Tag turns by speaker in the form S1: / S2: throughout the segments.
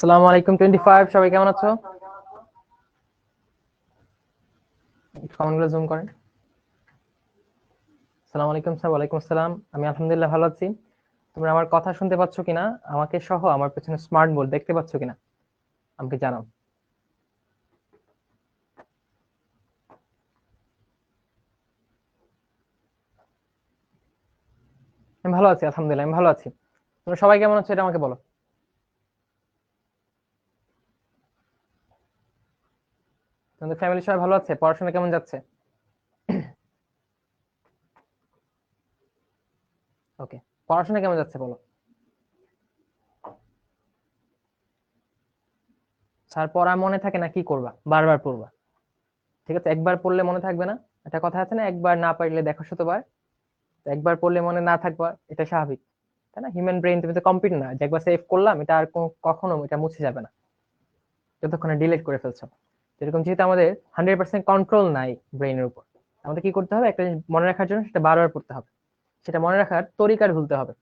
S1: আসসালামু আলাইকুম 25, সবাই কেমন আছো? কমেন্টগুলো জুম করেন। আসসালামু আলাইকুম স্যার। ওয়ালাইকুম আসসালাম। আমি আলহামদুলিল্লাহ ভালো আছি। তোমরা আমার কথা শুনতে পাচ্ছ কিনা, আমাকে সহ আমার পেছনে স্মার্ট বোর্ড দেখতে পাচ্ছ কিনা আমাকে জানাও। আমি ভালো আছি, আলহামদুলিল্লাহ আমি ভালো আছি। তোমরা সবাই কেমন আছো এটা আমাকে বলো। তোমাদের ফ্যামিলি সবাই ভালো আছে? পড়াশোনা কেমন যাচ্ছে? ওকে, পড়াশোনা কেমন যাচ্ছে বলো। স্যার পড়া মনে থাকে না, কি করবা? বারবার পড়বা। ঠিক আছে, একবার পড়লে মনে থাকবে না। একটা কথা আছে না, একবার না পারলে দেখো শতবার। তো একবার পড়লে মনে না থাকবা, এটা স্বাভাবিক, তাই না? হিউম্যান ব্রেন, তুমি তো কম্পিউটার না যে একবার সেভ করলাম এটা আর কখনো এটা মুছে যাবে না যতক্ষণ ডিলিট করে ফেলছো। এরকম যেহেতু আমাদের 100% কন্ট্রোল নাই ব্রেইনের উপর, আমাদের কি করতে হবে, একটা জিনিস মনে রাখার জন্য সেটা বারবার পড়তে হবে। সেটা মনে রাখার তরিকার ভুলতে হবে।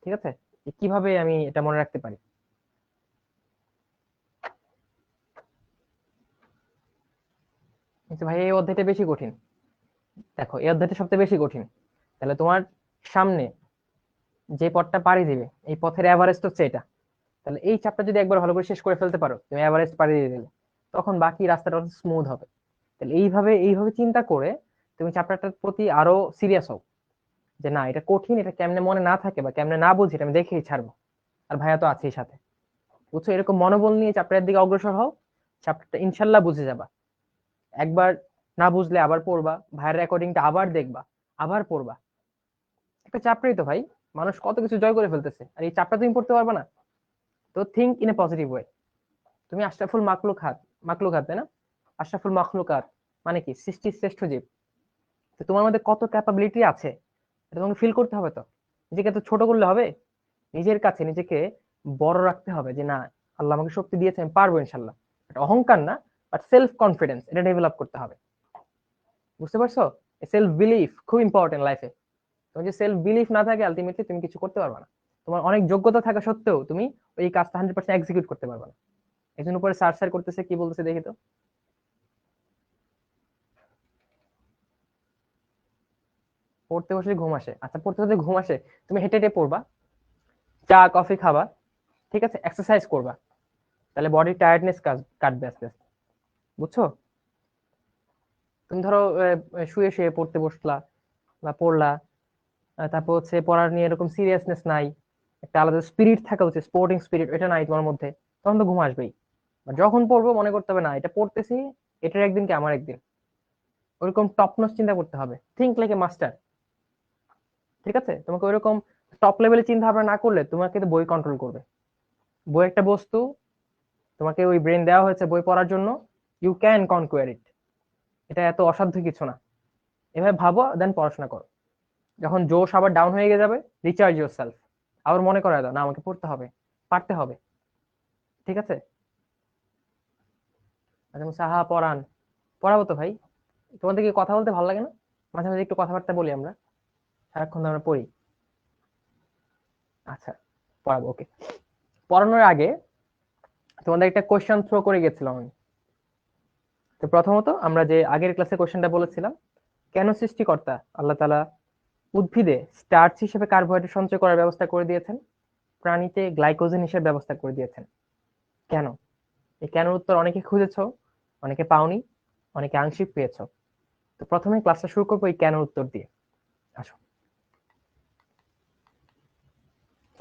S1: ঠিক আছে, যে কিভাবে আমি এটা মনে রাখতে পারি। কিন্তু ভাই এই অধ্যায়টা বেশি কঠিন। দেখো, এই অধ্যায়টা সবচেয়ে বেশি কঠিন। তাহলে তোমার সামনে যে পথটা পাড়ি দিবে, এই পথের এভারেস্ট হচ্ছে এটা। তাহলে এই চ্যাপ্টার যদি একবার ভালো করে শেষ করে ফেলতে পারো, তুমি এভারেস্ট পাড়ি দিয়ে দিলে, তখন বাকি রাস্তাটা স্মুথ হবে। তাহলে এইভাবে এইভাবে চিন্তা করে তুমি চ্যাপ্টারটার প্রতি আরো সিরিয়াস হও, যে না এটা কঠিন, এটা কেমনে মনে না থাকে বা কেমনে না বুঝি, এটা আমি দেখেই ছাড়বো। আর ভাইয়া তো আছেই সাথে। বুঝছো, এরকম মনোবল নিয়ে চ্যাপ্টারের দিকে অগ্রসর হও। চ্যাপ্টারটা ইনশাল্লাহ বুঝে যাবা। একবার না বুঝলে আবার পড়বা, ভাইয়ের রেকর্ডিংটা আবার দেখবা, আবার পড়বা। একটা চ্যাপ্টারই তো ভাই, মানুষ কত কিছু জয় করে ফেলতেছে, আর এই চ্যাপ্টার তুমি পড়তে পারবে না? তো think in a positive way. তুমি আশরাফুল মাকলুকাত, মাকলুকাত তাই না? আশরাফুল মাকলুকাত মানে কি? সৃষ্টির শ্রেষ্ঠ জীব। তো তোমার মধ্যে কত ক্যাপাবিলিটি আছে, এটা তোমাকে ফিল করতে হবে। তো নিজেকে তো ছোট করলে হবে? নিজের কাছে নিজেকে বড় রাখতে হবে, যে না, আল্লাহ আমাকে শক্তি দিয়েছে, আমি পারবো ইনশাল্লাহ। এটা অহংকার না, বাট সেলফ কনফিডেন্স, এটা ডেভেলপ করতে হবে। বুঝতে পারছো? সেলফ বিলিফ খুব ইম্পর্টেন্ট লাইফে। তোমার যে সেলফ বিলিফ না থাকে, আলটিমেটলি তুমি কিছু করতে পারবে না। তোমার অনেক যোগ্যতা থাকা সত্ত্বেও তুমি ওই কাজটা 100% এক্সিকিউট করতে পারবে না। এই জন্য উপরে সার্চ সার করতেছে, কি বলতেছে দেখি তো। পড়তে বসলে ঘুম আসে? আচ্ছা, পড়তে বসলে ঘুম আসে? তুমি হেঁটে হেঁটে পড়বা, চা কফি খাবা, ঠিক আছে, এক্সারসাইজ করবা, তাহলে বডি টায়ার্ডনেস কাটবে আস্তে আস্তে। বুঝছো? তুমি ধরো শুয়ে শুয়ে পড়তে বসলা বা পড়লা, তারপর হচ্ছে পড়ার নিয়ে এরকম সিরিয়াসনেস নাই, একটা আলাদা স্পিরিট থাকা উচিত, স্পোর্টিং স্পিরিট, এটা নাই তোমার মধ্যে, তখন তো ঘুম আসবেই। আর যখন পড়বো মনে করতে হবে না এটা পড়তেছি, এটার একদিন কি আমার একদিন, ওরকম টপনচ চিন্তা করতে হবে, থিঙ্ক লাইক এ মাস্টার। ঠিক আছে, তোমাকে ওইরকম টপ লেভেলে চিন্তা ভাবনা না করলে তোমাকে তো বই কন্ট্রোল করবে। বই একটা বস্তু, তোমাকে ওই ব্রেন দেওয়া হয়েছে বই পড়ার জন্য, ইউ ক্যান কনকোয়ার ইট। এটা এত অসাধ্য কিছু না। এভাবে ভাবো, দেন পড়াশোনা করো। যখন জোশ আবার ডাউন হয়ে যাবে, রিচার্জ ইউর সেলফ, আবার মনে করায় দাও, না আমাকে পড়তে হবে, পারতে হবে। ঠিক আছে? আচ্ছা সাহা পড়ান, পড়াবো তো ভাই। তোমাদেরকে কথা বলতে ভালো লাগে না? মাঝে মাঝে একটু কথাবার্তা বলি আমরা, সারাক্ষণ তো আমরা পড়ি। আচ্ছা, পড়াবো, ওকে। পড়ানোর আগে তোমাদের একটা কোয়েশ্চেন থ্রো করে গেছিলাম আমি। তো প্রথমত আমরা যে আগের ক্লাসে কোয়েশ্চেনটা বলেছিলাম, কেন সৃষ্টিকর্তা আল্লাহ তাআলা উদ্ভিদে স্টার্চ হিসেবে কার্বোহাইড্রেট সঞ্চয় করার ব্যবস্থা করে দিয়েছেন, প্রাণীতে গ্লাইকোজেন হিসেবে ব্যবস্থা করে দিয়েছেন? কেন? এই কেন উত্তর অনেকে খুঁজেছো, অনেকে পাওনি, অনেকে আংশিক পেয়েছো। তো প্রথমে ক্লাসটা শুরু করবো এই কেন উত্তর দিয়ে। আসো,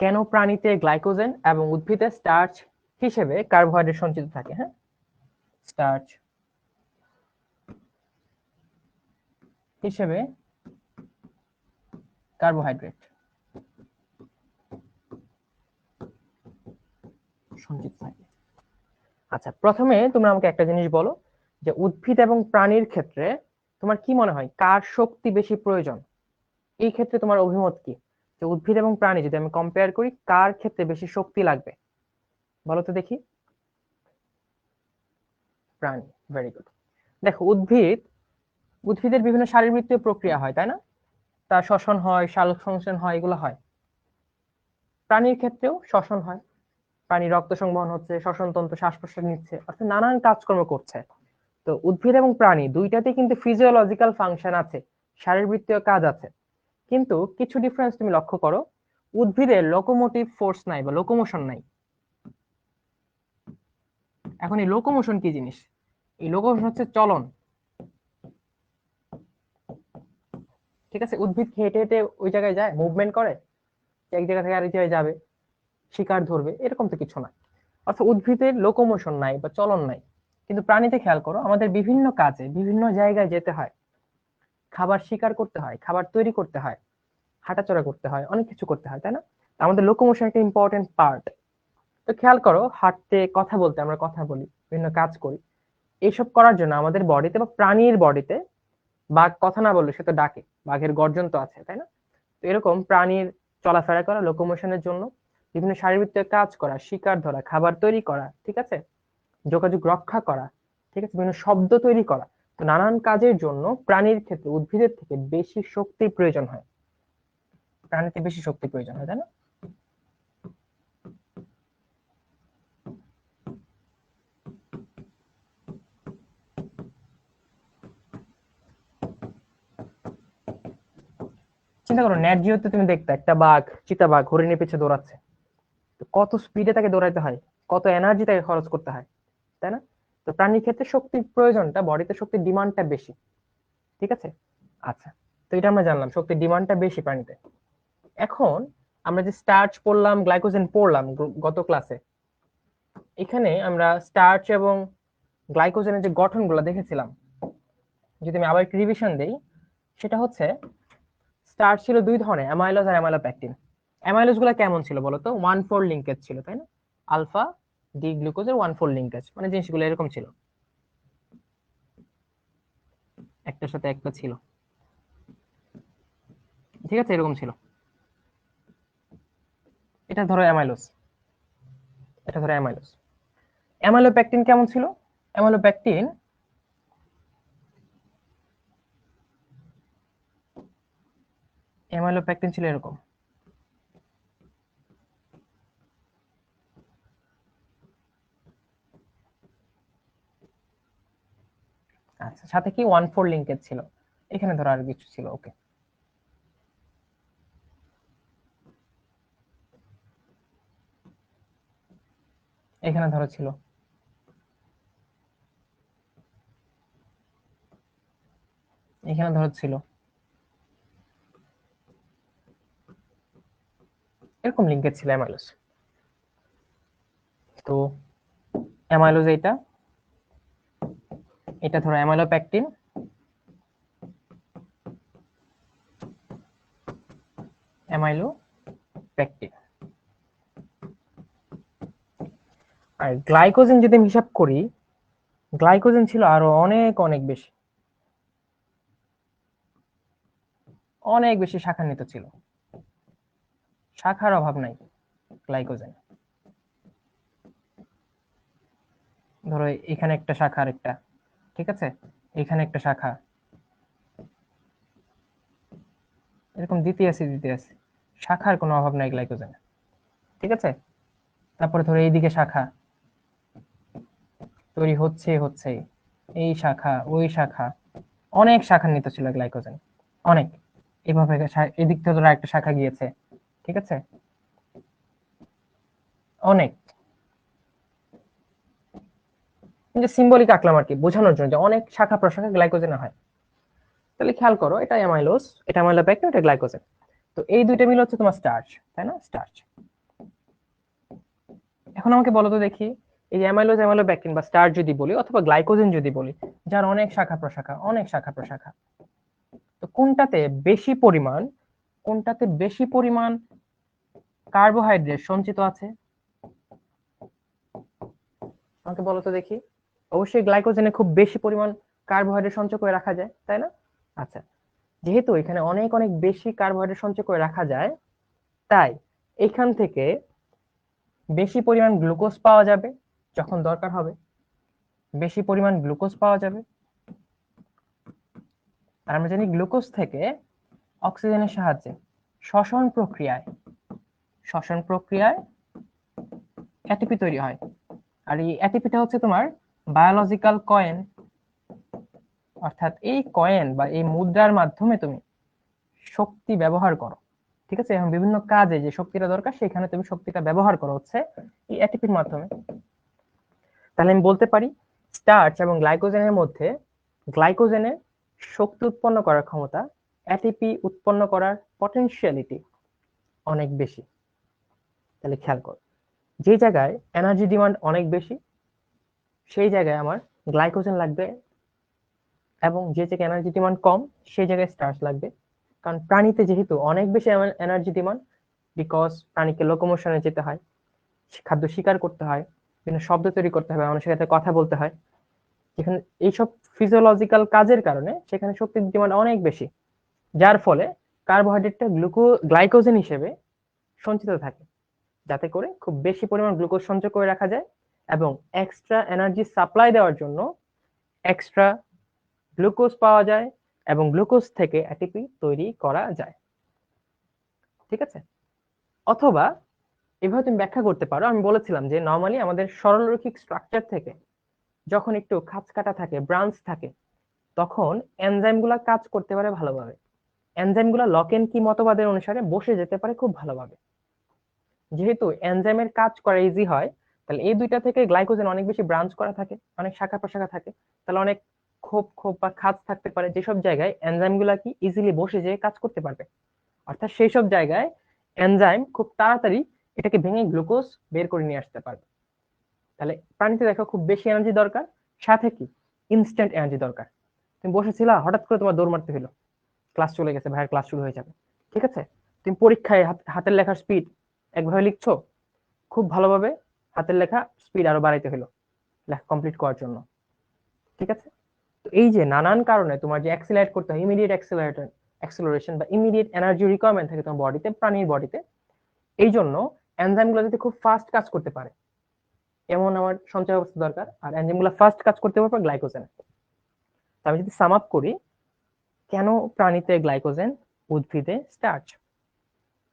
S1: কেন প্রাণীতে গ্লাইকোজেন এবং উদ্ভিদে স্টার্চ হিসেবে কার্বোহাইড্রেট সঞ্চিত থাকে? হ্যাঁ, স্টার্চ হিসেবে কার্বোহাইড্রেট সঞ্চিত থাকে। আচ্ছা, প্রথমে তোমরা আমাকে একটা জিনিস বলো, যে উদ্ভিদ এবং প্রাণীর ক্ষেত্রে তোমার কি মনে হয় কার শক্তি বেশি প্রয়োজন? এই ক্ষেত্রে তোমার অভিমত কি, যে উদ্ভিদ এবং প্রাণী যদি আমি কম্পেয়ার করি, কার ক্ষেত্রে বেশি শক্তি লাগবে? বলো তো দেখি। প্রাণী, ভেরি গুড। দেখো, উদ্ভিদের বিভিন্ন শারীরবৃত্তীয় প্রক্রিয়া হয়, তাই না? তার শ্বসন হয়, সালোক সংশ্লেষণ হয়, এগুলো হয়। প্রাণীর ক্ষেত্রেও শ্বসন হয়, প্রাণী রক্ত সংবহন হচ্ছে, শ্বসনতন্ত্র শ্বাস প্রশ্বাস নিচ্ছে, অর্থাৎ নানান কাজকর্ম করছে। তো উদ্ভিদ এবং প্রাণী দুইটাতে কিন্তু ফিজিওলজিক্যাল ফাংশন আছে, শারীরবৃত্তীয় কাজ আছে। কিন্তু কিছু ডিফারেন্স তুমি লক্ষ্য করো, উদ্ভিদের লোকোমোটিভ ফোর্স নাই বা লোকোমোশন নাই। এখন এই লোকোমোশন কি জিনিস? এই লোকোমোশন হচ্ছে চলন। ঠিক আছে, উদ্ভিদ হেঁটে হেঁটে ওই জায়গায় যায়, মুভমেন্ট করে, এক জায়গা থেকে আরেক জায়গায় যাবে, শিকার ধরবে, এরকম তো কিছু না। অর্থাৎ উদ্ভিদের লোকোমোশন নাই বা চলন নাই। কিন্তু প্রাণীতে খেয়াল করো, আমাদের বিভিন্ন কাজে বিভিন্ন জায়গায় যেতে হয়, খাবার শিকার করতে হয়, খাবার তৈরি করতে হয়, হাঁটাচলা করতে হয়, অনেক কিছু করতে হয়, তাই না? আমাদের লোকোমোশন একটা ইম্পর্টেন্ট পার্ট। তো খেয়াল করো, হাঁটতে, কথা বলতে, আমরা কথা বলি, বিভিন্ন কাজ করি, এইসব করার জন্য আমাদের বডিতে বা প্রাণীর বডিতে, বাঘ কথা না বললে সে তো ডাকে, বাঘের গর্জন তো আছে, তাই না? তো এরকম প্রাণীর চলাফেরা করা, লোকোমোশনের জন্য, বিভিন্ন শারীরবৃত্তীয় কাজ করা, শিকার ধরা, খাবার তৈরি করা, ঠিক আছে, যোগাযোগ রক্ষা করা, ঠিক আছে, বিভিন্ন শব্দ তৈরি করা, তো নানান কাজের জন্য প্রাণীর ক্ষেত্রে উদ্ভিদের থেকে বেশি শক্তির প্রয়োজন হয়, প্রাণীতে বেশি শক্তি প্রয়োজন হয়, তাই না? চিন্তা করো, নেট জিওতে তুমি দেখতে একটা বাঘ, চিতাবাঘ হরিণের পিছে দৌড়াচ্ছে, তো কত স্পিডে তাকে দৌড়াইতে হয়, কত এনার্জি তাকে খরচ করতে হয়, তাই না? তো প্রাণীর ক্ষেত্রে শক্তির প্রয়োজনটা, বডিতে শক্তির ডিমান্ডটা বেশি। ঠিক আছে, আচ্ছা, তো এটা আমরা জানলাম, শক্তির ডিমান্ডটা বেশি প্রাণীতে। এখন আমরা যে স্টার্চ পড়লাম, গ্লাইকোজেন পড়লাম গত ক্লাসে, এখানে আমরা স্টার্চ এবং গ্লাইকোজেনের যে গঠনগুলো দেখেছিলাম, যদি আমি আবার একটু রিভিশন দেই, সেটা হচ্ছে স্টার্চ ছিল দুই ধরনের, অ্যামাইলোজ আর অ্যামাইলোপেকটিন। অ্যামাইলোজ গুলো কেমন ছিল বলতো? 1,4 লিঙ্কেজ ছিল, তাই না? আলফা ডি গ্লুকোজের 1,4 লিঙ্কেজ, মানে জিনিসগুলো এরকম ছিল, একটার সাথে একটা ছিল, ঠিক আছে, এরকম ছিল। এটা ধরো অ্যামাইলোজ, এটা ধরো অ্যামাইলোজ। অ্যামাইলোপেকটিন কেমন ছিল? অ্যামাইলোপেকটিন অ্যামাইলোপেকটিন ছিল এরকম, আচ্ছা, সাথে কি 1,4 লিঙ্কেজ ছিল, এখানে ধরো আর কিছু ছিল, ওকে। এখানে ধরো ছিল, এখানে ধরো ছিল, এরকম লিঙ্কেজ ছিল অ্যামাইলোজ। তো অ্যামাইলোজ এইটা, এটা ধরো অ্যামাইলোপেকটিন, অ্যামাইলোপেকটিন। আর গ্লাইকোজেন যদি আমি হিসাব করি, গ্লাইকোজেন ছিল আরো অনেক অনেক বেশি, অনেক বেশি শাখান্বিত ছিল, শাখার অভাব নাই গ্লাইকোজেন। ধরো এখানে একটা শাখা, আরেকটা, ঠিক আছে, এখানে একটা শাখা, এরকম দিতে আছে, শাখার কোনো অভাব নাই গ্লাইকোজেন, ঠিক আছে। তারপরে ধরো এইদিকে শাখা তৈরি হচ্ছে হচ্ছে, এই শাখা ওই শাখা, অনেক শাখান্বিত ছিল গ্লাইকোজেন, অনেক। এভাবে এদিক থেকে ধরো একটা শাখা গিয়েছে, ঠিক আছে, অনেক। কিন্তু সিম্বলিক আঁকলাম আর কি, বোঝানোর জন্য যে অনেক শাখা প্রশাখা গ্লাইকোজেনে হয়। তাহলে খেয়াল করো, এটা অ্যামাইলোজ, এটা অ্যামাইলোপেকটিন, এটা গ্লাইকোজেন। তো এই দুইটা মিলে হচ্ছে তোমার স্টার্চ, তাই না? স্টার্চ। এখন আমাকে বলো তো দেখি, এই যে অ্যামাইলোজ, অ্যামাইলোপেকটিন বা স্টার্চ যদি বলি, অথবা গ্লাইকোজেন যদি বলি, যার অনেক শাখা প্রশাখা, অনেক শাখা প্রশাখা, তো কোনটাতে বেশি পরিমাণ, কোনটাতে বেশি পরিমাণ কার্বোহাইড্রেট সঞ্চিত আছে? আমাকে বলো তো দেখি। অবশ্যই গ্লাইকোজেনে খুব বেশি পরিমাণ কার্বোহাইড্রেট সঞ্চয় করে রাখা যায়, তাই না? আচ্ছা, যেহেতু এখানে অনেক অনেক বেশি কার্বোহাইড্রেট সঞ্চয় করে রাখা যায়, তাই এখান থেকে বেশি পরিমাণ গ্লুকোজ পাওয়া যাবে যখন দরকার হবে, বেশি পরিমাণ গ্লুকোজ পাওয়া যাবে। আর আমরা জানি গ্লুকোজ থেকে অক্সিজেনের সাহায্যে শ্বসন প্রক্রিয়ায়, শ্বসন প্রক্রিয়ায় এটিপি তৈরি হয়। আর এই এটিপিটা হচ্ছে তোমার বায়োলজিক্যাল কয়েন, অর্থাৎ এই কয়েন বা এই মুদ্রার মাধ্যমে তুমি শক্তি ব্যবহার করো। ঠিক আছে, এখন বিভিন্ন কাজে যে শক্তিটা দরকার সেখানে তুমি শক্তিটা ব্যবহার করো হচ্ছে এই এটিপির মাধ্যমে। তাহলে আমি বলতে পারি স্টার্চ এবং গ্লাইকোজেনের মধ্যে গ্লাইকোজেনের শক্তি উৎপন্ন করার ক্ষমতা এটিপি উৎপন্ন করার পটেনশিয়ালিটি অনেক বেশি। তাহলে খেয়াল করো, যে জায়গায় এনার্জি ডিমান্ড অনেক বেশি সেই জায়গায় আমার গ্লাইকোজেন লাগবে, এবং যে জায়গায় এনার্জি ডিমান্ড কম সেই জায়গায় স্টার্চ লাগবে। কারণ প্রাণীতে যেহেতু অনেক বেশি এনার্জি ডিমান্ড, বিকজ প্রাণীকে লোকোমোশনে যেতে হয়, খাদ্য শিকার করতে হয়, বিভিন্ন শব্দ তৈরি করতে হয়, মানুষের সাথে কথা বলতে হয়, যেখানে এইসব ফিজিওলজিক্যাল কাজের কারণে সেখানে শক্তির ডিমান্ড অনেক বেশি, যার ফলে কার্বোহাইড্রেটটা গ্লাইকোজেন হিসেবে সঞ্চিত থাকে, যাতে করে খুব বেশি পরিমাণ গ্লুকোজ সঞ্চয় করে রাখা যায় এবং এক্সট্রা এনার্জি সাপ্লাই দেওয়ার জন্য এক্সট্রা গ্লুকোজ পাওয়া যায় এবং গ্লুকোজ থেকে এটিপি তৈরি করা যায়। ঠিক আছে, অথবা এভাবে তুমি ব্যাখ্যা করতে পারো, আমি বলেছিলাম যে নর্মালি আমাদের সরলরৈখিক স্ট্রাকচার থেকে যখন একটু খাঁজ কাটা থাকে, ব্রাঞ্চ থাকে, তখন এনজাইম গুলা কাজ করতে পারে ভালোভাবে, এনজাইম গুলা লক এন্ড কি মতবাদের অনুসারে বসে যেতে পারে খুব ভালোভাবে। যেহেতু এনজাইমের কাজ করা ইজি হয়, তাহলে এই দুইটা থেকে গ্লাইকোজেন অনেক বেশি ব্রাঞ্চ করা থাকে, অনেক শাখা প্রশাখা থাকে, তাহলে অনেক খোপ খোপ বা খাঁজ থাকতে পারে যেসব জায়গায় এনজাইম গুলা কি ইজিলি বসে যেয়ে কাজ করতে পারবে। অর্থাৎ সেই সব জায়গায় এনজাইম খুব তাড়াতাড়ি এটাকে ভেঙে গ্লুকোজ বের করে নিয়ে আসতে পারবে। তাহলে প্রাণীতে দেখো খুব বেশি এনার্জি দরকার, সাথে কি ইনস্ট্যান্ট এনার্জি দরকার। তুমি বসেছিলা, হঠাৎ করে তোমার দৌড় মারতে হলো, ক্লাস চলে গেছে, ভাইয়ের ক্লাস শুরু হয়ে যাবে, ঠিক আছে, তুমি পরীক্ষায় হাতের লেখার স্পিড একভাবে লিখছো, খুব ভালোভাবে হাতের লেখা স্পিড আরো বাড়াইতে হলো লেখা কমপ্লিট করার জন্য। ঠিক আছে, তো এই যে নানান কারণে তোমার যে অ্যাক্সিলারেট করতে হয়, ইমিডিয়েট অ্যাক্সিলারেশন বা ইমিডিয়েট এনার্জি রিকোয়ারমেন্ট থাকে তোমার বডিতে, প্রাণীর বডিতে, এই জন্য এনজাইম গুলো যদি খুব ফাস্ট কাজ করতে পারে এমন আমার সঞ্চয় ব্যবস্থা দরকার, আর এনজাইম গুলো ফাস্ট কাজ করতে পারবে গ্লাইকোজেন। আমি যদি সাম আপ করি, কেন প্রাণীতে গ্লাইকোজেন, উদ্ভিদে স্টার্চ,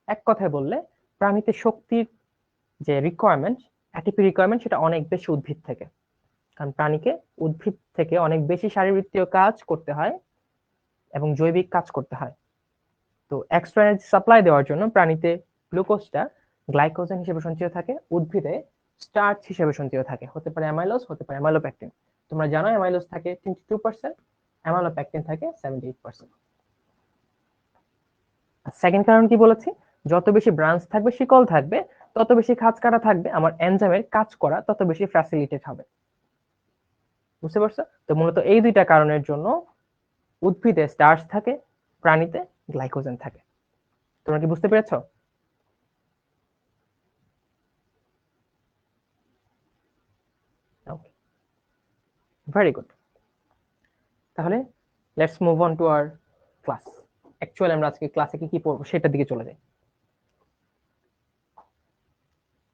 S1: এক কথায় বললে প্রাণীতে শক্তির যে রিকোয়ারমেন্ট, এটিপি রিকোয়ারমেন্ট, সেটা অনেক বেশি উদ্ভিদ থেকে। কারণ প্রাণীকে উদ্ভিদ থেকে অনেক বেশি শারীরবৃত্তীয় কাজ করতে হয় এবং জৈবিক কাজ করতে হয়। তো এক্সট্রা এনার্জি সাপ্লাই দেওয়ার জন্য প্রাণীতে গ্লুকোজটা গ্লাইকোজেন হিসেবে সঞ্চিত থাকে, উদ্ভিদে স্টার্চ হিসেবে সঞ্চিত থাকে, হতে পারে অ্যামাইলোজ, হতে পারে অ্যামাইলোপেকটিন। তোমরা জানো অ্যামাইলোজ থাকে 22%, অ্যামাইলোপেকটিন থাকে 78%। সেকেন্ড কারণ কি বলেছি, যত বেশি ব্রাঞ্চ থাকবে, শিকল থাকবে, তত বেশি খাঁজ কাটা থাকবে, আমার এনজাইমের কাজ করা তত বেশি ফ্যাসিলিটেট হবে। বুঝতে পারছো? তো মূলত এই দুইটা কারণের জন্য উদ্ভিদে স্টার্চ থাকে, প্রাণীতে গ্লাইকোজেন থাকে। তোমরা কি বুঝতে পেরেছো? Very good. তাহলে let's move on to our class. Actually আমরা আজকে ক্লাসে কি কি পড়বো সেটার দিকে চলে যাই।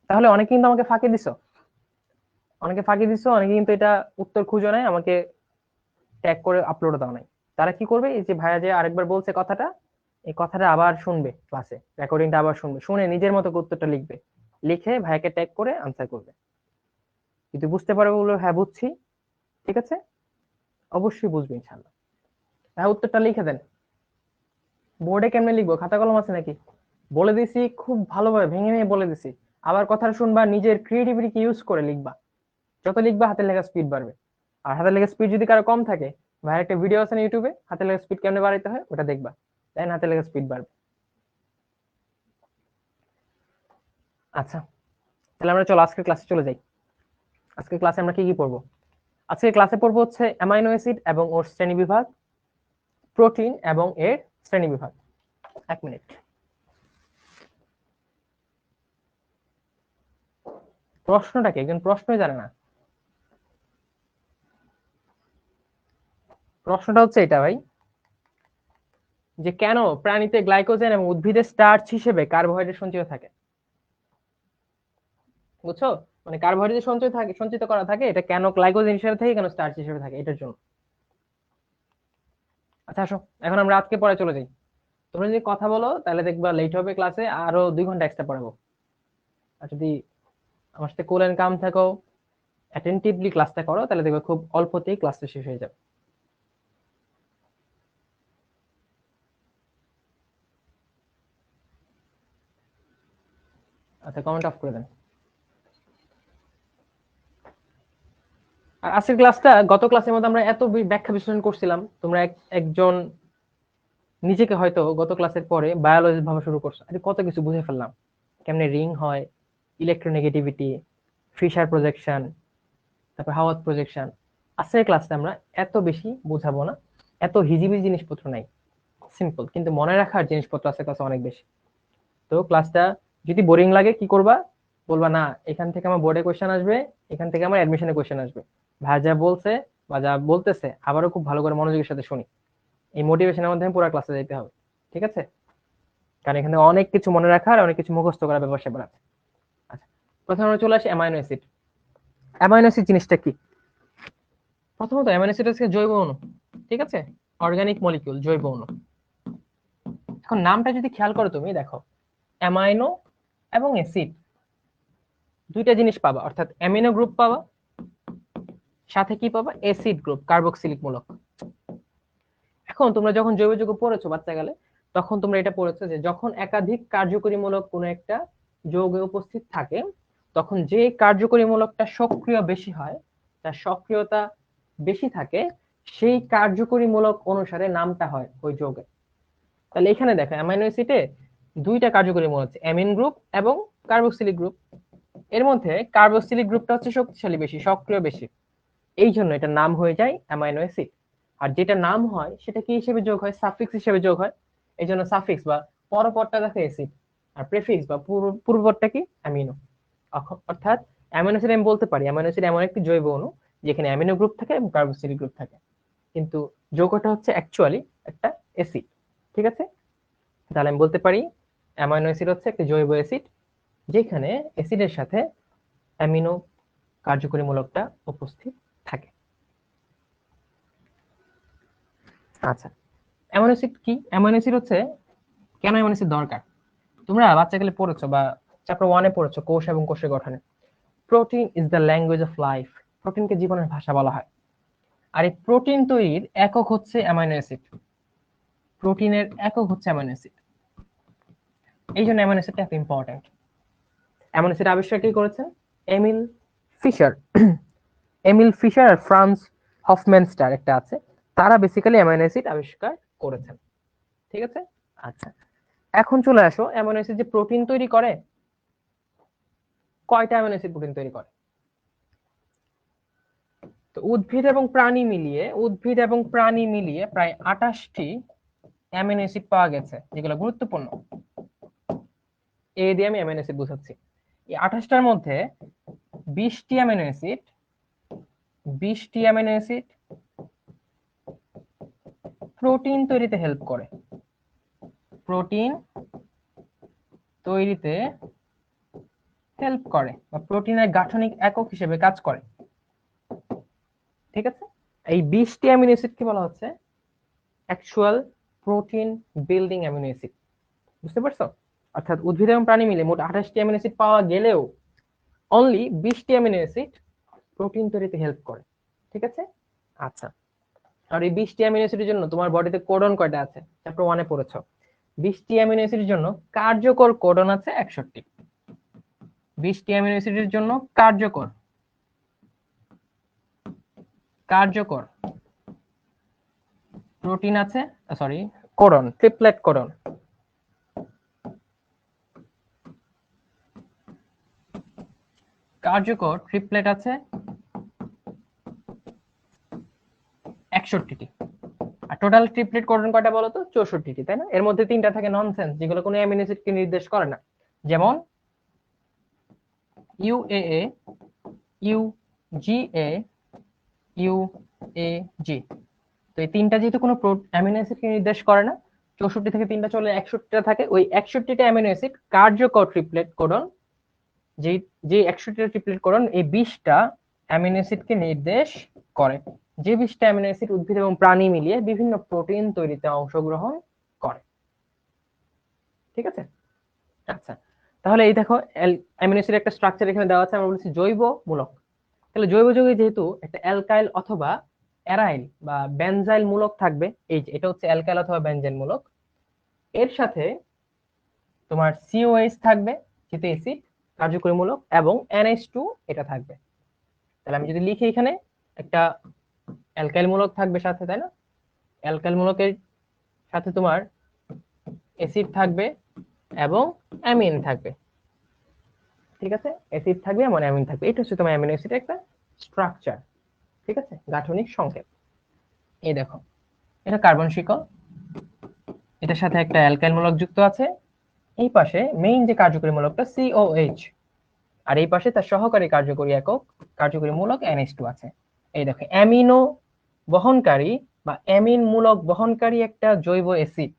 S1: তাহলে অনেকে কিন্তু আমাকে ফাঁকি দিছো, অনেকে কিন্তু এটা উত্তর খুঁজো নাই, আমাকে ট্যাগ করে আপলোড দাও নাই। তারা কি করবে, এই যে ভাইয়া যে আরেকবার বলছে কথাটা, এই কথাটা আবার শুনবে ক্লাসে, রেকর্ডিংটা আবার শুনবে, শুনে নিজের মতো করে উত্তরটা লিখবে, লিখে ভাইয়াকে ট্যাগ করে আনসার করবে। যদি বুঝতে পারবে বলবে হ্যাঁ বুঝছি, ঠিক আছে, অবশ্যই বুঝবে ইনশাল্লাহ। হ্যাঁ, উত্তরটা লিখে দেন। বোর্ডে কেমনে লিখবো, খাতা কলম আছে নাকি? বলে দিছি খুব ভালোভাবে ভেঙে ভেঙে বলে দিছি, আবার কথা শুনবা, নিজের ক্রিয়েটিভিটি ইউজ করে লিখবা, যত লিখবা হাতের লেখা স্পিড বাড়বে। আর হাতের লেখা স্পিড যদি কারো কম থাকে, ভাইয়ের একটা ভিডিও আছে না ইউটিউবে, হাতের লেখা স্পিড কেমনে বাড়াইতে হয় ওটা দেখবা, দেন হাতের লেখা স্পিড বাড়বে। আচ্ছা, তাহলে আমরা চলো আজকের ক্লাসে চলে যাই। আজকের ক্লাসে আমরা কি কি পড়বো? আজকের ক্লাসে পড়বো হচ্ছে অ্যামাইনো অ্যাসিড এবং ওর শ্রেণীবিভাগ, প্রোটিন এবং এর শ্রেণীবিভাগ। এক মিনিট। প্রশ্নটা কি, একজন প্রশ্নই জানে না? প্রশ্নটা হচ্ছে এটা ভাই, যে কেন প্রাণীতে গ্লাইকোজেন এবং উদ্ভিদে স্টার্চ হিসেবে কার্বোহাইড্রেট সঞ্চিত থাকে। বুঝছো? মানে কার্বোহাইড্রেট সঞ্চয় থাকে, সঞ্চিত করা থাকে, এটা কেন গ্লাইকোজেন হিসেবে থাকে, কেন স্টার্চ হিসেবে থাকে, এটার জন্য। আচ্ছা আসো, এখন আমরা আজকে পরে চলে যাই। তোমরা যদি কথা বলো তাহলে দেখবা লেট হবে ক্লাসে, আরো 2 ঘন্টা এক্সট্রা পড়াবো। আর যদি আমার সাথে কুল এন্ড কাম থাকো, অ্যাটেন্টিভলি ক্লাসটা করো, তাহলে দেখবে খুব অল্পতেই ক্লাসটা শেষ হয়ে যাবে। আচ্ছা, কমেন্ট অফ করে দেন। আর আজকের ক্লাসটা, গত ক্লাসের মধ্যে আমরা এত ব্যাখ্যা বিশ্লেষণ করছিলাম, তোমরা একজন নিজেকে হয়তো গত ক্লাসের পরে বায়োলজি ভাবা শুরু করছো, আরে কত কিছু বুঝে ফেললাম, কেমনে রিং হয়, ইলেকট্রোনেগেটিভিটি, ফিশার প্রজেকশন, তারপর হাওয়াত প্রজেকশন। আজকের ক্লাসে আমরা এত বেশি বোঝাবো না, এত হিজিবিজি জিনিসপত্র নাই, সিম্পল, কিন্তু মনে রাখার জিনিসপত্র আছে ক্লাসে অনেক বেশি। তো ক্লাসটা যদি বোরিং লাগে কি করবা, বলবা না এখান থেকে আমার বোর্ডে কোয়েশ্চেন আসবে, এখান থেকে আমার অ্যাডমিশনে কোয়েশ্চেন আসবে, ভাই যা বলছে বা যা বলতেছে আবারও খুব ভালো করে মনোযোগের সাথে শুনি, এই মোটিভেশনের মাধ্যমে পুরো ক্লাসে যেতে হবে, ঠিক আছে? কারণ এখানে অনেক কিছু মনে রাখার, অনেক কিছু মুখস্থ করার ব্যাপার স্যাপার আছে। আচ্ছা, প্রথমে আমরা চলে আসি অ্যামাইনো অ্যাসিড। অ্যামাইনো অ্যাসিড জিনিসটা কি? প্রথমত অ্যামাইনো অ্যাসিড হচ্ছে জৈব অণু, ঠিক আছে, অর্গানিক মলিকিউল, জৈব অণু। এখন নামটা যদি খেয়াল করো তুমি দেখো, অ্যামাইনো এবং অ্যাসিড দুইটা জিনিস পাবা, অর্থাৎ অ্যামিনো গ্রুপ পাবা, সাথে কি পাবা, অ্যাসিড গ্রুপ, কার্বক্সিলিক মূলক। এখন তোমরা যখন জৈব যৌগ পড়েছো বাচ্চাকালে, তখন তোমরা এটা পড়েছো যে যখন একাধিক কার্যকরীমূলক কোনো একটা যৌগে উপস্থিত থাকে, তখন যে কার্যকরীমূলকটা সক্রিয় বেশি হয়, তার সক্রিয়তা বেশি থাকে, সেই কার্যকরীমূলক অনুসারে নামটা হয় ওই যৌগে। তাহলে এখানে দেখো অ্যামাইনো অ্যাসিডে দুইটা কার্যকরী মূলক আছে, অ্যামিন গ্রুপ এবং কার্বক্সিলিক গ্রুপ। এর মধ্যে কার্বক্সিলিক গ্রুপটা হচ্ছে শক্তিশালী বেশি, সক্রিয় বেশি, এই জন্য এটার নাম হয়ে যায় অ্যামাইনো অ্যাসিড। আর যেটা নাম হয় সেটা কি হিসেবে যোগ হয়, সাফিক্স হিসেবে যোগ হয়, এই জন্য সাফিক্স বা পরপরটা দেখো অ্যাসিড, আর প্রেফিক্স বা পূর্বপরটা কি, অ্যামিনো। অর্থাৎ অ্যামিনো অ্যাসিড আমি বলতে পারি অ্যামিনো অ্যাসিড এমন একটি জৈব অণু যেখানে অ্যামিনো গ্রুপ থাকে এবং কার্বক্সিলিক গ্রুপ থাকে, কিন্তু যৌগটা হচ্ছে অ্যাকচুয়ালি একটা অ্যাসিড, ঠিক আছে? তাহলে আমি বলতে পারি অ্যামাইনো অ্যাসিড হচ্ছে একটি জৈব অ্যাসিড যেখানে অ্যাসিডের সাথে অ্যামিনো কার্যকরী মূলকটা উপস্থিত থাকে। আচ্ছা, অ্যামাইনো অ্যাসিড কি? অ্যামাইনো অ্যাসিড হচ্ছে, কেন অ্যামাইনো অ্যাসিড দরকার? তোমরা বাচ্চাকালে পড়েছো বা চ্যাপ্টার 1-এ পড়েছো কোষ এবং কোষের গঠনে, protein is the language of life, প্রোটিনকে জীবনের ভাষা বলা হয়। আর এই প্রোটিন তৈরির একক হচ্ছে অ্যামাইনো অ্যাসিড, প্রোটিনের একক হচ্ছে অ্যামাইনো অ্যাসিড, এই জন্য অ্যামাইনো অ্যাসিডটা এত ইম্পর্টেন্ট। অ্যামাইনো অ্যাসিড আবিষ্কার কি করেছেন? Emil Fischer. এমিল ফিশার আর ফ্রান্স হফম্যানস্টার একটা আছে, তারা বেসিক্যালি অ্যামাইনো অ্যাসিড আবিষ্কার করেছেন, ঠিক আছে? আচ্ছা, এখন চলে আসো, অ্যামাইনো অ্যাসিড যে প্রোটিন তৈরি করে, কয়টা অ্যামাইনো অ্যাসিড প্রোটিন তৈরি করে? তো উদ্ভিদ এবং প্রাণী মিলিয়ে প্রায় 28টি অ্যামিনো অ্যাসিড পাওয়া গেছে যেগুলো গুরুত্বপূর্ণ। এই দিয়ে আমি অ্যামিনো অ্যাসিড বুঝাচ্ছি। এই 28টার মধ্যে 20টি অ্যামিনো অ্যাসিড 20টি অ্যামিনো অ্যাসিড প্রোটিন তৈরিতে হেল্প করে, প্রোটিন তৈরিতে হেল্প করে বা প্রোটিনের গাঠনিক একক হিসেবে কাজ করে, ঠিক আছে? এই 20টি অ্যামিনো অ্যাসিডকে বলা হচ্ছে actual protein building amino acid, বুঝতে পারছো? অর্থাৎ উদ্ভিদ এবং প্রাণী মিলে মোট 28টি অ্যামিনো অ্যাসিড পাওয়া গেলেও অনলি 20টি অ্যামিনো অ্যাসিড প্রোটিন তৈরিতে হেল্প করে, ঠিক আছে? আচ্ছা, আর এই 20টি অ্যামিনো অ্যাসিডের জন্য তোমার বডিতে কোডন কয়টা আছে? চ্যাপ্টার 1-এ পড়েছো। 20টি অ্যামিনো অ্যাসিডের জন্য কার্যকর কোডন আছে 61টি। 20টি অ্যামিনো অ্যাসিডের জন্য কার্যকর কার্যকর প্রোটিন আছে, সরি, কোডন, ট্রিপলেট কোডন। কার্যকর ট্রিপলেট আছে 61টি। আর টোটাল ট্রিপলেট কোডন কয়টা বলো তো? 64টি, তাই না? এর মধ্যে 3টা থাকে ননসেন্স, যেগুলো কোনো অ্যামিনো অ্যাসিডকে নির্দেশ করে না, যেমন ইউএএ, ইউজিএ, ইউএজি। তো এই 3টা যেহেতু কোনো অ্যামিনো অ্যাসিডকে নির্দেশ করে না, 64 থেকে 3টা চলে 61টা থাকে, ওই 61টা অ্যামিনো অ্যাসিড কার্যকর ট্রিপলেট কোডন, যে যে 61টা ট্রিপলেট কোডন এই 20টা অ্যামিনো অ্যাসিডকে নির্দেশ করে, যে 20টা অ্যামিনো অ্যাসিড উদ্ভিদ এবং প্রাণী মিলিয়ে বিভিন্ন প্রোটিন তৈরিতে অংশগ্রহণ করে, ঠিক আছে? আচ্ছা, তাহলে এই দেখো অ্যামিনো অ্যাসিডের একটা স্ট্রাকচার এখানে দেওয়া আছে, আমরা বলছি জৈব মূলক। তাহলে জৈব যৌগে যেহেতু একটা অ্যালকাইল অথবা অ্যারাইল বা বেনজাইল মূলক থাকবে, এই যে এটা হচ্ছে অ্যালকাইল অথবা বেনজাইল মূলক, এর সাথে তোমার সিওএইচ থাকবে যেহেতু অ্যাসিড কার্যকরী মূলক, এবং NH2 এটা থাকবে। তাহলে আমি যদি লিখি এখানে একটা অ্যালকাইল মূলক থাকবে সাথে, তাই না? অ্যালকাইল মূলকের সাথে তোমার অ্যাসিড থাকবে এবং অ্যামিন থাকবে, ঠিক আছে? অ্যাসিড থাকবে এবং অ্যামিন থাকবে, এটা হচ্ছে তোমার অ্যামিনো অ্যাসিডের একটা স্ট্রাকচার, ঠিক আছে, গাঠনিক সংকেত। এই দেখো, এটা কার্বন শিকল, এটার সাথে একটা অ্যালকাইল মূলক যুক্ত আছে, এই পাশে মেইন যে কার্যকরী মূলকটা COH, আর এই পাশে তার সহকারী কার্যকরী একক কার্যকরী মূলক NH2 আছে। এই দেখো, অ্যামিনো বহনকারী বা অ্যামিন মূলক বহনকারী একটা জৈব অ্যাসিড,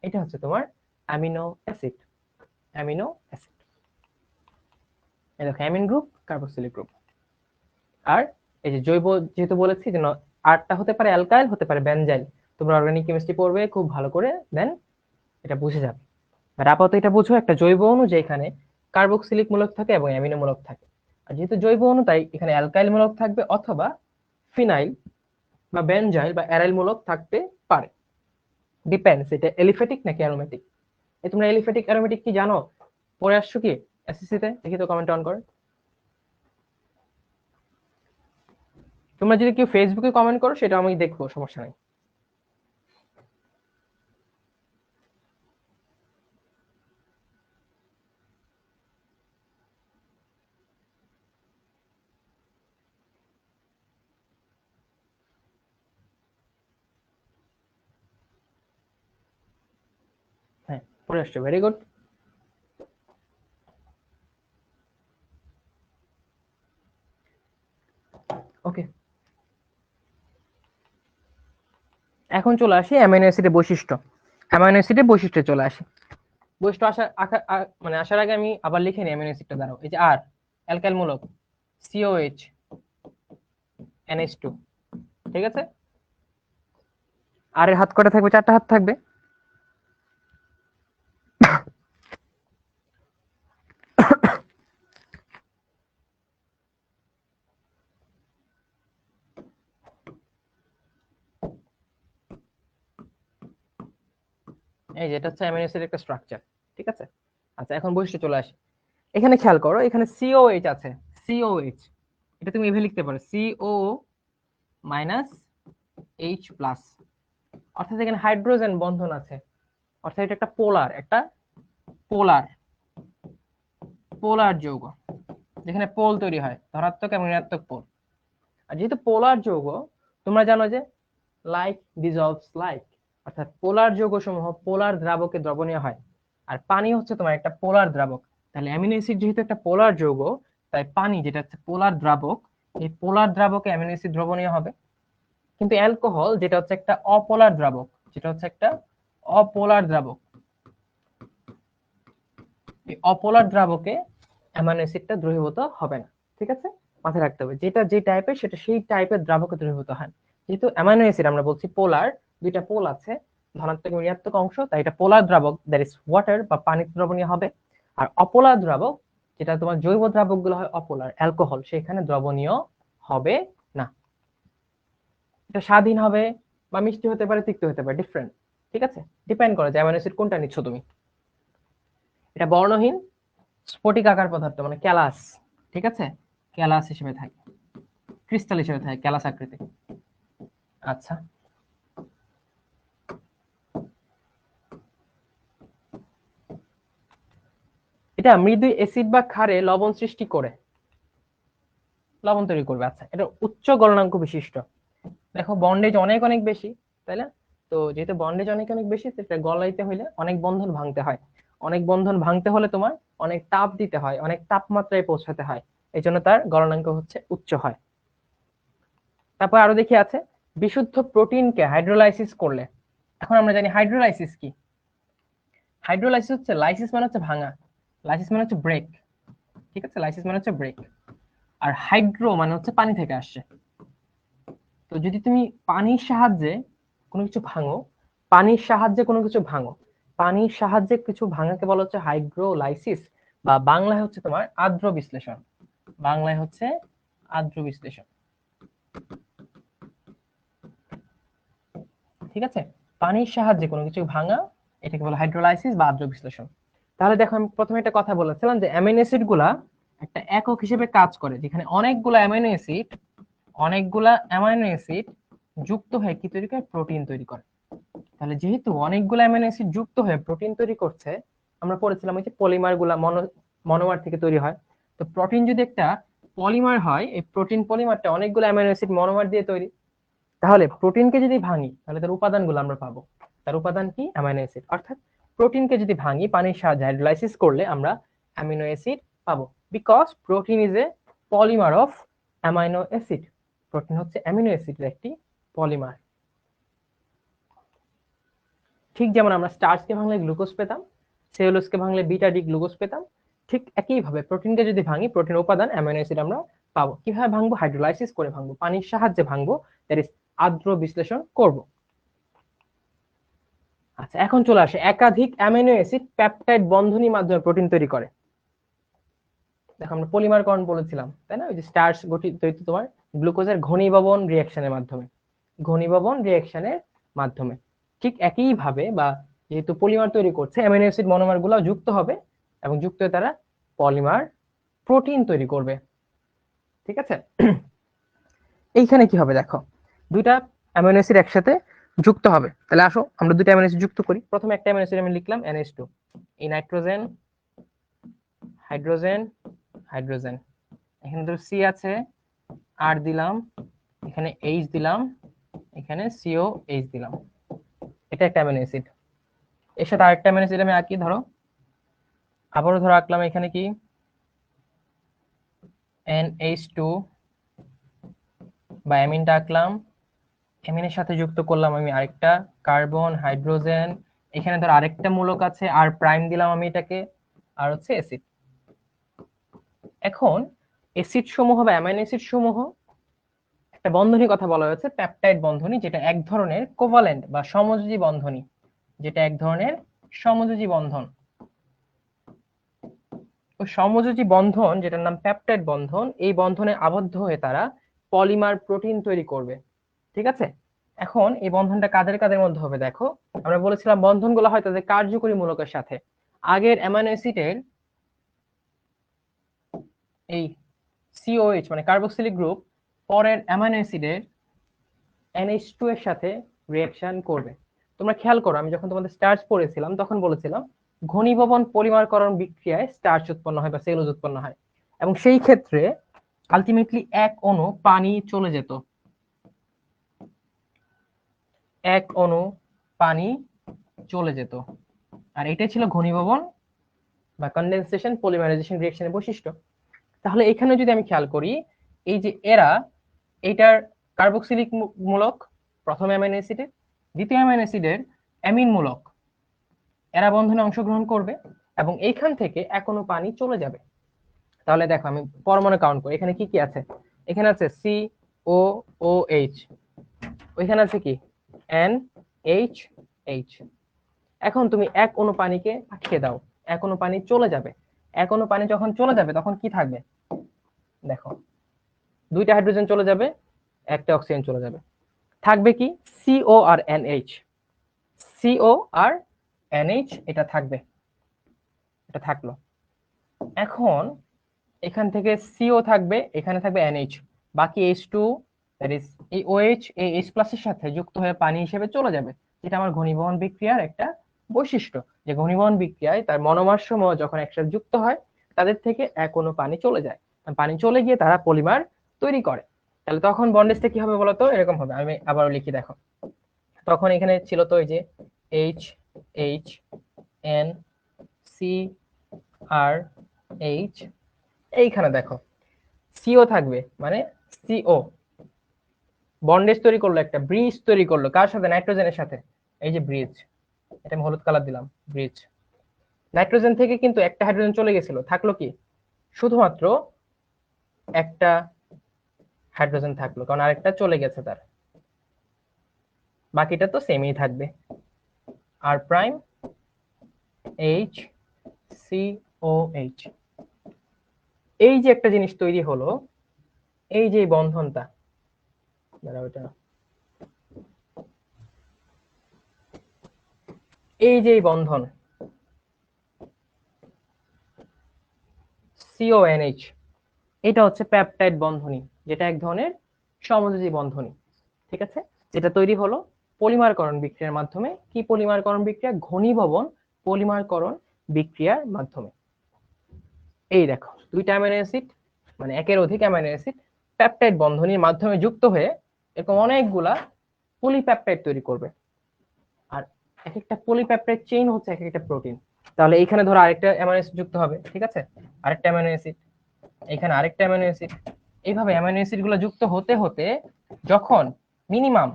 S1: এটা হচ্ছে তোমার অ্যামিনো অ্যাসিড। অ্যামিনো অ্যাসিড, এই দেখো, অ্যামিন গ্রুপ, কার্বক্সিলিক গ্রুপ। আর এই যে জৈব, যেহেতু বলেছি যে আরটা হতে পারে অ্যালকাইল, হতে পারে বেনজাইল, তোমরা অর্গানিক কেমিস্ট্রি পড়বে খুব ভালো করে, দেন এটা বুঝে যাবে। আর আপাতত এটা বুঝো, একটা জৈব অণু যেখানে কার্বক্সিলিক মূলক থাকে এবং অ্যামিনো মূলক থাকে। আর যেহেতু জৈব অণু, তাই এখানে অ্যালকাইল মূলক থাকবে অথবা ফিনাইল বা বেনজাইল বা অ্যারাইল মূলক থাকতে পারে, ডিপেন্ডস এটা এলিফ্যাটিক নাকি অ্যারোমেটিক। এই তোমরা এলিফ্যাটিক অ্যারোমেটিক কি জানো? পড়ে আসছো কি এসএসসি তে? দেখি তো কমেন্ট অন করে। তোমরা যদি কেউ ফেসবুকে কমেন্ট করো সেটা আমি দেখবো, সমস্যা নাই। হ্যাঁ, পড়ে আসছো, ভেরি গুড। ওকে, এখন চলে আসি অ্যামাইনো অ্যাসিডের বৈশিষ্ট্য। অ্যামাইনো অ্যাসিডের বৈশিষ্ট্যে চলে আসি। বৈশিষ্ট্য মানে আসার আগে আমি আবার লিখে নিই অ্যামাইনো অ্যাসিডটা দাঁড়াও। এই যে আর, অ্যালকাইল মূলক, COH, NH2, ঠিক আছে? আর এর হাত কটা থাকবে? 4টা হাত থাকবে। এই যে এটা হচ্ছে অ্যামিনো অ্যাসিডের একটা স্ট্রাকচার, ঠিক আছে? আচ্ছা, এখন বৈশিষ্ট্য চলে আসে। এখানে খেয়াল করো, এখানে COH আছে, COH, এটা তুমি এভাবে লিখতে পারো, CO মাইনাস H প্লাস, অর্থাৎ এখানে হাইড্রোজেন বন্ধন আছে, অর্থাৎ এটা একটা পোলার, একটা পোলার পোলার যৌগ, যেখানে পোল তৈরি হয়, ধনাত্মক এবং ঋণাত্মক পোল। আর যেহেতু পোলার যৌগ, তোমরা জানো যে লাইক ডিজলভস লাইক, অর্থাৎ পোলার যৌগ সমূহ পোলার দ্রাবকে দ্রবণীয় হয়, আর পানি হচ্ছে তোমার একটা পোলার দ্রাবক। তাহলে অ্যামিনো অ্যাসিড যেহেতু একটা পোলার যৌগ, তাই পানি যেটা হচ্ছে পোলার দ্রাবক, এই পোলার দ্রাবকে অ্যামিনো অ্যাসিড দ্রবণীয় হবে। কিন্তু অ্যালকোহল যেটা হচ্ছে একটা অপোলার দ্রাবক, যেটা হচ্ছে একটা অপোলার দ্রাবক, এই অপোলার দ্রাবকে অ্যামিনো অ্যাসিডটা দ্রবীভূত হবে না, ঠিক আছে? মাথায় রাখতে হবে, যেটা যে টাইপের সেটা সেই টাইপের দ্রাবকে দ্রবীভূত হয়। যেহেতু অ্যামিনো অ্যাসিড আমরা বলছি পোলার, দুইটা পোল আছে, ধনাত্মক এবং ঋণাত্মক অংশ, তাই এটা পোলার দ্রাবক, দ্যাট ইজ ওয়াটার বা পানিতে দ্রবণীয় হবে। আর অপোলার দ্রাবক, যেটা তোমার জৈব দ্রাবক গুলো হয় অপোলার, অ্যালকোহল, সেখানে দ্রবণীয় হবে না। এটা স্বাধীন হবে বা মিষ্টি হতে পারে, তিক্ত হতে পারে, ডিফারেন্ট, ঠিক আছে? ডিপেন্ড করে যে অ্যামিনো অ্যাসিড কোনটা নিচ্ছ তুমি। এটা বর্ণহীন স্ফটিক আকার পদার্থ, মানে ক্যালাস, ঠিক আছে? ক্যালাস হিসেবে থাকে, ক্রিস্টাল হিসেবে থাকে, ক্যালাস আকৃতি। আচ্ছা, এটা মৃদু অ্যাসিড বা ক্ষারে লবণ সৃষ্টি করে, লবণ তৈরি করবে। আচ্ছা, এটা উচ্চ গলনাঙ্ক বিশিষ্ট। দেখো, বন্ডেজ অনেক অনেক বেশি, তাই না? তো যেহেতু বন্ডেজ অনেক অনেক বেশি, সেটা গলাইতে হলে অনেক বন্ধন ভাঙতে হয়। অনেক বন্ধন ভাঙতে হলে তোমার অনেক তাপ দিতে হয়, অনেক তাপমাত্রায় পৌঁছাতে হয়, এই জন্য তার গলনাঙ্ক হচ্ছে উচ্চ হয়। তারপর আরো দেখি আছে, বিশুদ্ধ প্রোটিনকে হাইড্রোলাইসিস করলে। এখন আমরা জানি হাইড্রোলাইসিস কি। হাইড্রোলাইসিস হচ্ছে, লাইসিস মানে হচ্ছে ভাঙা, লাইসিস মানে হচ্ছে ব্রেক, ঠিক আছে? লাইসিস মানে হচ্ছে ব্রেক, আর হাইড্রো মানে হচ্ছে পানি থেকে আসছে। তো যদি তুমি পানির সাহায্যে কোনো কিছু ভাঙো, পানির সাহায্যে কোনো কিছু ভাঙো, পানির সাহায্যে কিছু ভাঙাকে বলা হচ্ছে হাইড্রোলাইসিস, বা বাংলায় হচ্ছে তোমার আর্দ্র বিশ্লেষণ। বাংলায় হচ্ছে আর্দ্র বিশ্লেষণ। ঠিক আছে, পানির সাহায্যে কোনো কিছু ভাঙা এটাকে বলে হাইড্রোলাইসিস বা আর্দ্র বিশ্লেষণ। তাহলে দেখো আমি প্রথমে একটা কথা বলেছিলাম যে অ্যামিনো অ্যাসিড গুলা একটা একক হিসেবে কাজ করে, যেখানে অনেকগুলা অ্যামাইনো অ্যাসিড যুক্ত হয়ে কি তৈরি করে, প্রোটিন তৈরি করে। তাহলে যেহেতু অনেকগুলো অ্যামিনো অ্যাসিড যুক্ত হয়ে প্রোটিন তৈরি করছে, আমরা পড়েছিলাম ওই যে পলিমার গুলা মনোমার থেকে তৈরি হয়। তো প্রোটিন যদি একটা পলিমার হয়, এই প্রোটিন পলিমারটা অনেকগুলো অ্যামিনো অ্যাসিড মনোমার দিয়ে তৈরি। তাহলে প্রোটিনকে যদি ভাঙি তাহলে তার উপাদানগুলো আমরা পাবো। তার উপাদান কি? Amino acid. অর্থাৎ প্রোটিনকে যদি ভাঙি পানির সাহায্যে হাইড্রোলাইসিস করলে আমরা অ্যামিনো অ্যাসিড পাবো, because protein is a polymer of amino acid. Protein হচ্ছে অ্যামিনো অ্যাসিডের একটি পলিমার। ঠিক যেমন আমরা স্টার্চকে ভাঙলে গ্লুকোজ পেতাম, সেলুলোজকে ভাঙলে বিটা ডি গ্লুকোজ পেতাম, ঠিক একইভাবে প্রোটিনকে যদি ভাঙি প্রোটিন উপাদান অ্যামিনো অ্যাসিড আমরা পাবো। কিভাবে ভাঙবো? হাইড্রোলাইসিস করে ভাঙবো, পানির সাহায্যে ভাঙবো, দ্যাট ইজ আর্দ্র বিশ্লেষণ করব। আচ্ছা, এখন চলে আসে একাধিক অ্যামিনো অ্যাসিড পেপটাইড বন্ধনীর মাধ্যমে প্রোটিন তৈরি করে। দেখো আমরা পলিমারকরণ বলেছিলাম, তাই না? ওই যে স্টার্চ গঠিত তোমার গ্লুকোজের ঘনীভবন রিঅ্যাকশনের মাধ্যমে, ঘনীভবন রিঅ্যাকশনের মাধ্যমে। ঠিক একই ভাবে, বা যেহেতু পলিমার তৈরি করছে, অ্যামিনো অ্যাসিড মনোমার গুলো যুক্ত হবে এবং যুক্ত হয়ে তারা পলিমার প্রোটিন তৈরি করবে। ঠিক আছে, এইখানে কি হবে দেখো, দুইটা অ্যামিনো অ্যাসিড একসাথে যুক্ত হবে। তাহলে আসো আমরা দুইটা অ্যামিনো অ্যাসিড যুক্ত করি। প্রথমে একটা অ্যামিনো অ্যাসিড আমি লিখলাম NH2, এই নাইট্রোজেন, হাইড্রোজেন, হাইড্রোজেন, এখানে ধর সি আছে, আর দিলাম, এখানে এইচ দিলাম, এখানে সিও এইচ দিলাম। এটা একটা অ্যামিনো অ্যাসিড। এর সাথে আরেকটা অ্যামিনো অ্যাসিড আমি আঁকি, ধরো আবারও ধরো আঁকলাম এখানে কি NH2, বা অ্যামিনটা আঁকলাম, অ্যামিনের সাথে যুক্ত করলাম আমি আরেকটা কার্বন, হাইড্রোজেন, এখানে ধর আরেকটা মূলক আছে আর প্রাইম দিলাম আমি এটাকে, আর হচ্ছে অ্যাসিড। এখন অ্যাসিড সমূহ বা অ্যামাইনো অ্যাসিড সমূহ একটা বন্ধনীর কথা বলা হয়েছে পেপটাইড বন্ধনী, যেটা এক ধরনের কোভালেন্ট বা সমযোজী বন্ধনী, যেটা এক ধরনের সমযোজী বন্ধন। ওই সমযোজী বন্ধন যেটার নাম পেপটাইড বন্ধন, এই বন্ধনে আবদ্ধ হয়ে তারা পলিমার প্রোটিন তৈরি করবে। ঠিক আছে, এখন এই বন্ধনটা কাদের কাদের মধ্যে হবে দেখো, আমরা বলেছিলাম বন্ধনগুলো হয় তাদের কার্যকরী মূলকের সাথে। আগের অ্যামাইনো অ্যাসিডের এই COH মানে কার্বক্সিলিক গ্রুপ পরের অ্যামাইনো অ্যাসিডের NH2 এর সাথে রিঅ্যাকশন করবে। তোমরা খেয়াল করো, আমি যখন তোমাদের স্টার্চ পড়েছিলাম তখন বলেছিলাম ঘনীভবন পলিমারকরণ বিক্রিয়ায় স্টার্চ উৎপন্ন হয় বা সেলুলোজ উৎপন্ন হয়, এবং সেই ক্ষেত্রে আলটিমেটলি এক অণু পানি চলে যেত, এক অণু পানি চলে যেত। আর এটাই ছিল ঘনীভবন বা কনডেনসেশন পলিমারাইজেশন রিঅ্যাকশনের বৈশিষ্ট্য। তাহলে এখানে যদি আমি খেয়াল করি, এই যে এরা, এইটার কার্বক্সিলিক মূলক প্রথম অ্যামাইনো অ্যাসিডের, দ্বিতীয় অ্যামাইনো অ্যাসিডের অ্যামিন মূলক, এরা বন্ধনে অংশগ্রহণ করবে এবং এইখান থেকে এক অণু পানি চলে যাবে। তাহলে দেখো আমি পরমাণু কাউন্ট করি, এখানে কি কি আছে, এখানে আছে COOH, ওইখানে আছে কি NHH। এখন তুমি এক অণু পানিকে পাঠিয়ে দাও, এক অণু পানি চলে যাবে, এক অণু পানি যখন চলে যাবে তখন কি থাকবে দেখো, দুইটা হাইড্রোজেন চলে যাবে, একটা অক্সিজেন চলে যাবে, থাকবে কি CO আর NH, CO আর NH, এটা থাকবে, এটা থাকলো। এখন এখান থেকে CO থাকবে, এখানে থাকবে NH, বাকি H2, দ্যাট ইজ এই OH এই H প্লাসের সাথে যুক্ত হয়ে পানি হিসেবে চলে যাবে, যেটা আমার ঘনীভবন বিক্রিয়ার একটা বৈশিষ্ট্য, যে ঘনীভবন বিক্রিয়ায় তার মনোমার সমূহ যখন একসাথে যুক্ত হয় তাদের থেকে এক অণু পানি চলে যায়, পানি চলে গিয়ে তারা পলিমার তৈরি করে। তাহলে তখন বন্ডেজটা কি হবে বলতো, এরকম হবে, আমি আবারও লিখি দেখো। তখন এখানে ছিল তো এই যে HHNCRH, এইখানে দেখো সিও থাকবে, মানে সিও বন্ডেজ তৈরি করলো, একটা ব্রিজ তৈরি করলো, কার সাথে? নাইট্রোজেনের সাথে। এই যে ব্রিজ, এটা আমি হলুদ কালার দিলাম, ব্রিজ। নাইট্রোজেন থেকে কিন্তু একটা হাইড্রোজেন চলে গেছিল, থাকলো কি শুধুমাত্র একটা হাইড্রোজেন থাকলো, কারণ আরেকটা চলে গেছে তার, বাকিটা তো সেমই থাকবে। আর prime H C O H. এই যে একটা জিনিস তৈরি হলো, এই যে বন্ধনটা, এই যে বন্ধন CONH, এটা হচ্ছে পেপটাইড বন্ধনী, যেটা এক ধরনের সমযোজী বন্ধনী। ঠিক আছে, যেটা তৈরি হলো পলিমারকরণ বিক্রিয়ার মাধ্যমে। কি পলিমারকরণ বিক্রিয়া? ঘনীভবন পলিমারকরণ বিক্রিয়ার মাধ্যমে। এই দেখো, দুইটা অ্যামিনো অ্যাসিড, মানে একের অধিক অ্যামিনো অ্যাসিড পেপটাইড বন্ধনীর মাধ্যমে যুক্ত হয়ে এরকম অনেকগুলা পলিপেপটাইড তৈরি করবে। আর এক একটা পলিপেপটাইড চেইন হচ্ছে এক একটা প্রোটিন। তাহলে এখানে ধরো আরেকটা অ্যামিনো অ্যাসিড যুক্ত হবে, ঠিক আছে, আরেকটা অ্যামিনো অ্যাসিড, এখানে আরেকটা অ্যামিনো অ্যাসিড। এইভাবে অ্যামিনো অ্যাসিড গুলো যুক্ত হতে হতে যখন মিনিমাম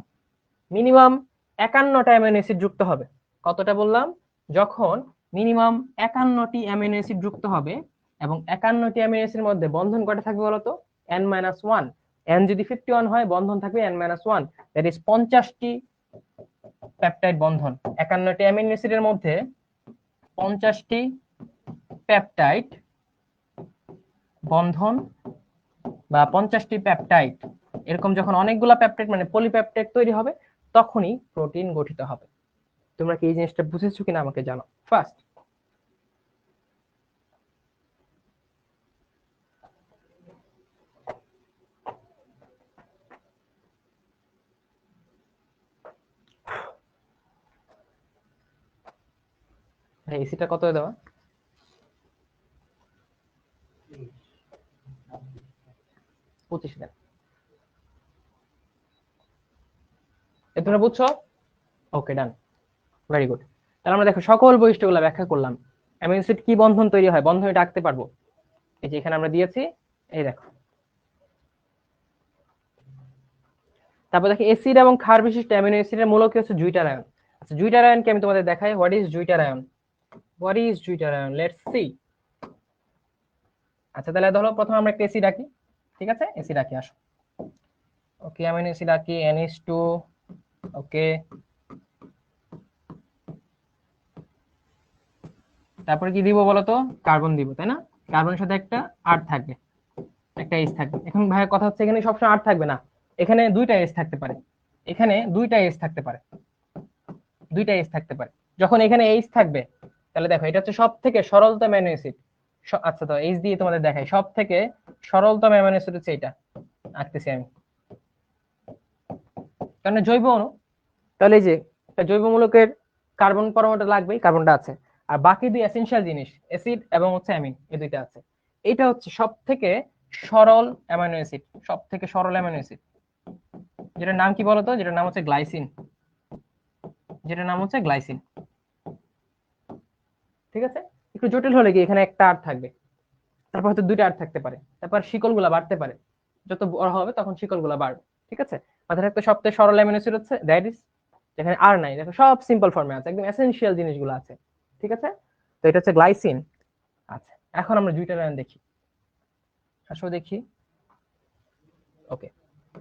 S1: মিনিমাম 51টা অ্যামিনো অ্যাসিড যুক্ত হবে। কতটা বললাম? যখন মিনিমাম 51টি অ্যামিনো অ্যাসিড যুক্ত হবে, এবং 51টি অ্যামিনো অ্যাসিডের মধ্যে বন্ধন কয়টা থাকবে বলতো? n-1। n যদি 51 হয়, বন্ধন থাকবে n-1, দ্যাট ইজ 50টি পেপটাইড বন্ধন। 51টি অ্যামিনো অ্যাসিডের মধ্যে 50টি পেপটাইড বন্ধন বা 50টি পেপটাইড, এরকম যখন অনেকগুলা পেপটাইড মানে পলিপেপটাইড তৈরি হবে, তখনই প্রোটিন গঠিত হবে। তোমরা কি এই জিনিসটা বুঝেছো কিনা আমাকে জানাও ফার্স্ট। এসিটা কত দেওয়া? 25 দেন। তোমরা বুঝছো? ওকে, ডান, ভেরি গুড। তাহলে আমরা দেখো সকল বৈশিষ্ট্যগুলো ব্যাখ্যা করলাম। অ্যামিনো অ্যাসিড কি বন্ধন তৈরি হয়, বন্ধনে ডাকতে পারবো, এই যে এখানে আমরা দিয়েছি, এই দেখো। তারপর দেখো অ্যাসিড এবং ক্ষার বিশিষ্ট অ্যামিনো অ্যাসিডের মূলক হচ্ছে জুইটার আয়ন। আচ্ছা, জুইটার আয়ন কি আমি তোমাদের দেখাই। What is জুইটার ion? What is জুইটার ion? Let's see. আচ্ছা, তাহলে ধরো প্রথমে আমরা একটা অ্যাসিড রাখি, ঠিক আছে, অ্যাসিড রাখি, আসো। ওকে, অ্যামিনো অ্যাসিড রাখি NH2। ওকে, তারপরে কি দিব বলতো? কার্বন দিব, তাই না? কার্বনের সাথে একটা আর থাকবে, একটা এইচ থাকবে। এখন ভাই কথা হচ্ছে, এখানে সবসময় আর থাকবে না, এখানে দুইটা এইচ থাকতে পারে, এখানে দুইটা এইচ থাকতে পারে, দুইটা এইচ থাকতে পারে। যখন এখানে এইচ থাকবে, তাহলে দেখো এটা হচ্ছে সব থেকে সরলতম অ্যামিনো অ্যাসিড। আচ্ছা, তো এইচ দিয়ে তোমাদের দেখাই, সব থেকে সরলতম অ্যামিনো অ্যাসিড হচ্ছে এটা, আঁকতেছি আমি, কারণ জৈব অণু। তাহলে এই যে জৈব মূলকের কার্বন পরমাণুটা লাগবেই, কার্বনটা আছে, আর বাকি দুই এসেনশিয়াল জিনিস অ্যাসিড এবং হচ্ছে অ্যামিন, এই দুইটা আছে। এটা হচ্ছে সব থেকে সরল অ্যামাইনো অ্যাসিড, সব থেকে সরল অ্যামাইনো অ্যাসিড, যেটার নাম কি বলতো? যেটার নাম হচ্ছে গ্লাইসিন, যেটার নাম হচ্ছে গ্লাইসিন। ঠিক আছে, একটু জটিল হলে কি এখানে একটা আর থাকবে, তারপর হয়তো দুইটা আর থাকতে পারে, তারপর শিকল গুলা বাড়তে পারে, যত বড় হবে তখন শিকল গুলা বাড়বে। ঠিক আছে, মাথায় রাখতে সবথেকে সরল অ্যামিনো অ্যাসিড হচ্ছে দ্যাট ইজ, যেখানে আর নাই, দেখো সব সিম্পল ফর্মে আছে, একদম এসেনশিয়াল জিনিসগুলো আছে। ঠিক আছে, তো এটা হচ্ছে গ্লাইসিন। আচ্ছা, এখন আমরা জুইটার আয়ন দেখি, আসলে দেখি। ওকে,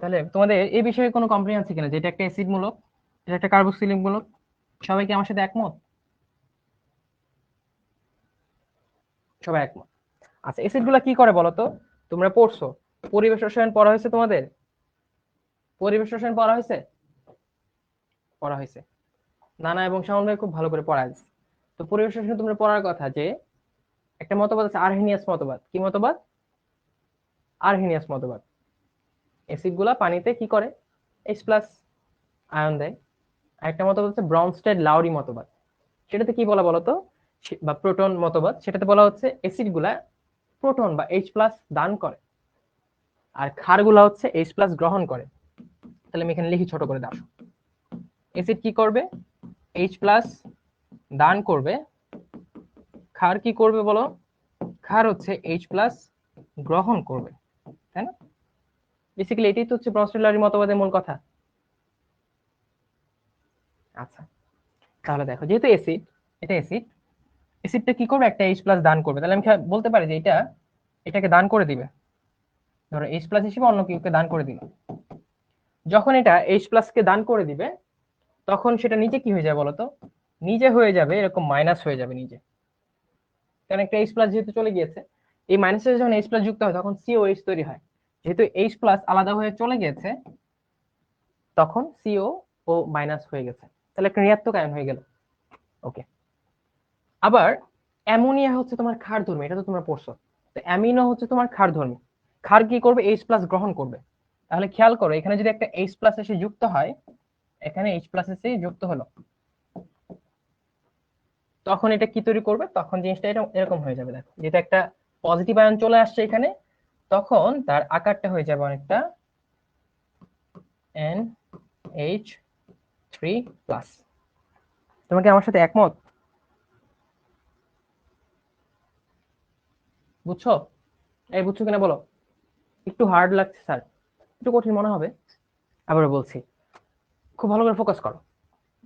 S1: তাহলে তোমাদের এই বিষয়ে কোনো কমপ্লেন আছে কিনা, যে এটা একটা অ্যাসিড মূলক, এটা একটা কার্বক্সিলিক মূলক? সবাই কি আমার সাথে একমত? সবাই একমত। আচ্ছা, অ্যাসিড গুলা কি করে বলো তো? তোমরা পড়ছো, পরিবেশ রসায়ন পড়া হয়েছে তোমাদের? পরিবেশ রসায়ন পড়া হয়েছে? পড়া হয়েছে, নানা এবং শাওন ভাই খুব ভালো করে পড়ায়। তো পরিবেশ রসায়ন তোমরা পড়ার কথা, যে একটা মতবাদ আছে আরহেনিয়াস মতবাদ। কি মতবাদ? আরহেনিয়াস মতবাদ। অ্যাসিড গুলা পানিতে কি করে? H+ আয়ন দেয়। আরেকটা মতবাদ হচ্ছে ব্রনস্টেড লাউরি মতবাদ। সেটাতে কি বলা বলতো? বা প্রোটন মতবাদ, সেটাতে বলা হচ্ছে অ্যাসিড গুলা প্রোটন বা H+ দান করে, আর ক্ষার গুলা হচ্ছে H+ গ্রহণ করে। তাহলে আমি এখানে লিখি ছোট করে, দাও। অ্যাসিড কি করবে? H+ দান করবে, ক্ষার কি করবে বলো? ক্ষার হচ্ছে H+ গ্রহণ করবে, তাই না? বেসিক্যালি এটাই তো হচ্ছে ব্রনস্টেড লাউরি মতবাদের মূল কথা। আচ্ছা, তাহলে দেখো, যেহেতু অ্যাসিড, এটা অ্যাসিড, অ্যাসিডটা কি করবে? একটা H+ দান করবে। তাহলে আমি বলতে পারি যে এটা এটাকে দান করে দিবে, ধরো H+ হিসেবে অন্য কেউকে দান করে দিল। যখন এটা H+ কে দান করে দিবে, তখন সেটা নিজে কি হয়ে যাবে বলতো? নিজে হয়ে যাবে এরকম মাইনাস হয়ে যাবে নিজে। কারণ একটা H প্লাস যেহেতু চলে গিয়েছে, এই মাইনাসের সাথে যখন H প্লাস যুক্ত হয় তখন COH তৈরি হয়। যেহেতু H প্লাস আলাদা হয়ে চলে গেছে তখন CO ও মাইনাস হয়ে গেছে, তাহলে একটা ঋণাত্মক আয়ন হয়ে গেল। ওকে, আবার অ্যামোনিয়া হচ্ছে তোমার ক্ষারধর্মী, এটা তো তোমরা পড়ছো। তো অ্যামিনো হচ্ছে তোমার ক্ষারধর্মী। ক্ষার কি করবে? H প্লাস গ্রহণ করবে। তাহলে খেয়াল করো, এখানে যদি একটা H প্লাস এসে যুক্ত হয়, এখানে H প্লাস এসে যুক্ত হলো, তখন এটা কি তৈরি করবে? তখন জিনিসটা এটা এরকম হয়ে যাবে। দেখো, যেটা একটা পজিটিভ আয়ন চলে আসছে এখানে, তখন তার আকারটা হয়ে যাবে অনেকটা NH3+। তোমরা কি আমার সাথে একমত? বুঝছো? এই বুঝছো কিনা বলো। একটু হার্ড লাগছে স্যার, একটু কঠিন মনে হবে। আবার বলছি, খুব ভালো করে ফোকাস করো।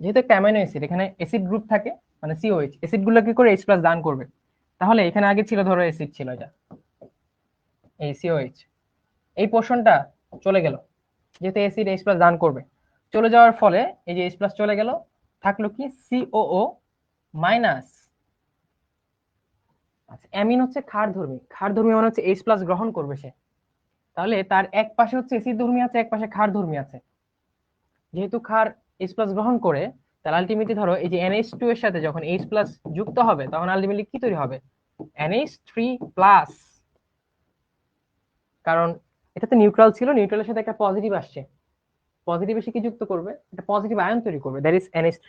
S1: যেহেতু একটা অ্যামাইনো অ্যাসিড, এখানে অ্যাসিড গ্রুপ থাকে, মানে COH, অ্যাসিড গুলো কি করে H প্লাস দান করবে। তাহলে এখানে আগে ছিল ধরো অ্যাসিড ছিল, এটা এই COH, এই পোর্শনটা চলে গেল, যেহেতু অ্যাসিড H প্লাস দান করবে। চলে যাওয়ার ফলে এই যে H প্লাস চলে গেল, থাকলো কি COO মাইনাস। আচ্ছা, অ্যামিন হচ্ছে ক্ষারধর্মী, ক্ষারধর্মী মানে হচ্ছে H প্লাস গ্রহণ করবে সে। তাহলে তার এক পাশে হচ্ছে অ্যাসিড ধর্মী আছে, এক পাশে ক্ষারধর্মী আছে। যেহেতু ক্ষার H প্লাস গ্রহণ করে, তাহলে আলটিমেটলি ধরো এই যে NH2 এর সাথে যখন H প্লাস যুক্ত হবে তখন আলটিমেটলি কি তৈরি হবে? NH3+। কারণ এটাতে নিউট্রাল ছিল, নিউট্রালের সাথে একটা পজিটিভ আসছে, পজিটিভ এসে কি যুক্ত করবে? একটা পজিটিভ আয়ন তৈরি করবে, দ্যাট ইজ NH3+।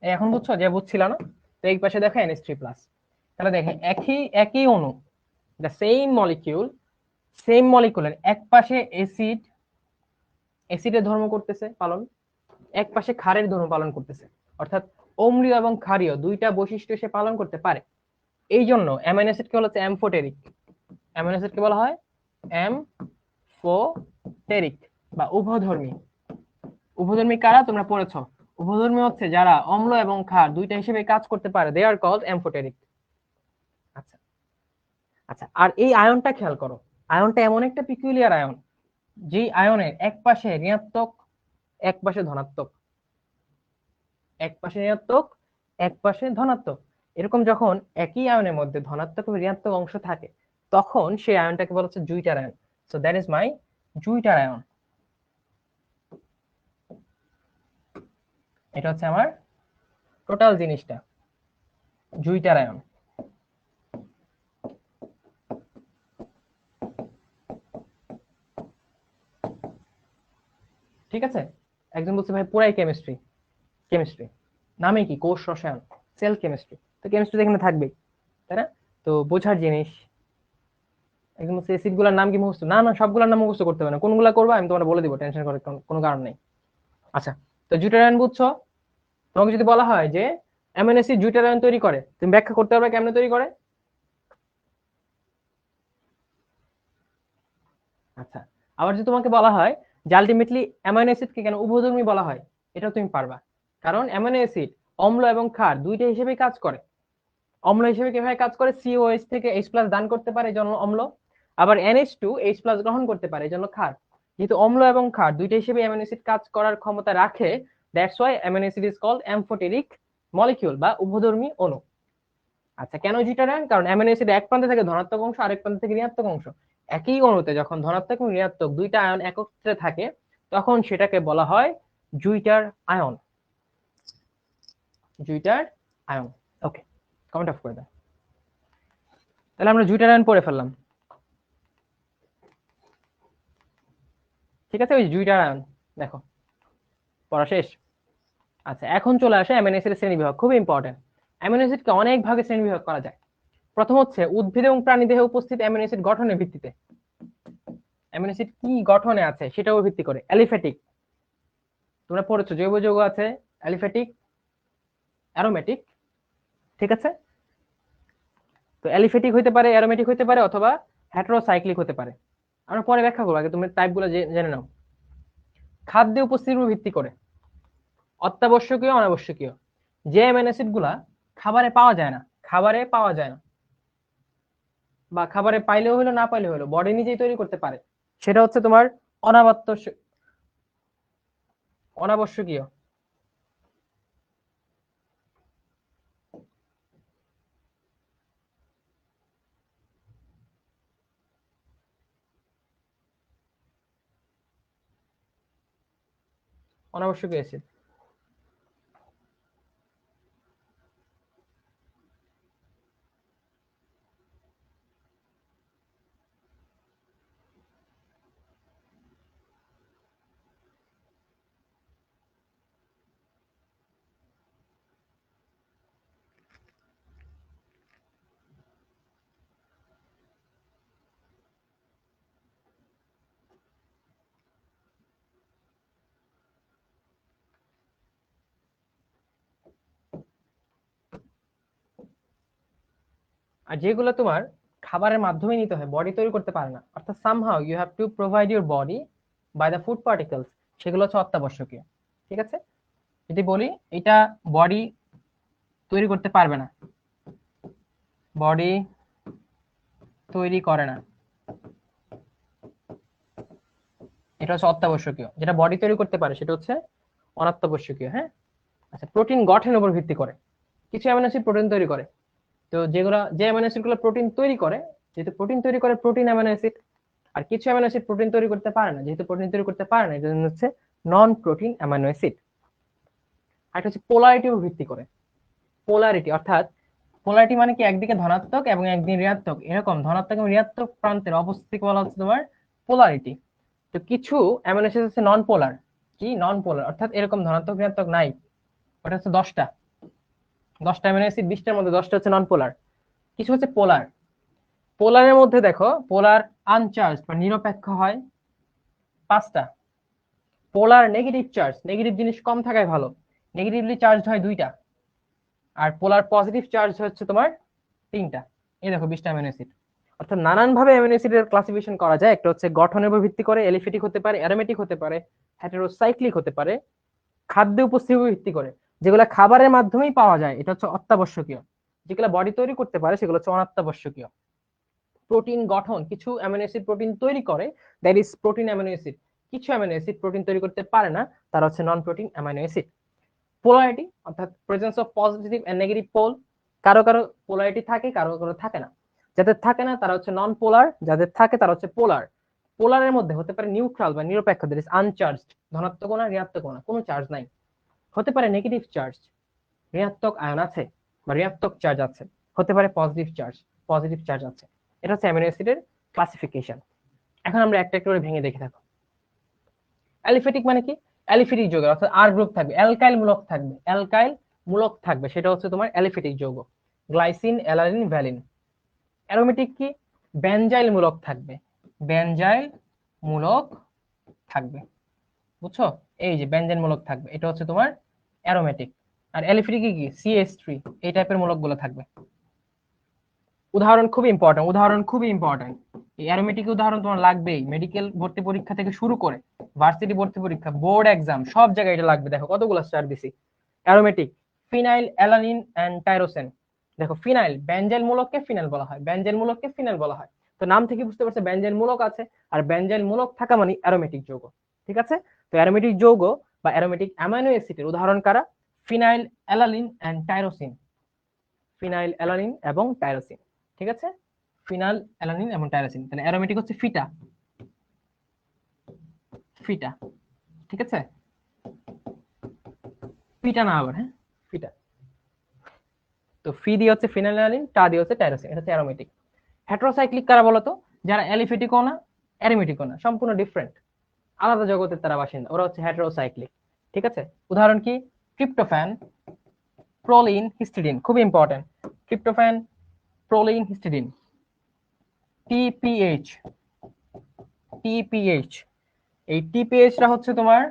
S1: এখন বুঝছো? যে বুঝছিল না, তো এই পাশে দেখো NH3+। তাহলে দেখে একই একই অণু, দ্য সেম মলিকিউল, সেম মলিকুলের এক পাশে অ্যাসিড, অ্যাসিডের ধর্ম করতেছে পালন, এক পাশে ক্ষারের ধর্ম পালন করতেছে। অর্থাৎ অম্লীয় এবং ক্ষারীয় দুইটা বৈশিষ্ট্য সে পালন করতে পারে। এই জন্য অ্যামাইনো অ্যাসিডকে বলা হচ্ছে অ্যামফোটেরিক। অ্যামাইনো অ্যাসিডকে বলা হয় অ্যামফোটেরিক বা উভধর্মী। উভধর্মী কারা? তোমরা পড়েছো। উভধর্মী হচ্ছে যারা অম্ল এবং ক্ষার দুইটা হিসেবে কাজ করতে পারে, দে আর কল্ড অ্যামফোটেরিক। আচ্ছা আচ্ছা, আর এই আয়নটা খেয়াল করো, আয়নটা এমন একটা পিকুলিয়ার আয়ন, যেই আয়নের এক পাশে ঋণাত্মক, এক পাশে ধনাত্মক, এক পাশে ঋণাত্মক, এক পাশে ধনাত্মক। এরকম যখন একই আয়নের মধ্যে ধনাত্মক এবং ঋণাত্মক অংশ থাকে, তখন সেই আয়নটাকে বলা হচ্ছে জুইটার ion. So that is my জুইটার ion. এটা হচ্ছে আমার টোটাল জিনিসটা, জুইটার আয়ন। ঠিক আছে? একজন বলছে ভাই পুরাই কেমিস্ট্রি। কেমিস্ট্রি নামে কি? কোষ রসায়ন, সেল কেমিস্ট্রি। তো কেমিস্ট্রি এখানে থাকবেই, তাই না? তো বোঝার জিনিস। একদম অ্যাসিড গুলার নাম কি মুখস্থ? না না, সবগুলোর নাম মুখস্থ করতে হবে না, কোনগুলা করবা আমি তোমার বলে দিব, টেনশন করার কোনো কারণ নেই। আচ্ছা, তো জুটারায়ন বুঝছো? তোমাকে যদি বলা হয় যে অ্যামিনো অ্যাসিড জুটারায়ন তৈরি করে, তুমি ব্যাখ্যা করতে পারবে কেমনে তৈরি করে? আচ্ছা, আবার যদি তোমাকে বলা হয় যে আলটিমেটলি অ্যামাইনো অ্যাসিডকে কেন উভধর্মী বলা হয়, এটাও তুমি পারবা। কারণ অ্যামাইনো অ্যাসিড অম্ল এবং ক্ষার দুইটা হিসেবে কাজ করে। অম্ল হিসেবে কিভাবে কাজ করে? COH থেকে H প্লাস দান করতে পারে, এই জন্য অম্ল। আবার NH2 H প্লাস গ্রহণ করতে পারে, এই জন্য ক্ষার। যেহেতু অম্ল এবং ক্ষার দুইটা হিসেবে অ্যামিনো অ্যাসিড কাজ করার ক্ষমতা রাখে, that's why amino acid is called amphoteric molecule বা উভধর্মী অণু। আচ্ছা, কেন জিটারায়ন? কারণ অ্যামিনো অ্যাসিড এক প্রান্তে থাকে ধনাত্মক অংশ, আরেক প্রান্তে থাকে ঋণাত্মক অংশ। একই অণুতে যখন ধনাত্মক এবং ঋণাত্মক দুইটা আয়ন একত্রে থাকে, তখন সেটাকে বলা হয় জুইটার ion. জুইটার ion. Okay, comment of করে দাও। তাহলে আমরা জুইটার আয়ন পড়ে ফেললাম। ঠিক আছে, ওই জুইটার আয়ন দেখো পড়া শেষ। আচ্ছা, এখন চলে আসে অ্যামিনো অ্যাসিডের শ্রেণীবিভাগ, খুব ইম্পর্টেন্ট। অ্যামিনো অ্যাসিডকে অনেক ভাগে শ্রেণীবিভাগ করা যায়। প্রথম হচ্ছে উদ্ভিদ এবং প্রাণীদেহে উপস্থিত অ্যামিনো অ্যাসিড গঠনের ভিত্তিতে। অ্যামিনো অ্যাসিড কি গঠনে আছে সেটাও ভিত্তি করে। অ্যালিফ্যাটিক, তোমরা পড়েছো জৈব যৌগ আছে অ্যালিফ্যাটিক, অ্যারোমেটিক। ঠিক আছে, তো অ্যালিফ্যাটিক হইতে পারে, অ্যারোমেটিক হইতে পারে, অথবা হেটারোসাইক্লিক হতে পারে। আমরা পরে ব্যাখ্যা করবো, আগে তুমি টাইপগুলো জেনে নাও। খাদ্যে উপস্থিতির উপর ভিত্তি করে অত্যাবশ্যকীয়, অনাবশ্যকীয়। যে অ্যামিনো অ্যাসিড গুলা খাবারে পাওয়া যায় না, খাবারে পাওয়া যায় না, বা খাবারে পাইলেও হলো না পাইলেও হলো বডি নিজেই তৈরি করতে পারে, সেটা হচ্ছে তোমার অনাবশ্যকীয়। অনাবশ্যকীয় অ্যাসিড। আর যেগুলো তোমার খাবারের মাধ্যমে নিতে হয়, বডি তৈরি করতে পারে না, অর্থাৎ somehow you have to provide your body by the food particles, সেগুলো হচ্ছে অত্যাবশ্যকীয়। ঠিক আছে, যদি বলি এটা বডি তৈরি করতে পারবে না, বডি তৈরি করে না, এটা হচ্ছে অত্যাবশ্যকীয়। যেটা বডি তৈরি করতে পারে সেটা হচ্ছে অনাত্যাবশ্যকীয়। হ্যাঁ, আচ্ছা, প্রোটিন গঠনের উপর ভিত্তি করে কিছু অ্যামিনো অ্যাসিড প্রোটিন তৈরি করে। তো যে অ্যামিনো অ্যাসিড গুলো প্রোটিন তৈরি করে, যেহেতু প্রোটিন তৈরি করে প্রোটিন অ্যামিনো অ্যাসিড। আর কিছু অ্যামিনো অ্যাসিড প্রোটিন তৈরি করতে পারে না, যেহেতু প্রোটিন তৈরি করতে পারে না, এটা হচ্ছে নন প্রোটিন অ্যামিনো অ্যাসিড। আর এটা হচ্ছে পোলারিটির উপর ভিত্তি করে। পোলারিটি অর্থাৎ পোলারিটি মানে কি, একদিকে ধনাত্মক এবং একদিকে ঋণাত্মক, এরকম ধনাত্মক এবং ঋণাত্মক প্রান্তের অবস্থিতিকে বলা হচ্ছে তোমার পোলারিটি। তো কিছু অ্যামিনো অ্যাসিড হচ্ছে নন পোলার। কি নন পোলার অর্থাৎ এরকম ধনাত্মক ঋণাত্মক নাই, ওটা হচ্ছে 10টা অ্যামিনো অ্যাসিড, 20টার মধ্যে 10টা হচ্ছে নন পোলার। কিছু হচ্ছে পোলার। পোলারের মধ্যে দেখো, পোলার আনচার্জ বা নিরপেক্ষ হয় 5টা। পোলার নেগেটিভ চার্জ, নেগেটিভ জিনিস কম থাকায় ভালো, নেগেটিভলি চার্জ হয় 2টা। আর পোলার পজিটিভ চার্জ হচ্ছে তোমার 3টা। এই দেখো 20টা অ্যামিনো অ্যাসিড। অর্থাৎ নানান ভাবে অ্যামিনো অ্যাসিডের ক্লাসিফিকেশন করা যায়। একটা হচ্ছে গঠনের উপর ভিত্তি করে, এলিফেটিক হতে পারে, অ্যারোমেটিক হতে পারে, হেটেরোসাইক্লিক হতে পারে। খাদ্যে উপস্থিতির উপর ভিত্তি করে, যেগুলো খাবারের মাধ্যমেই পাওয়া যায় এটা হচ্ছে অত্যাবশ্যকীয়, যেগুলো বডি তৈরি করতে পারে সেগুলো হচ্ছে অনাত্যাবশ্যকীয়। প্রোটিন গঠন, কিছু অ্যামিনো অ্যাসিড প্রোটিন তৈরি করে, that is protein amino acid. কিছু অ্যামিনো অ্যাসিড প্রোটিন তৈরি করতে পারে না, তারা হচ্ছে non protein amino acid. Polarity অর্থাৎ presence of positive and negative pole, কারো কারো পোলারিটি থাকে, কারো কারো থাকে না। যাদের থাকে না তারা হচ্ছে নন পোলার, যাদের থাকে তারা হচ্ছে পোলার। পোলারের মধ্যে হতে পারে নিউট্রাল বা নিরপেক্ষ, দ্যাট ইজ আনচার্জড, ধনাত্মক না ঋণাত্মক না, কোনো চার্জ নাই। হতে পারে নেগেটিভ চার্জ, ঋণাত্মক আয়ন আছে বা ঋণাত্মক চার্জ আছে। হতে পারে পজিটিভ চার্জ, পজিটিভ চার্জ আছে। এটা হচ্ছে অ্যামিনো অ্যাসিডের ক্লাসিফিকেশন। এখন আমরা একটা একটা করে ভেঙে দেখে থাকো। অ্যালিফেটিক মানে কি, অ্যালিফেটিক যৌগ অর্থাৎ আর গ্রুপ থাকবে, অ্যালকাইল মূলক থাকবে, অ্যালকাইল মূলক থাকবে, সেটা হচ্ছে তোমার অ্যালিফেটিক যৌগ, গ্লাইসিন, অ্যালানিন, ভ্যালিন। অ্যারোমেটিক কি, বেনজাইল মূলক থাকবে, বেনজাইল মূলক থাকবে। বুঝছো, এই যে বেনজাইল মূলক থাকবে, এটা হচ্ছে তোমার অ্যারোমেটিক। আর অ্যালিফেটিক কি, CH3, এই টাইপের মূলক গুলো থাকবে। উদাহরণ খুবই ইম্পর্টেন্ট, উদাহরণ খুবই ইম্পর্টেন্ট। এই অ্যারোমেটিক উদাহরণ তোমার লাগবেই, মেডিকেল ভর্তি পরীক্ষা থেকে শুরু করে ভার্সিটি ভর্তি পরীক্ষা, বোর্ড এক্সাম, সব জায়গায় এটা লাগবে। দেখো কতগুলো স্টার দিছি। Aromatic, phenyl, alanine and tyrosine. দেখো ফিনাইল, বেনজাইল মূলককে ফিনাইল বলা হয়, বেনজাইল মূলককে ফিনাইল বলা হয়। তো নাম থেকে বুঝতে পারছো বেনজাইল মূলক আছে, আর বেনজাইল মূলক থাকা মানে অ্যারোমেটিক যৌগ। ঠিক আছে, তো অ্যারোমেটিক যৌগ বা অ্যারোমেটিক অ্যামাইনো অ্যাসিডের উদাহরণ কারা, phenyl, alanine and tyrosine. Phenyl, alanine এবং টাইরোসিন। ঠিক আছে, ফিনাইল, অ্যালানিন এবং টাইরোসিন। তাহলে অ্যারোমেটিক হচ্ছে ফিটা, ফিটা। ঠিক আছে, ফিটা না আবার, হ্যাঁ ফিটা। তো ফি দিয়ে হচ্ছে ফিনাইল, অ্যালানিন, টা দিয়ে হচ্ছে টাইরোসিন, এটা হচ্ছে অ্যারোমেটিক। হেটারোসাইক্লিক কারা বলতো, যারা অ্যালিফেটিকও না অ্যারোমেটিকও না, সম্পূর্ণ ডিফারেন্ট, আলাদা জগতের তারা বাসিন্দা, ওরা হচ্ছে হেটারোসাইক্লিক। ঠিক আছে, উদাহরণ কি, ট্রিপ্টোফ্যান, প্রোলিন, হিস্টিডিন, খুব important. Tryptophan, proline, histidine. TPH, TPH, এই টিপিএইচটা হচ্ছে তোমার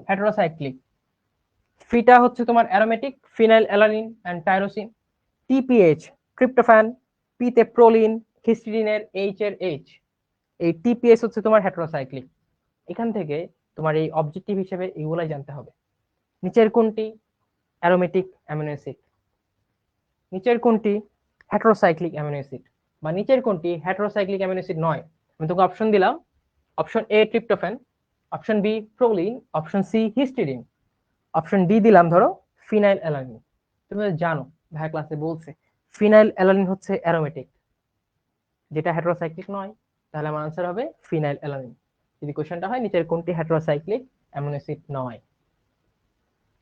S1: হেটারোসাইক্লিক। ফিটা হচ্ছে তোমার aromatic, phenyl, alanine and tyrosine. TPH, tryptophan, P তে প্রোলিন, হিস্টিডিনের এইচ এর এইচ। এই টিপিএস হচ্ছে তোমার হেটারোসাইক্লিক। এখান থেকে তোমার এই অবজেক্টিভ হিসেবে এগুলাই জানতে হবে। নিচের কোনটি অ্যারোমেটিক অ্যামিনো অ্যাসিড, নিচের কোনটি হেটারোসাইক্লিক অ্যামিনো অ্যাসিড, বা নিচের কোনটি হেটারোসাইক্লিক অ্যামিনো অ্যাসিড নয়। আমি তোকে অপশন দিলাম, option A tryptophan, option B proline, option C histidine, option D দিলাম ধরো ফিনাইল অ্যালানিন। তুমি জানো ভাই ক্লাসে বলছে ফিনাইল অ্যালানিন হচ্ছে অ্যারোমেটিক, যেটা হেটারোসাইক্লিক নয়। তাহলে আমার আনসার হবে ফিনাইল অ্যালানিন। যদি কোশ্চেনটা হয় নিচের কোনটি হেটারোসাইক্লিক অ্যামিনো অ্যাসিড নয়।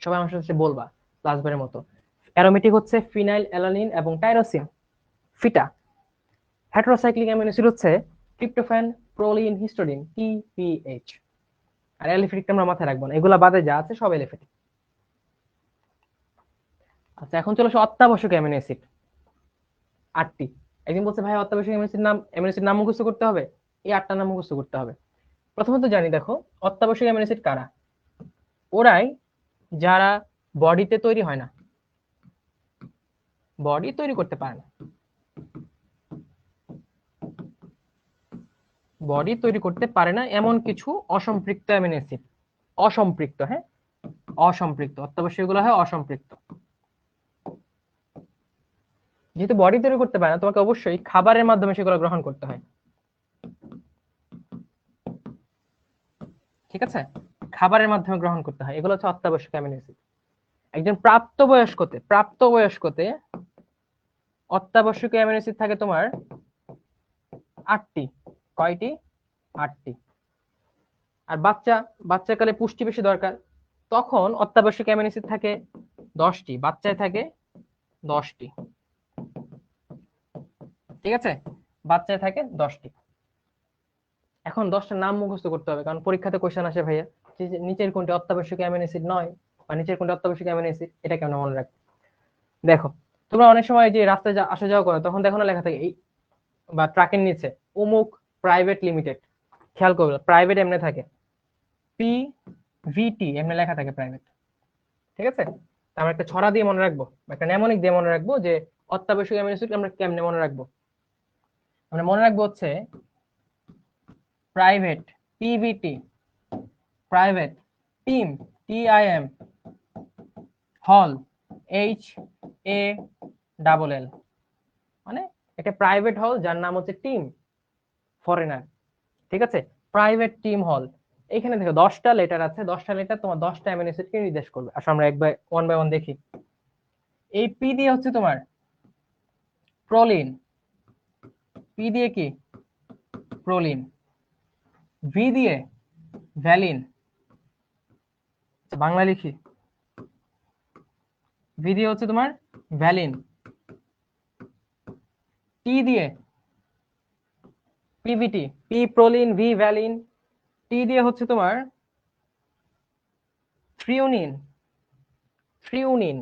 S1: সবাই আমার সাথে বলবা লাস্টবারের মতো। অ্যারোমেটিক হচ্ছে ফিনাইল অ্যালানিন এবং টাইরোসিন। ফিটা। হেটারোসাইক্লিক অ্যামিনো অ্যাসিড হচ্ছে ট্রিপ্টোফ্যান, প্রোলিন, হিস্টোডিন, টিপিএইচ। আর অ্যালিফেটিকটা আমরা মাথায় রাখবো না, এগুলা বাদে যা আছে সব অ্যালিফেটিক। আচ্ছা, এখন চলো অত্যাবশ্যক অ্যামিনো অ্যাসিড 8টি। একদিন বলছে ভাই অত্যাবশ্যক অ্যামিনো অ্যাসিড নাম মুখস্থ করতে হবে, এই 8টা নাম মুখস্থ করতে হবে। প্রথমত জানি, দেখো অত্যাবশ্যক অ্যামিনো অ্যাসিড কারা? ওরাই যারা বডিতে তৈরি হয় না, বডি তৈরি করতে পারে না, বডি তৈরি করতে পারে না এমন কিছু অসম্পৃক্ত অ্যামিনো অ্যাসিড। অসম্পৃক্ত, হ্যাঁ, অসম্পৃক্ত। অত্যাবশ্যক গুলো হয় অসম্পৃক্ত। যেহেতু বডি তৈরি করতে পারে না, তোমাকে অবশ্যই খাবারের মাধ্যমে সেগুলো গ্রহণ করতে হয়। ঠিক আছে, খাবারের মাধ্যমে গ্রহণ করতে হয়। এগুলো হচ্ছে অত্যাবশ্যক অ্যামিনো অ্যাসিড। একজন প্রাপ্তবয়স্কতে অত্যাবশ্যকীয় অ্যামিনো অ্যাসিড থাকে তোমার 8টি। কয়টি? 8টি। আর বাচ্চাকালে পুষ্টি বেশি দরকার, তখন অত্যাবশ্যকীয় অ্যামিনো অ্যাসিড থাকে 10টি। বাচ্চায় থাকে 10টি। ঠিক আছে, বাচ্চায় থাকে 10টি। এখন 10টা নাম মুখস্থ করতে হবে, কারণ পরীক্ষাতে কোশ্চেন আসে ভাইয়া যে নিচের কোনটি অত্যাবশ্যকীয় অ্যামিনো অ্যাসিড নয়, বা নিচের কোনটি অত্যাবশ্যকীয় অ্যামিনো অ্যাসিড, এটা কেমন মনে রাখবে। দেখো, তোমরা অনেক সময় যে রাস্তায় আসা যাওয়া করো, তখন দেখো না লেখা থাকে এই, বা ট্রাকের নিচে অমুক প্রাইভেট লিমিটেড। খেয়াল করবে, প্রাইভেট এমনি থাকে, পিভিটি এমনি লেখা থাকে প্রাইভেট। ঠিক আছে, আমরা একটা ছড়া দিয়ে মনে রাখবো, একটা নেমোনিক দিয়ে মনে রাখবো যে অত্যাবশ্যকীয় অ্যামিনো অ্যাসিড আমরা কেমনে মনে রাখবো। আমরা মনে রাখবো হচ্ছে প্রাইভেট, পিভিটি, প্রাইভেট, টিম, টিআইএম, হল, HALL, মানে একটা প্রাইভেট হল যার নাম হচ্ছে টিম, ফরেনার। ঠিক আছে, প্রাইভেট টিম হল। এখানে দেখো 10টা লেটার আছে, 10টা লেটার তোমার 10টা অ্যামিনো অ্যাসিডকে নির্দেশ করবে। আসলে আমরা ওয়ান বাই ওয়ান দেখি। এই পি দিয়ে হচ্ছে তোমার প্রোলিন, পি দিয়ে কি? প্রোলিন। ভি দিয়ে ভ্যালিন, বাংলা লিখি, ভি দিয়ে হচ্ছে তোমার ভ্যালিন। টি দিয়ে PVT, P proline, V valine. T দিয়ে হচ্ছে তোমার থ্রিওনিন, থ্রিওনিন,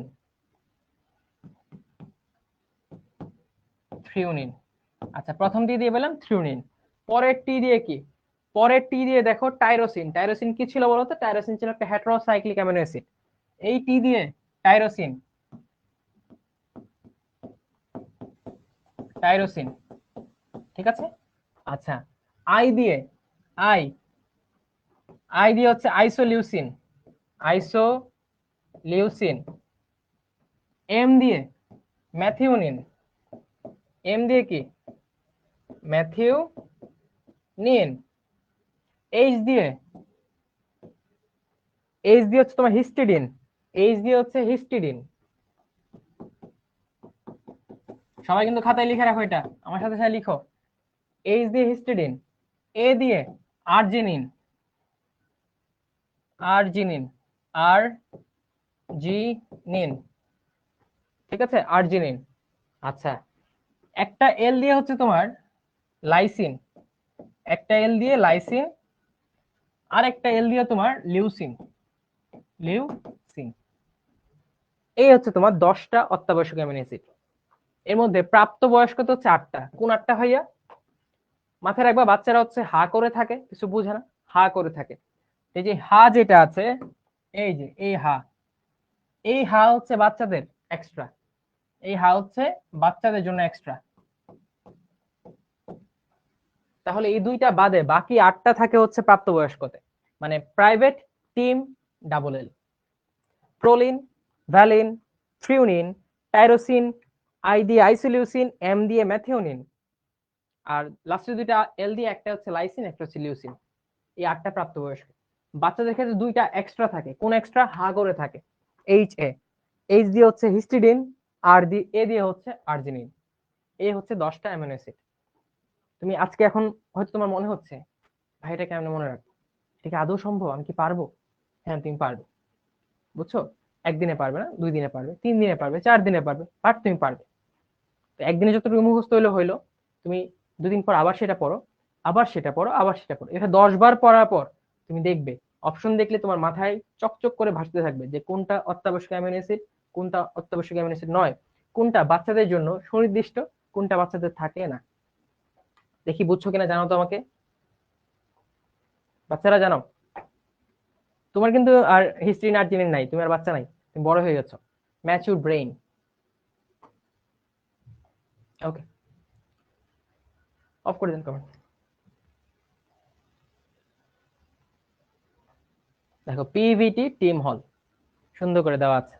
S1: থ্রিওনিন। আচ্ছা, প্রথম টি দিয়ে পেলাম থ্রিওনিন। পরের টি দিয়ে কি? পরের টি দিয়ে দেখো টাইরোসিন। টাইরোসিন কি ছিল বলতো? টাইরোসিন ছিল একটা হেটারোসাইক্লিক অ্যামিনো অ্যাসিড। এই টি দিয়ে টাইরোসিন, টাইরোসিন। ঠিক আছে, আচ্ছা। আই দিয়ে, আই, আই দিয়ে হচ্ছে আইসোলিউসিন, আইসোলিউসিন। এম দিয়ে ম্যাথিওনিন, এম দিয়ে কি? ম্যাথিওনিন। এইচ দিয়ে, এইচ দিয়ে হচ্ছে তোমার হিস্টিডিন, এইচ দিয়ে হচ্ছে হিস্টিডিন। সবাই কিন্তু খাতায় লিখে রাখো, এটা আমার সাথে সাথে লিখো। এইচ দিয়ে হিস্টিডিন। এ দিয়ে আর্জিনিন, আর্জিনিন, আর্জিনিন। ঠিক আছে, আর্জিনিন। আচ্ছা, একটা এল দিয়ে হচ্ছে তোমার লাইসিন, একটা এল দিয়ে লাইসিন, আর একটা এল দিয়ে তোমার লিউসিন, লিউসিন। এই হচ্ছে তোমার 10টা অত্যাবশ্যক অ্যামিনো অ্যাসিড। এর মধ্যে প্রাপ্তবয়স্ক তো 4টা। কোন 8টা ভাইয়া? মাথায় রাখবা, বাচ্চারা হচ্ছে হা করে থাকে, কিছু বুঝে না, হা করে থাকে। এই যে হা যেটা আছে, এই যে এই হা, এই হা হচ্ছে বাচ্চাদের এক্সট্রা, এই হা হচ্ছে বাচ্চাদের জন্য এক্সট্রা। তাহলে এই দুইটা বাদে বাকি 8টা থাকে হচ্ছে প্রাপ্তবয়স্কতে, মানে private, team, double L, proline, valine, threonine, tyrosine, I দিয়ে আইসোলিউসিন, এম দিয়ে ম্যাথিওনিন, আর লাস্টে দুইটা এল দিয়ে, একটা হচ্ছে লাইসিন, একটা হচ্ছে লিউসিন। এই 8টা প্রাপ্তবয়স্ক। বাচ্চাদের ক্ষেত্রে দুইটা এক্সট্রা থাকে। কোন এক্সট্রা? হা করে থাকে, HA। এইচ দিয়ে হচ্ছে হিস্টিডিন, আর দিয়ে এ দিয়ে হচ্ছে আর্জিনিন। এই হচ্ছে 10টা অ্যামিনো অ্যাসিড। তুমি আজকে এখন হয়তো তোমার মনে হচ্ছে ভাই এটা কেমন মনে রাখবো, এটা কি আদৌ সম্ভব, আমি কি পারবো? হ্যাঁ তুমি পারবে, বুঝছো? একদিনে পারবে না, 2 দিনে পারবে, 3 দিনে পারবে, 4 দিনে পারবে, বাট তুমি পারবে। তো একদিনে যতটুকু মুখস্থ হইলো হইলো, তুমি 2 দিন পর আবার সেটা পড়ো, আবার সেটা পড়ো, আবার সেটা পড়ো, এটা 10 বার পড়ার পর তুমি দেখবে অপশন দেখলে তোমার মাথায় চকচক করে ভাসতে থাকবে যে কোনটা অত্যাবশ্যক অ্যামিনো অ্যাসিড, কোনটা অত্যাবশ্যক অ্যামিনো অ্যাসিড নয়, কোনটা বাচ্চাদের জন্য সুনির্দিষ্ট, কোনটা বাচ্চাদের থাকে না। দেখি বুঝছো কিনা জানো তো আমাকে, বাচ্চারা জানো? তোমার কিন্তু আর হিস্ট্রি না জিনিস নাই, তুমি আর বাচ্চা নাই, তুমি বড় হয়ে গেছো, ম্যাচিউর ব্রেইন। ওকে, অফ করে দেন কমেন্ট। দেখো পিভিটি টিম হল সুন্দর করে দেওয়া আছে।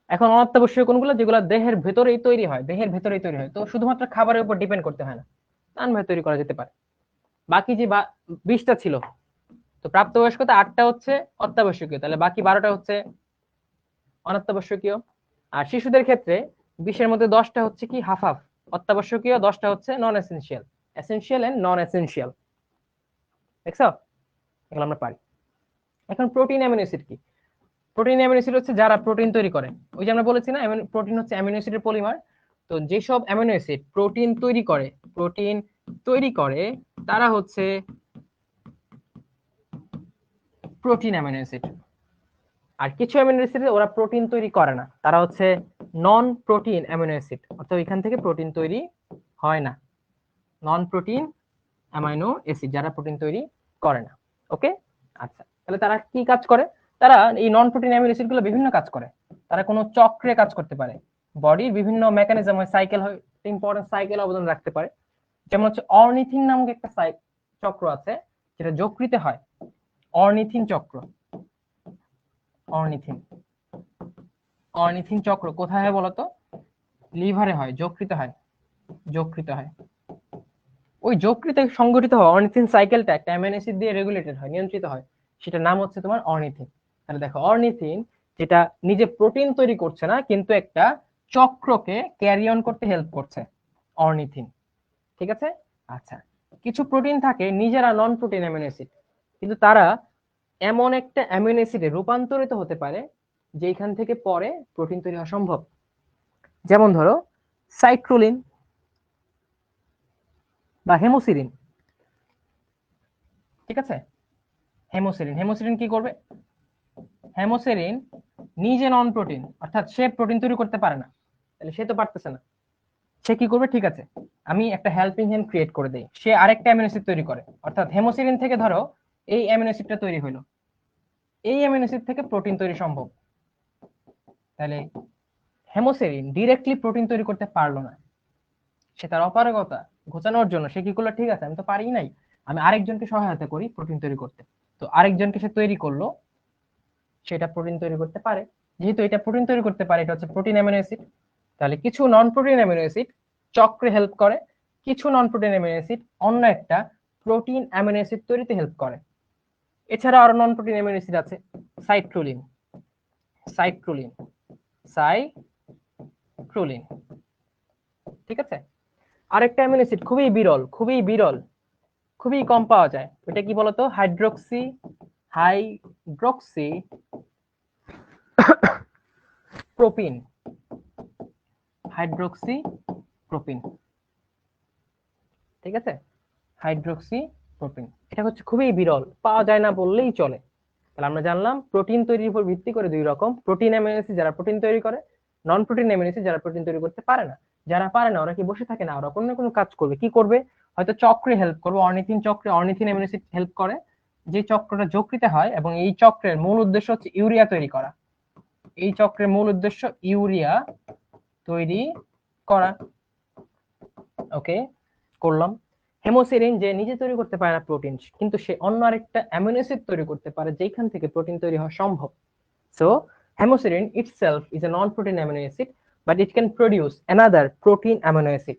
S1: এখন অত্যাবশ্যক কোনগুলো, যেগুলো দেহের ভেতরেই তৈরি হয়, দেহের ভেতরেই তৈরি হয়, তো শুধুমাত্র খাবারের উপর ডিপেন্ড করতে হয় না, রান্নায় তৈরি করা যেতে পারে। বাকি যে 20টা ছিল, তো প্রাপ্তবয়স্কতা 8টা হচ্ছে অত্যাবশ্যকীয়, তাহলে বাকি 12টা হচ্ছে অনাত্যাবশ্যকীয়। আর শিশুদের ক্ষেত্রে 20-এর মধ্যে 10টা হচ্ছে কি হাফ হাফ, অত্যাবশ্যকীয়, 10টা হচ্ছে non essential, essential and non essential. দেখছো, এগুলো আমরা পারি। এখন প্রোটিন অ্যামিনো অ্যাসিড কি? প্রোটিন অ্যামিনো অ্যাসিড হচ্ছে যারা প্রোটিন তৈরি করে, ওই যে আমরা বলেছি না প্রোটিন হচ্ছে অ্যামিনো অ্যাসিডের পলিমার। তো যেসব অ্যামিনো অ্যাসিড প্রোটিন তৈরি করে, প্রোটিন তৈরি করে, তারা হচ্ছে প্রোটিন অ্যামিনো অ্যাসিড। আর কিছু অ্যামিনো অ্যাসিড ওরা প্রোটিন তৈরি করে না, তারা হচ্ছে নন প্রোটিন অ্যামিনো অ্যাসিড, অর্থাৎ এখান থেকে প্রোটিন তৈরি হয় না। নন প্রোটিন অ্যামাইনো অ্যাসিড যারা প্রোটিন তৈরি করে না। ওকে, আচ্ছা, তাহলে তারা কি কাজ করে? তারা এই নন প্রোটিন অ্যামিনো অ্যাসিড গুলো বিভিন্ন কাজ করে। তারা কোনো চক্রে কাজ করতে পারে, বডির বিভিন্ন মেকানিজম হয়, সাইকেল হয়, ইম্পর্টেন্ট সাইকেল অবদান রাখতে পারে। যেমন হচ্ছে অর্নিথিন নামক একটা চক্র আছে, যেটা যকৃতে হয়, অর্নিথিন চক্র। অর্নিথিন, অর্নিথিন চক্র কোথায় হয় বলতো? লিভারে হয়, যকৃতে হয়, যকৃতে হয়। ওই যকৃতে সংগঠিত হওয়া অর্নিথিন সাইকেলটা একটা অ্যামিনো অ্যাসিড দিয়ে রেগুলেটেড হয়, নিয়ন্ত্রিত হয়, সেটার নাম হচ্ছে তোমার অর্নিথিন। তাহলে দেখো অর্নিথিন যেটা নিজে প্রোটিন তৈরি করছে না, কিন্তু একটা চক্রকে ক্যারি অন করতে হেল্প করছে, অর্নিথিন। ঠিক আছে, আচ্ছা। কিছু প্রোটিন থাকে নিজেরা নন প্রোটিন অ্যামিনো অ্যাসিড, কিন্তু তারা এমন একটা অ্যামিনো অ্যাসিডে রূপান্তরিত হতে পারে যেখান থেকে পরে প্রোটিন তৈরি হওয়া সম্ভব। যেমন ধরো সাইক্রোলিন বা হেমোসিরিন। ঠিক আছে, হেমোসিরিন, হেমোসিরিন কি করবে? হেমোসিরিন নিজে নন প্রোটিন, অর্থাৎ সে প্রোটিন তৈরি করতে পারে না, তাহলে সে তো পারতেছে না, সে কি করবে? ঠিক আছে, আমি একটা হেল্পিং হ্যান্ড ক্রিয়েট করে দেই, সে আরেকটা অ্যামিনো অ্যাসিড তৈরি করে, অর্থাৎ হেমোসিরিন থেকে ধরো এই অ্যামিনো অ্যাসিডটা তৈরি হলো, এই অ্যামিনো অ্যাসিড থেকে প্রোটিন তৈরি সম্ভব। তাহলে হেমোসিরিন ডিরেক্টলি প্রোটিন তৈরি করতে পারলো না, সে তার অপারগতা ঘোচানোর জন্য সে কি করলো? ঠিক আছে, আমি তো পারি নাই, আমি আরেকজনকে সহায়তা করি প্রোটিন তৈরি করতে। তো আরেকজনকে সে তৈরি করলো, সেটা প্রোটিন তৈরি করতে পারে। যেহেতু এটা প্রোটিন তৈরি করতে পারে, এটা হচ্ছে প্রোটিন অ্যামিনো অ্যাসিড। তাহলে কিছু নন প্রোটিন অ্যামিনো অ্যাসিড চক্রে হেল্প করে, কিছু নন প্রোটিন অ্যামিনো অ্যাসিড অন্য একটা প্রোটিন অ্যামিনো অ্যাসিড তৈরিতে হেল্প করে। এছাড়া আরো নন প্রোটিন অ্যামিনো অ্যাসিড আছে, সাইট্রোলিন, সাইট্রোলিন, সাইট্রোলিন। ঠিক আছে, আরেকটা অ্যামিনো অ্যাসিড খুবই বিরল, খুবই বিরল, খুবই কম পাওয়া যায়, ওটা কি বলতো? Hydroxy, hydroxy propene, hydroxy propene. ঠিক আছে, হাইড্রোক্সি প্রোটিন, এটা হচ্ছে খুবই বিরল, পাওয়া যায় না বললেই চলে। তাহলে আমরা জানলাম প্রোটিন তৈরির উপর ভিত্তি করে দুই রকম, প্রোটিন অ্যামিনো অ্যাসিড যারা প্রোটিন তৈরি করে, নন প্রোটিন অ্যামিনো অ্যাসিড যারা প্রোটিন তৈরি করতে পারে না। যারা পারে না ওরা কি বসে থাকে না, ওরা কোনো না কোনো কাজ করবে। কি করবে? হয়তো চক্রে হেল্প করবে, অর্নিথিন চক্রে অর্নিথিন অ্যামিনো অ্যাসিড হেল্প করে, যে চক্রটা যকৃতে হয়, এবং এই চক্রের মূল উদ্দেশ্য হচ্ছে ইউরিয়া তৈরি করা। এই চক্রের মূল উদ্দেশ্য ইউরিয়া তৈরি করা। ওকে, করলাম। হেমোসিরিন যে নিজে তৈরি করতে পারে না প্রোটিন, কিন্তু সে অন্য আরেকটা অ্যামিনো অ্যাসিড তৈরি করতে পারে যেখান থেকে প্রোটিন তৈরি হওয়া সম্ভব। So homoserine itself is a non-protein amino acid, but it can produce another protein amino acid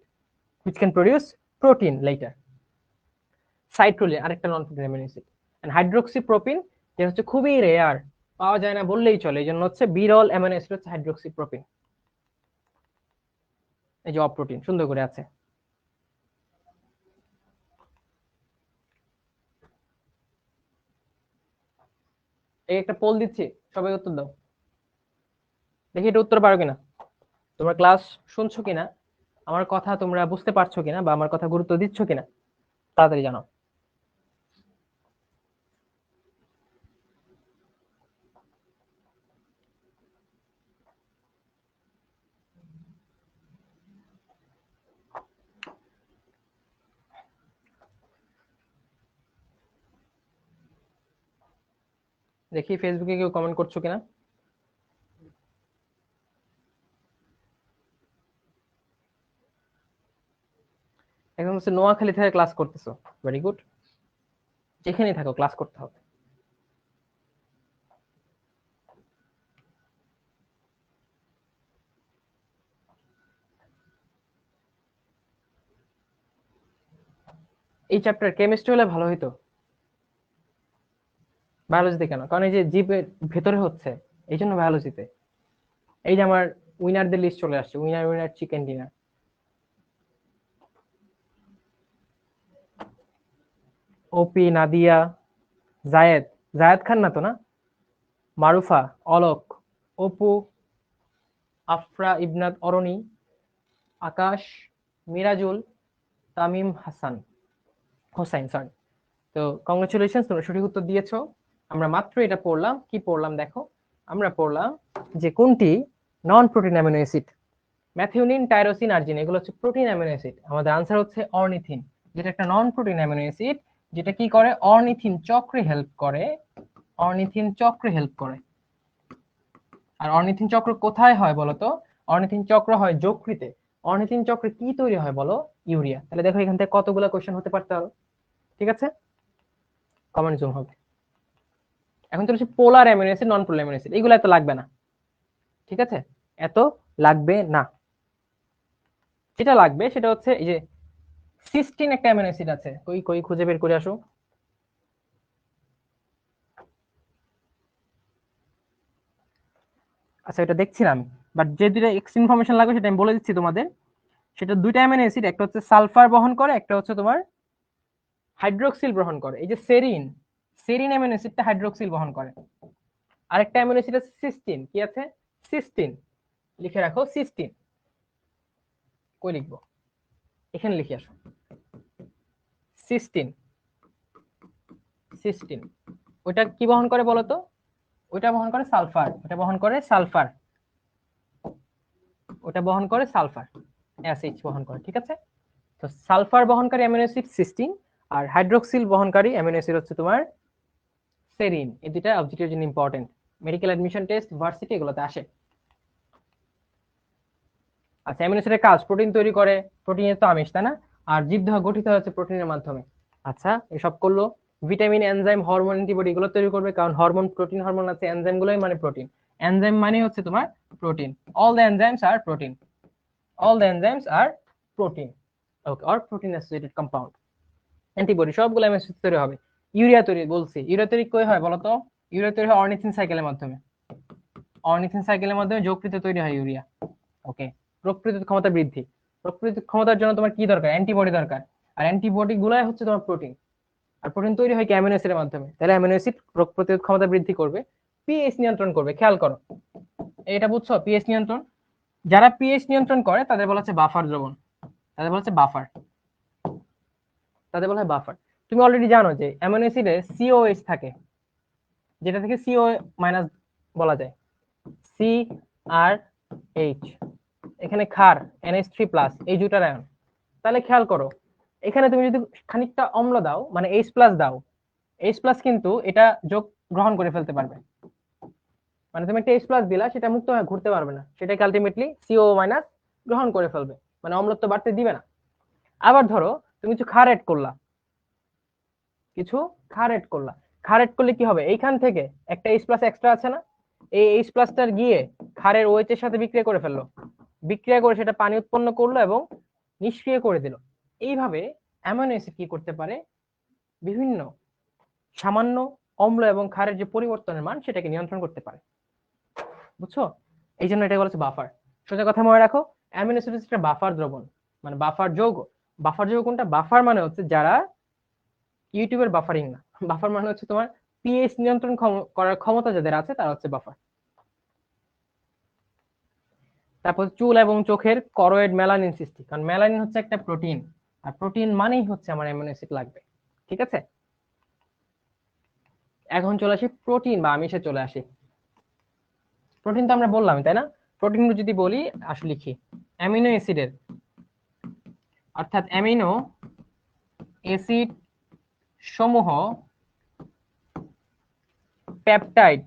S1: which can produce protein later. Citrulline আরেকটা non protein amino acid, and hydroxyproline যে হচ্ছে খুবই রেয়ার, পাওয়া যায় না বললেই চলে, এই জন্য হচ্ছে বিরল অ্যামিনো অ্যাসিড হচ্ছে হাইড্রোক্সিপ্রোপিন। এই যে অপ্রোটিন সুন্দর করে আছে। এই একটা পোল দিচ্ছি, সবাই উত্তর দাও, দেখি এটা উত্তর পারো কিনা, তোমরা ক্লাস শুনছো কিনা, আমার কথা তোমরা বুঝতে পারছো কিনা, বা আমার কথা গুরুত্ব দিচ্ছ কিনা, তাড়াতাড়ি জানাও। দেখি ফেসবুকে কেউ কমেন্ট করছো কিনা। এখন হচ্ছে নোয়াখালী থেকে ক্লাস করতেছো, ভেরি গুড, যেখানেই থাকো ক্লাস করতে হবে। এই চ্যাপ্টার কেমিস্ট্রি হলে ভালো হইতো, বায়োলজিতে কেন? কারণ এই যে জীবের ভেতরে হচ্ছে, এই জন্য বায়োলজিতে। এই যে আমার উইনারদের লিস্ট চলে আসছে, উইনার উইনার চিকেন ডিনার। ওপি, নাদিয়া, জায়েদ, জায়েদ খান না তো না? মারুফা, অলোক, অপু, আফরা ইবনাত অরণি, আকাশ, মিরাজুল, তামিম হাসান, হোসাইন, সরি। তো কংগ্রেচুলেশন, তোমরা সঠিক উত্তর দিয়েছো। আমরা মাত্র এটা পড়লাম, কি পড়লাম দেখো, আমরা পড়লাম যে কোনটি non protein amino acid. Methionine, tyrosine, arginine, এগুলো হচ্ছে প্রোটিন অ্যামিনো অ্যাসিড। আমাদের আনসার হচ্ছে অর্নিথিন, যেটা একটা নন প্রোটিন অ্যামিনো অ্যাসিড, যেটা কি করে, অর্নিথিন চক্রে হেল্প করে, অর্নিথিন চক্রে হেল্প করে। আর অর্নিথিন চক্র কোথায় হয় বলতো? অর্নিথিন চক্র হয় যকৃতে। অর্নিথিন চক্রে কি তৈরি হয় বলো? ইউরিয়া। তাহলে দেখো এখান থেকে কতগুলো কোশ্চেন হতে পারতে পারো। ঠিক আছে, কমেন্ট জুম হবে। এখন চলে পোলার অ্যামিনো অ্যাসিড, নন পোলার অ্যামিনো অ্যাসিড, এগুলো এত লাগবে না। ঠিক আছে, এত লাগবে না। যেটা লাগবে সেটা হচ্ছে এই যে সিস্টিন, একটা অ্যামিনো অ্যাসিড আছে, কই কই খুঁজে বের করে আসো। আচ্ছা, এটা দেখছিলাম, বাট যে দুইটা এক্সট্রা ইনফরমেশন লাগবে সেটা আমি বলে দিচ্ছি তোমাদের। সেটা দুইটা অ্যামিনো অ্যাসিড, একটা হচ্ছে সালফার বহন করে, একটা হচ্ছে তোমার হাইড্রোক্সিল বহন করে। এই যে সেরিন, সেরিন অ্যামিনো অ্যাসিডটা হাইড্রোক্সিল বহন করে। আরেকটা অ্যামিনো অ্যাসিড আছে সিস্টিন, কি আছে? সিস্টিন, লিখে রাখো সিস্টিন। কই লিখবো? এখানে লিখে আসো, সিস্টিন, সিস্টিন। ওইটা কি বহন করে বলো তো? ওইটা বহন করে সালফার, ওটা বহন করে সালফার, ওটা বহন করে সালফার, এসএইচ বহন করে। ঠিক আছে, তো সালফার বহনকারী অ্যামিনো অ্যাসিড সিস্টিন, আর হাইড্রোক্সিল বহনকারী অ্যামিনো অ্যাসিড হচ্ছে তোমার সেরিন। এই দুইটা অবজেক্টিভের জন্য important, medical admission test, varsity, এগুলোতে আসে। আচ্ছা, অ্যামিনো অ্যাসিডের কাজ প্রোটিন তৈরি করে, প্রোটিনের তো আমিষ, তাই না? আর জীবদেহ গঠিত হচ্ছে প্রোটিনের মাধ্যমে। আচ্ছা, এসব করলো। ভিটামিন, এনজাইম, হরমোন, অ্যান্টিবডি, এগুলো তৈরি করবে, কারণ হরমোন, প্রোটিন হরমোন আছে, এনজাইম গুলোই মানে প্রোটিন। এনজাইম মানে হচ্ছে তোমার প্রোটিন। অল দ্য এনজাইমস আর প্রোটিন, অল দ্য এনজাইমস আর protein, okay, or protein associated compound. Antibody, সবগুলো অ্যামিনো অ্যাসিড তৈরি হবে। ইউরিয়া তৈরি বলছি, ইউরিয়া তৈরি কই হয় বলতো? ইউরিয়া তৈরি হয় অর্নিথিন সাইকেলের মাধ্যমে। অর্নিথিন সাইকেলের মাধ্যমে যকৃতে তৈরি হয় ইউরিয়া। ওকে, রোগ প্রতিরোধ ক্ষমতা বৃদ্ধি। রোগ প্রতিরোধ ক্ষমতার জন্য তোমার কি দরকার? অ্যান্টিবডি দরকার। আর অ্যান্টিবডি গুলাই হচ্ছে তোমার প্রোটিন। আর প্রোটিন তৈরি হয় কি? অ্যামিনো অ্যাসিডের মাধ্যমে। তাহলে অ্যামিনো অ্যাসিড রোগ প্রতিরোধ ক্ষমতা বৃদ্ধি করবে, পিএইচ নিয়ন্ত্রণ করবে। খেয়াল করো, এটা বুঝছো? পিএইচ নিয়ন্ত্রণ, যারা পিএইচ নিয়ন্ত্রণ করে তাদের বলা হচ্ছে বাফার দ্রবণ, তাদের বলা হচ্ছে বাফার, তাদের বলা হয় বাফার। তুমি অলরেডি জানো যে অ্যামিনো অ্যাসিডে সিওএইচ থাকে, যেটা থেকে সিও মাইনাস বলা যায়, সি আর এইচ। এখানে ক্ষার NH3+, এই দুটার আয়ন। তাহলে খেয়াল করো, এখানে তুমি যদি খানিকটা অম্ল দাও, মানে H+ দাও, H+ কিন্তু এটা যোগ গ্রহণ করে ফেলতে পারবে। মানে তুমি একটা H+ দিলা, সেটা মুক্ত হয়ে ঘুরতে পারবে না, সেটাকে আলটিমেটলি CO- গ্রহণ করে ফেলবে, মানে অম্লত্ব বাড়তে দিবে না। আবার ধরো তুমি কিছু ক্ষার এড করলা, কিছু ক্ষার এড করলা, ক্ষার এড করলে কি হবে? এইখান থেকে একটা H+ এক্সট্রা আছে না, এই H+টার গিয়ে ক্ষারের OH এর সাথে বিক্রিয়া করে ফেললো, বিক্রিয়া করে সেটা পানি উৎপন্ন করলো এবং নিষ্ক্রিয় করে দিল। এইভাবে অ্যামাইনো অ্যাসিড কি করতে পারে? বিভিন্ন সামান্য অম্ল এবং ক্ষারের যে পরিবর্তনের মান, সেটাকে নিয়ন্ত্রণ করতে পারে। বুঝছো? এই জন্য এটা বলেছে বাফার। সোজা কথা মনে রাখো, অ্যামিনো অ্যাসিড হচ্ছে একটা বাফার দ্রবণ, মানে বাফার যৌগ। বাফার যৌগ কোনটা? বাফার মানে হচ্ছে যারা ইউটিউবের বাফারিং না, বাফার মানে হচ্ছে তোমার পিএইচ নিয়ন্ত্রণ করার ক্ষমতা যাদের আছে তারা হচ্ছে বাফার। তারপর চুল এবং চোখের করয়েড মেলানিন সৃষ্টি, কারণ মেলানিন হচ্ছে একটা প্রোটিন, আর প্রোটিন মানেই হচ্ছে আমার অ্যামিনো অ্যাসিড লাগবে। ঠিক আছে, এখন চলে আসি প্রোটিন বা আমিষে চলে আসি। প্রোটিন তো আমরা বললাম তাই না, প্রোটিন যদি বলি আসলে লিখি অ্যামিনো অ্যাসিডের, অর্থাৎ অ্যামিনো অ্যাসিড সমূহ পেপটাইড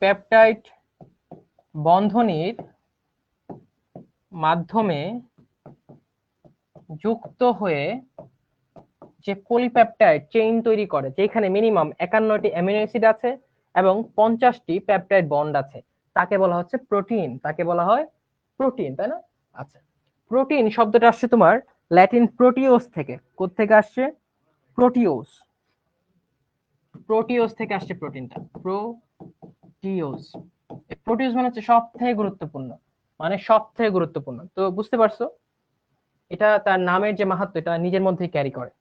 S1: পেপটাইড বন্ধনীর মাধ্যমে যুক্ত হয়ে যে পলিপেপটাইড চেইন তৈরি করে, যেখানে মিনিমাম 51টি অ্যামিনো অ্যাসিড আছে এবং 50টি পেপটাইড বন্ড আছে, তাকে বলা হচ্ছে প্রোটিন। তাকে বলা হয় প্রোটিন, তাই না? আচ্ছা, প্রোটিন শব্দটা আসছে তোমার ল্যাটিন প্রোটিওস থেকে। কোত্থেকে আসছে? প্রোটিওস। প্রোটিওস থেকে আসছে প্রোটিনটা, প্রোটিওস। প্রোটিওস মানে হচ্ছে সব থেকে গুরুত্বপূর্ণ, মানে সব থেকে গুরুত্বপূর্ণ। তো বুঝতে পারছো, এটা তার নামের যে মাহাত্ম এটা নিজের মধ্যেই ক্যারি করে,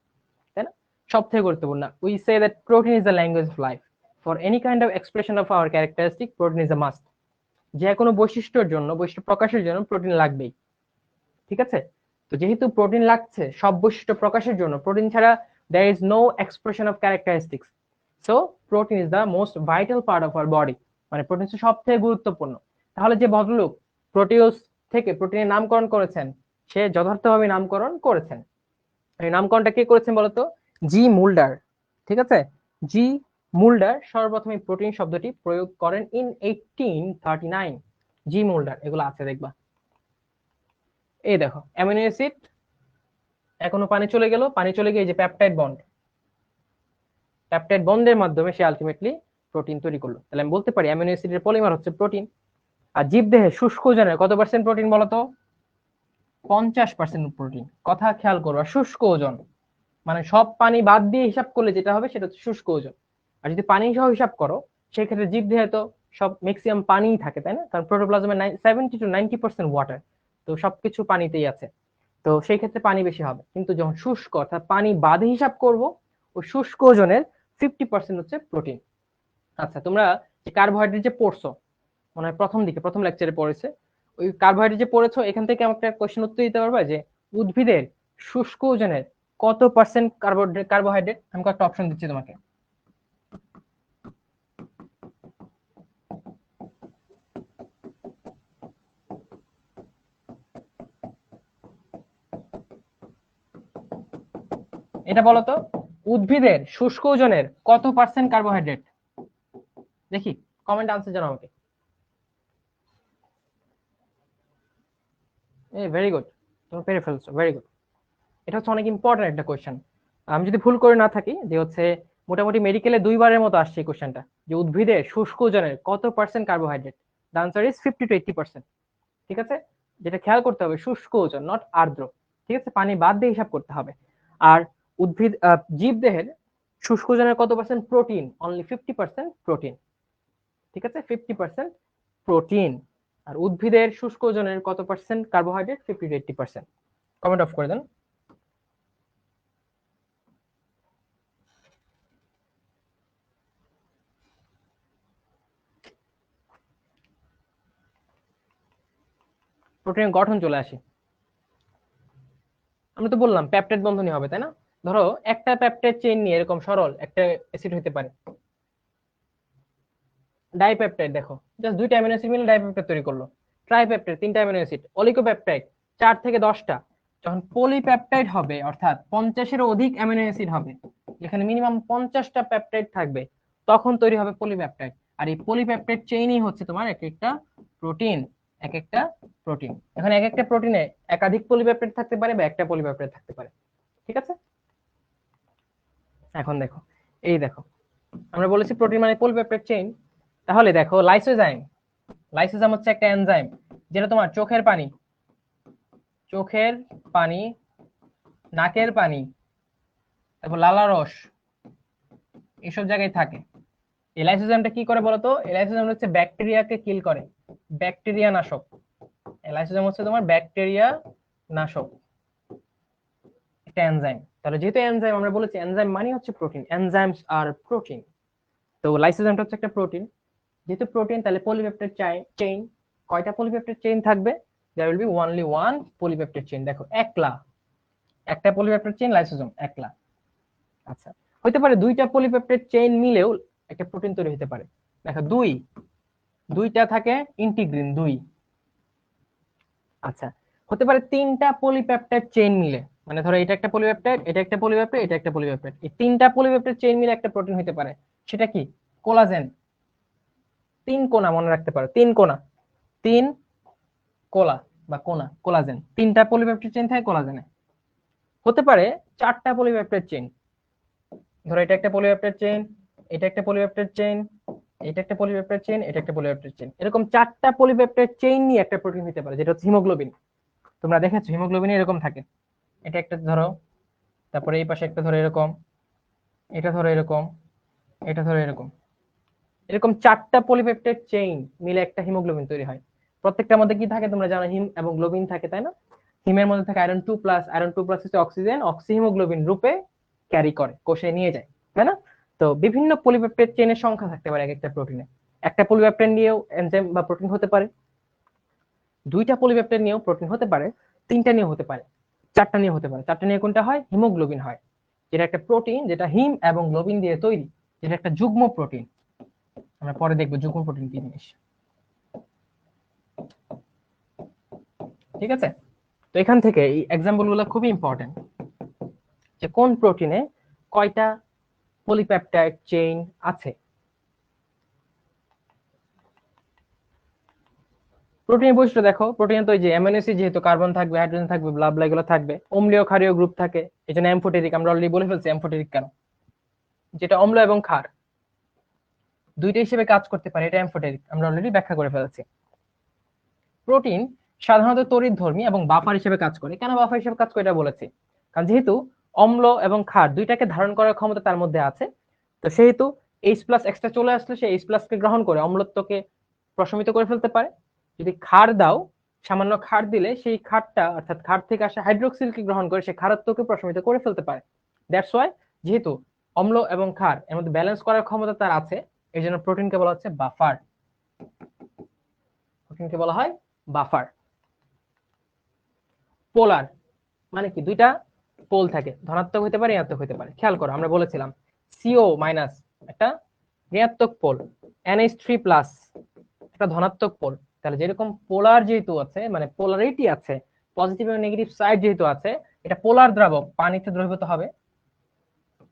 S1: তাই না? সব থেকে গুরুত্বপূর্ণ। We say that protein is the language of life. For any kind of expression of our characteristic, protein is a must. যে কোনো বৈশিষ্ট্যের জন্য, বৈশিষ্ট্য প্রকাশের জন্য প্রোটিন লাগবেই। ঠিক আছে, তো যেহেতু প্রোটিন লাগছে সব বৈশিষ্ট্য প্রকাশের জন্য, প্রোটিন ছাড়া there is no expression of characteristics, so protein is the most vital part of our body। মানে প্রোটিন হচ্ছে সবথেকে গুরুত্বপূর্ণ। তাহলে যে ভদ্রলোক প্রোটিওস থেকে প্রোটিনের নামকরণ করেছেন, সে যথার্থভাবে নামকরণ করেছেন। এই নামকরণটা কে করেছেন বলতো? জি মুল্ডার। ঠিক আছে, জি মুল্ডার সর্বপ্রথম এই প্রোটিন শব্দটি প্রয়োগ করেন ইন 1839। জি মুল্ডার, এগুলো আছে দেখবা। এই দেখো অ্যামিনো অ্যাসিড, এখনো পানি চলে গেল, পানি চলে গিয়ে যে পেপটাইড বন্ড, পেপটাইড বন্ডের মাধ্যমে সে আলটিমেটলি প্রোটিন তৈরি করলো। তাহলে আমি বলতে পারি অ্যামিনো অ্যাসিডের পলিমার হচ্ছে প্রোটিন। আর জীবদেহে শুষ্ক ওজনের কত পার্সেন্ট প্রোটিন বলতো? 50% প্রোটিন। কথা খেয়াল করো, শুষ্ক ওজন মানে সব পানি বাদ দিয়ে হিসাব করলে যেটা হবে সেটা হচ্ছে শুষ্ক ওজন। আর যদি পানি সহ হিসাব করো সেই ক্ষেত্রে জীবদেহে তো সব ম্যাক্সিমাম পানিই থাকে, তাই না? কারণ প্রোটোপ্লাজমে 70 to 90% ওয়াটার, তো সবকিছু পানিতেই আছে, তো সেই ক্ষেত্রে পানি বেশি হবে। কিন্তু যখন শুষ্ক অর্থাৎ পানি বাদে হিসাব করব, ওই শুষ্ক ওজনের 50% হচ্ছে প্রোটিন। আচ্ছা, তোমরা যে কার্বোহাইড্রেট যে পড়ছো, মনে হয় প্রথম দিকে প্রথম লেকচারে পড়েছে, ওই কার্বোহাইড্রেট যে পড়েছো এখান থেকে আমাকে একটা কোশ্চেন উত্তর দিতে পারবে যে উদ্ভিদের শুষ্ক ওজনের কত পার্সেন্ট কার্বোহাইড্রেট? আমি কয়েকটা অপশন দিচ্ছি তোমাকে। এটা বলো তো, উদ্ভিদের শুষ্ক ওজনের কত পার্সেন্ট কার্বোহাইড্রেট? দেখি কমেন্ট আনসার জানাও আমাকে। ভেরি গুড, তুমি পেরে ফেলছো, ভেরি গুড। এটা হচ্ছে অনেক ইম্পর্টেন্ট একটা কোয়েশ্চেন। আমি যদি ভুল করে না থাকি, যে হচ্ছে মোটামুটি মেডিকেলে 2বারের মতো আসছে এই কোয়েশ্চেনটা, যে উদ্ভিদের শুষ্ক ওজনের কত percent carbohydrate. The answer is 50 to 80%। ঠিক আছে, যেটা খেয়াল করতে হবে শুষ্ক ওজন, নট আর্দ্র। ঠিক আছে, পানি বাদ দিয়ে হিসাব করতে হবে। আর উদ্ভিদ জীবদেহের শুষ্ক ওজনের কত পার্সেন্ট প্রোটিন? Only 50% protein. ঠিক আছে, 50% প্রোটিন। আর উদ্ভিদের শুষ্ক ওজনের কত percent carbohydrate? 50 to 80%। Comment of করে দেন। প্রোটিনের গঠন চলে আসে। আমি তো বললাম পেপটাইড বন্ধনী হবে, তাই না? ধরো একটা পেপটাইড চেইন নিয়ে এরকম সরল একটা অ্যাসিড হতে পারে ডাইপেপটাইড, দেখো জাস্ট 2টা অ্যামিনো অ্যাসিড মিলে ডাইপেপটাইড তৈরি করলো। ট্রাইপেপটাইড 3টা অ্যামিনো অ্যাসিড। অলিগোপেপটাইড 4 থেকে 10টা। যখন পলিপেপটাইড হবে অর্থাৎ 50-এরও অধিক অ্যামিনো অ্যাসিড হবে, যেখানে মিনিমাম 50টা পেপটাইড থাকবে, তখন তৈরি হবে পলিপেপটাইড। আর এই পলিপেপটাইড চেইনই হচ্ছে তোমার এক একটা প্রোটিন, এক একটা প্রোটিন। এখন এক একটা প্রোটিনে একাধিক পলিপেপটাইড থাকতে পারে বা একটা পলিপেপটাইড থাকতে পারে। ঠিক আছে, এখন দেখো, এই দেখো আমরা বলেছি প্রোটিন মানে পলিপেপটাইড চেইন। তাহলে দেখো লাইসোজাইম, লাইসোজাইম হচ্ছে একটা এনজাইম যেটা তোমার চোখের পানি, চোখের পানি, নাকের পানি, তারপর লালা রস, এইসব জায়গায় থাকে। এই লাইসোজাইমটা কি করে বলতো? এই লাইসোজাইম হচ্ছে ব্যাকটেরিয়াকে কিল করে, ব্যাকটেরিয়া নাশক। এই লাইসোজাইম হচ্ছে তোমার ব্যাকটেরিয়া নাশক একটা এনজাইম। তাহলে যেহেতু এনজাইম, আমরা বলেছি এনজাইম মানে হচ্ছে প্রোটিন, এনজাইমস আর প্রোটিন। তো লাইসোজোমটা হচ্ছে একটা প্রোটিন, যেহেতু প্রোটিন তাহলে পলিপেপটাইড চেইন, কয়টা পলিপেপটাইড চেইন থাকবে? There will be only one polypeptide chain. দেখো একলা, একটা পলিপেপটাইড চেইন লাইসোজোম একলা। আচ্ছা, হতে পারে দুইটা পলিপেপটাইড চেইন মিলেও একটা প্রোটিন তৈরি হতে পারে। দেখো দুইটা থাকে ইন্টিগ্রিন দুই। আচ্ছা, হতে পারে তিনটা পলিপেপটাইড চেইন মিলে, মানে ধরো এটা একটা পলিপেপটাইড, এটা একটা পলিপেপটাইড, এটা একটা পলিপেপটাইড, এই তিনটা পলিপেপটাইড চেইন মিলে একটা প্রোটিন হতে পারে। সেটা কি? কোলাজেন। তিন কোনা, মনে রাখতে পারো, তিন কোনা, তিন কোলা বা কোনা, কোলাজেন, তিনটা পলিপেপটাইড চেইন থাকে কোলাজেনে। হতে পারে চারটা পলিপেপটাইড চেইন, ধরো এটা একটা পলিপেপটাইড চেইন, এটা একটা পলিপেপটাইড চেইন, এটা একটা পলিপেপটাইড চেইন, এটা একটা পলিপেপটাইড চেইন, এরকম চারটা পলিপেপটাইড চেইন নিয়ে একটা প্রোটিন হতে পারে, যেটা হচ্ছে হিমোগ্লোবিন। তোমরা দেখেছো হিমোগ্লোবিন এরকম থাকে, এটা একটা ধরো, তারপরে এই পাশে একটা ধরো এরকম, এটা ধরো এরকম, এটা ধরো এরকম, এরকম চারটা পলিপেপটাইড চেইন মিলে একটা হিমোগ্লোবিন তৈরি হয়। প্রত্যেকটার মধ্যে কি থাকে তোমরা জানো? হিম এবং গ্লোবিন থাকে, তাই না? হিমের মধ্যে থাকে আয়রন 2+, আয়রন 2+ হচ্ছে অক্সিজেন, অক্সিহিমোগ্লোবিন রূপে ক্যারি করে, কোষে নিয়ে যায়, তাই না? তো বিভিন্ন পলিপেপটাইড চেইনের সংখ্যা থাকতে পারে এক একটা প্রোটিনে। একটা পলিপেপটাইড নিয়েও এনজাইম বা প্রোটিন হতে পারে, দুইটা পলিপেপটাইড নিয়েও প্রোটিন হতে পারে, তিনটা নিয়েও হতে পারে, চারটা নিয়ে হতে পারে। চারটা নিয়ে কোনটা হয়? হিমোগ্লোবিন হয়, যেটা একটা প্রোটিন যেটা হিম এবং গ্লোবিন দিয়ে তৈরি, যেটা একটা যুগ্ম প্রোটিন। আমরা পরে দেখবো যুগ্ম প্রোটিন কি জিনিস। ঠিক আছে, তো এখান থেকে এই এক্সাম্পল গুলো খুবই ইম্পর্টেন্ট, যে কোন প্রোটিনে কয়টা পলিপেপটাইড চেইন আছে। প্রোটিনের বৈশিষ্ট্য দেখো, প্রোটিনে তো এই যে অ্যামিনো অ্যাসিড, যেহেতু কার্বন থাকবে, হাইড্রোজেন থাকবে, ব্লা ব্লা এগুলো থাকবে, অম্লীয় ক্ষারীয় গ্রুপ থাকে, এই জন্য অ্যামফোটেরিক। আমরা অলরেডি বলে ফেলছি অ্যামফোটেরিক কেন, যেটা অম্ল এবং ক্ষার দুইটা হিসেবে কাজ করতে পারে, এটা অ্যামফোটেরিক, আমরা অলরেডি ব্যাখ্যা করে ফেলেছি। প্রোটিন সাধারণত তড়িৎধর্মী এবং বাফার হিসেবে কাজ করে। কেন বাফার হিসেবে কাজ করে এটা বলেছি, কারণ যেহেতু অম্ল এবং ক্ষার দুইটাকে ধারণ করার ক্ষমতা তার মধ্যে আছে, তো সেহেতু H+ এক্সট্রা চলে আসলে সে H+ কে গ্রহণ করে অম্লত্বকে প্রশমিত করে ফেলতে পারে। যদি ক্ষার দাও, সামান্য ক্ষার দিলে সেই ক্ষারটা, অর্থাৎ ক্ষার থেকে আসা হাইড্রোক্সিলকে গ্রহণ করে সে ক্ষারত্বকে প্রশমিত করে ফেলতে পারে। দ্যাটস ওয়াই, যেহেতু অম্ল এবং ক্ষার এর মধ্যে ব্যালেন্স করার ক্ষমতা তার আছে, এই জন্য প্রোটিনকে বলা হচ্ছে বাফার। প্রোটিনকে বলা হয় বাফার। পোলার মানে কি? দুইটা পোল থাকে, ধনাত্মক হতে পারে, ঋণাত্মক হতে পারে। খেয়াল করো, আমরা বলেছিলাম CO- একটা ঋণাত্মক পোল, NH3+ একটা ধনাত্মক পোল। তাহলে যেরকম পোলার যেহেতু আছে, মানে পোলারিটি আছে, পজিটিভ এবং নেগেটিভ সাইড যেহেতু আছে, এটা পোলার দ্রাবক, পানিতে দ্রবীভূত হবে,